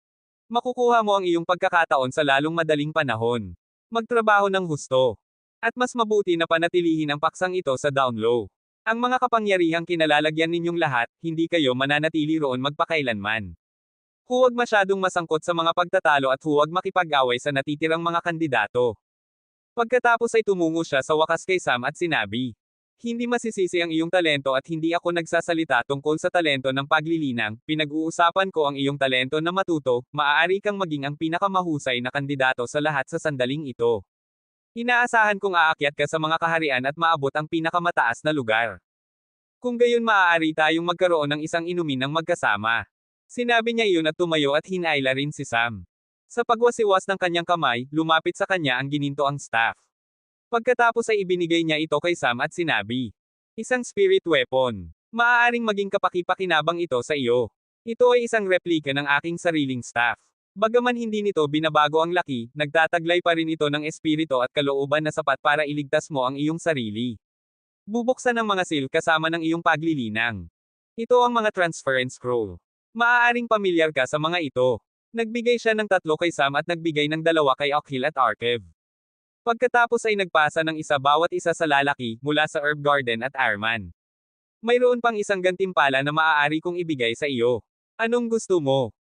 Makukuha mo ang iyong pagkakataon sa lalong madaling panahon. Magtrabaho ng husto. At mas mabuti na panatilihin ang paksang ito sa down low. Ang mga kapangyarihang kinalalagyan ninyong lahat, hindi kayo mananatili roon magpakailanman. Huwag masyadong masangkot sa mga pagtatalo at huwag makipag-away sa natitirang mga kandidato." Pagkatapos ay tumungo siya sa wakas kay Sam at sinabi, "Hindi masisisi ang iyong talento at hindi ako nagsasalita tungkol sa talento ng paglilinang, pinag-uusapan ko ang iyong talento na matuto, maaari kang maging ang pinakamahusay na kandidato sa lahat sa sandaling ito. Inaasahan kong aakyat ka sa mga kaharian at maabot ang pinakamataas na lugar. Kung gayon maaari tayong magkaroon ng isang inumin ng magkasama." Sinabi niya iyon at tumayo at hinayla rin si Sam. Sa pagwasiwas ng kanyang kamay, lumapit sa kanya ang gininto ang staff. Pagkatapos ay ibinigay niya ito kay Sam at sinabi, "Isang spirit weapon. Maaaring maging kapaki-pakinabang ito sa iyo. Ito ay isang replika ng aking sariling staff. Bagaman hindi nito binabago ang laki, nagtataglay pa rin ito ng espiritu at kalooban na sapat para iligtas mo ang iyong sarili. Bubuksan ang mga seal kasama ng iyong paglilinang. Ito ang mga transference scroll. Maaaring pamilyar ka sa mga ito." Nagbigay siya ng 3 kay Sam at nagbigay ng 2 kay Oakhill at Arkev. Pagkatapos ay nagpasa ng isa bawat isa sa lalaki, mula sa Herb Garden at Iron Man. "Mayroon pang isang gantimpala na maaari kong ibigay sa iyo. Anong gusto mo?"